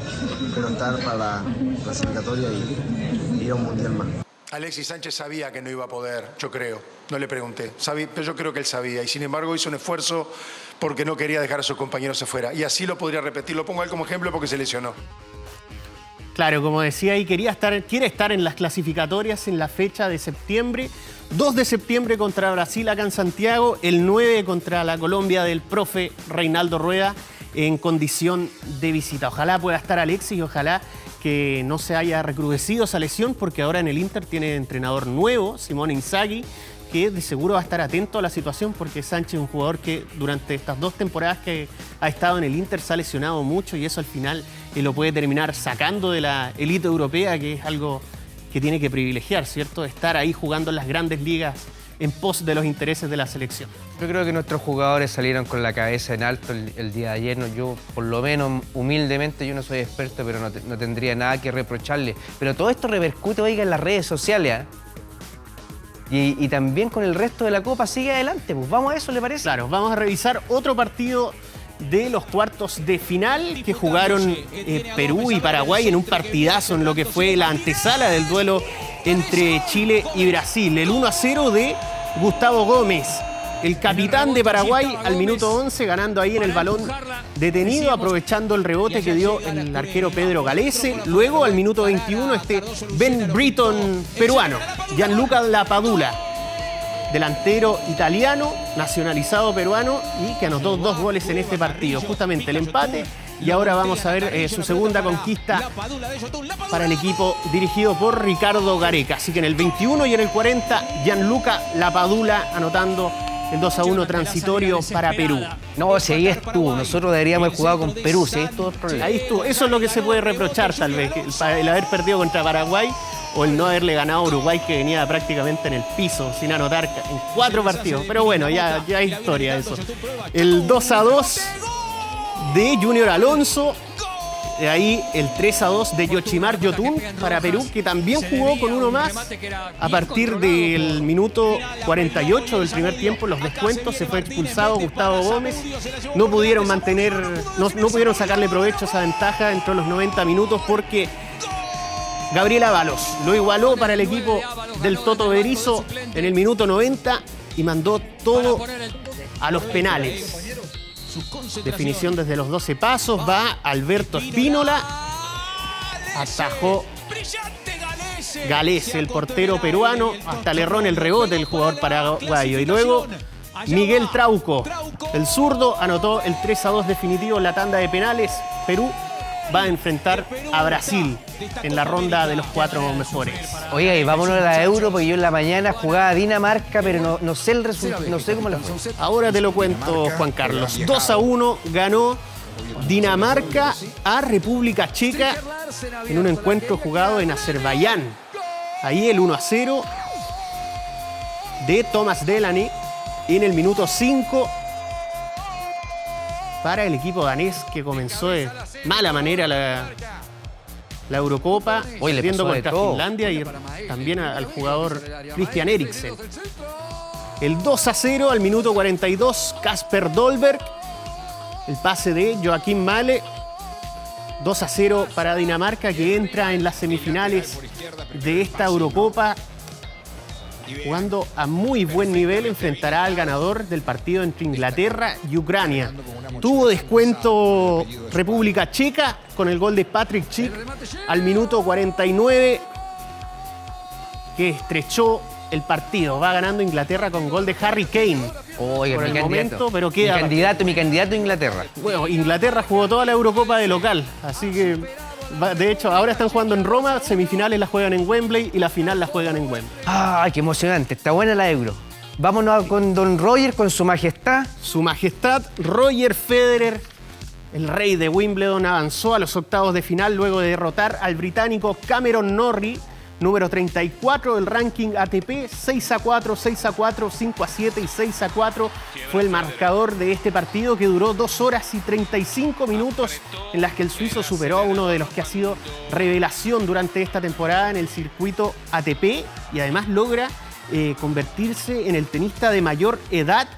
S20: Pero estar para la clasificatoria y ir a un mundial más.
S22: Alexis Sánchez sabía que no iba a poder, yo creo. No le pregunté, pero yo creo que él sabía. Y sin embargo hizo un esfuerzo porque no quería dejar a sus compañeros afuera. Y así lo podría repetir. Lo pongo a él como ejemplo porque se lesionó.
S10: Claro, como decía ahí, quiere estar en las clasificatorias en la fecha de septiembre. 2 de septiembre contra Brasil acá en Santiago, el 9 contra la Colombia del profe Reinaldo Rueda en condición de visita. Ojalá pueda estar Alexis y ojalá que no se haya recrudecido esa lesión, porque ahora en el Inter tiene entrenador nuevo, Simone Inzaghi, que de seguro va a estar atento a la situación, porque Sánchez es un jugador que durante estas 2 temporadas que ha estado en el Inter se ha lesionado mucho y eso al final lo puede terminar sacando de la élite europea, que es algo que tiene que privilegiar, ¿cierto? Estar ahí jugando en las grandes ligas en pos de los intereses de la selección.
S1: Yo creo que nuestros jugadores salieron con la cabeza en alto el día de ayer. No, yo, por lo menos, humildemente, yo no soy experto, pero no tendría nada que reprocharle. Pero todo esto repercute, oiga, en las redes sociales, ¿eh? Y también con el resto de la Copa sigue adelante. Pues vamos a eso, ¿le parece?
S10: Claro, vamos a revisar otro partido de los cuartos de final que jugaron Perú y Paraguay en un partidazo en lo que fue la antesala del duelo entre Chile y Brasil. El 1-0 de Gustavo Gómez, el capitán de Paraguay, al minuto 11, ganando ahí en el balón detenido, aprovechando el rebote que dio el arquero Pedro Galese. Luego, al minuto 21, Ben Britton peruano, Gianluca Lapadula, delantero italiano, nacionalizado peruano y que anotó 2 goles en este partido. Justamente el empate y ahora vamos a ver su segunda conquista para el equipo dirigido por Ricardo Gareca. Así que en el 21 y en el 40, Gianluca Lapadula anotando el 2-1 transitorio para Perú.
S1: No, si ahí estuvo. Nosotros deberíamos haber jugado con Perú, si ahí estuvo el problema.
S10: Ahí estuvo. Eso es lo que se puede reprochar, tal vez, el haber perdido contra Paraguay o el no haberle ganado a Uruguay, que venía prácticamente en el piso, sin anotar en 4 partidos. Pero bueno, ya hay historia de eso. El 2-2 de Junior Alonso. De ahí el 3-2 de Yoshimar Yotun para Perú, que también jugó con uno más. A partir del minuto 48 del primer tiempo, los descuentos, se fue expulsado Gustavo Gómez. No pudieron pudieron sacarle provecho a esa ventaja dentro de los 90 minutos porque Gabriel Ábalos lo igualó para el equipo del Toto Berizzo en el minuto 90 y mandó todo a los penales. Definición desde los 12 pasos, va Alberto Espínola, atajó Galese, el portero peruano, hasta le erró en el rebote el jugador paraguayo. Y luego Miguel Trauco, el zurdo, anotó el 3-2 definitivo en la tanda de penales. Perú va a enfrentar a Brasil en la ronda de los 4 mejores.
S1: Oiga, y vámonos a la Euro, porque yo en la mañana jugaba Dinamarca, pero no sé el resultado, no sé cómo la fue.
S10: Ahora te lo cuento, Juan Carlos. 2-1 ganó Dinamarca a República Checa en un encuentro jugado en Azerbaiyán. Ahí el 1-0 de Thomas Delaney en el minuto 5 para el equipo danés, que comenzó de mala manera la Eurocopa, perdiendo contra Finlandia, y también al jugador Christian Eriksen. El 2-0 al minuto 42, Kasper Dolberg. El pase de Joaquín Male. 2-0 para Dinamarca, que entra en las semifinales de esta Eurocopa. Jugando a muy buen nivel, enfrentará al ganador del partido entre Inglaterra y Ucrania. Tuvo descuento República Checa con el gol de Patrick Schick al minuto 49, que estrechó el partido. Va ganando Inglaterra con gol de Harry Kane.
S1: Oye,
S10: por
S1: mi
S10: el momento, pero queda...
S1: Mi candidato Inglaterra.
S10: Bueno, Inglaterra jugó toda la Eurocopa de local, así que... De hecho, ahora están jugando en Roma, semifinales las juegan en Wembley y la final las juegan en Wembley.
S1: ¡Ay, qué emocionante! Está buena la Euro. Vámonos con don Roger, con su majestad.
S10: Su majestad Roger Federer, el rey de Wimbledon, avanzó a los octavos de final luego de derrotar al británico Cameron Norrie, número 34 del ranking ATP. 6-4, 6-4, 5-7 y 6-4 fue el marcador de este partido, que duró 2 horas y 35 minutos, en las que el suizo superó a uno de los que ha sido revelación durante esta temporada en el circuito ATP, y además logra convertirse en el tenista de mayor edad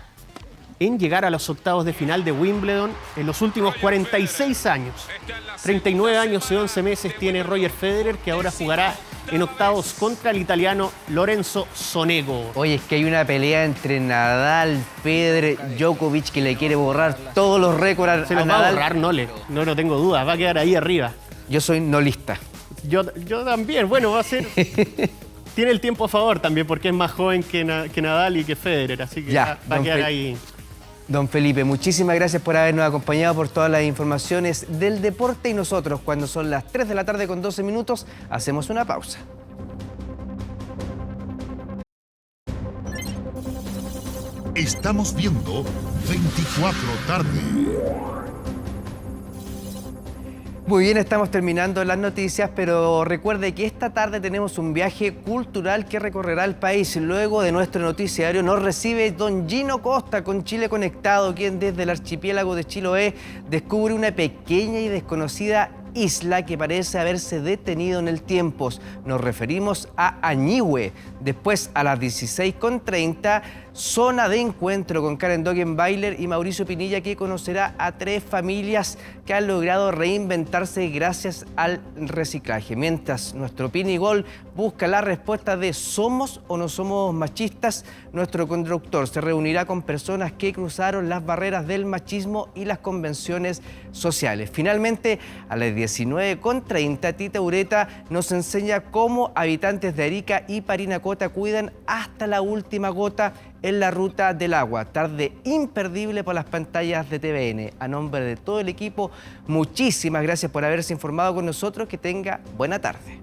S10: en llegar a los octavos de final de Wimbledon en los últimos 46 años. 39 años y 11 meses tiene Roger Federer, que ahora jugará en octavos contra el italiano Lorenzo Sonego.
S1: Oye, es que hay una pelea entre Nadal, Federer, Djokovic, que le quiere borrar todos los récords
S10: Se los va a borrar, no lo tengo duda, va a quedar ahí arriba.
S1: Yo soy nolista.
S10: Yo también, bueno, va a ser... Tiene el tiempo a favor también, porque es más joven que Nadal y que Federer, así que
S1: ya,
S10: va a quedar ahí.
S1: Don Felipe, muchísimas gracias por habernos acompañado, por todas las informaciones del deporte, y nosotros, cuando son las 3 de la tarde con 12 minutos, hacemos una pausa.
S4: Estamos viendo 24 tarde.
S1: Muy bien, estamos terminando las noticias, pero recuerde que esta tarde tenemos un viaje cultural que recorrerá el país. Luego de nuestro noticiario nos recibe don Gino Costa con Chile Conectado, quien desde el archipiélago de Chiloé descubre una pequeña y desconocida isla que parece haberse detenido en el tiempo. Nos referimos a Añihue. Después, a las 16:30, zona de encuentro con Karen Dogenbailer y Mauricio Pinilla, que conocerá a 3 familias que han logrado reinventarse gracias al reciclaje. Mientras nuestro Pinigol busca la respuesta de ¿somos o no somos machistas?, nuestro conductor se reunirá con personas que cruzaron las barreras del machismo y las convenciones sociales. Finalmente, a las 19:30, Tita Ureta nos enseña cómo habitantes de Arica y Parinacota cuidan hasta la última gota en la ruta del agua. Tarde imperdible por las pantallas de TVN. A nombre de todo el equipo, muchísimas gracias por haberse informado con nosotros. Que tenga buena tarde.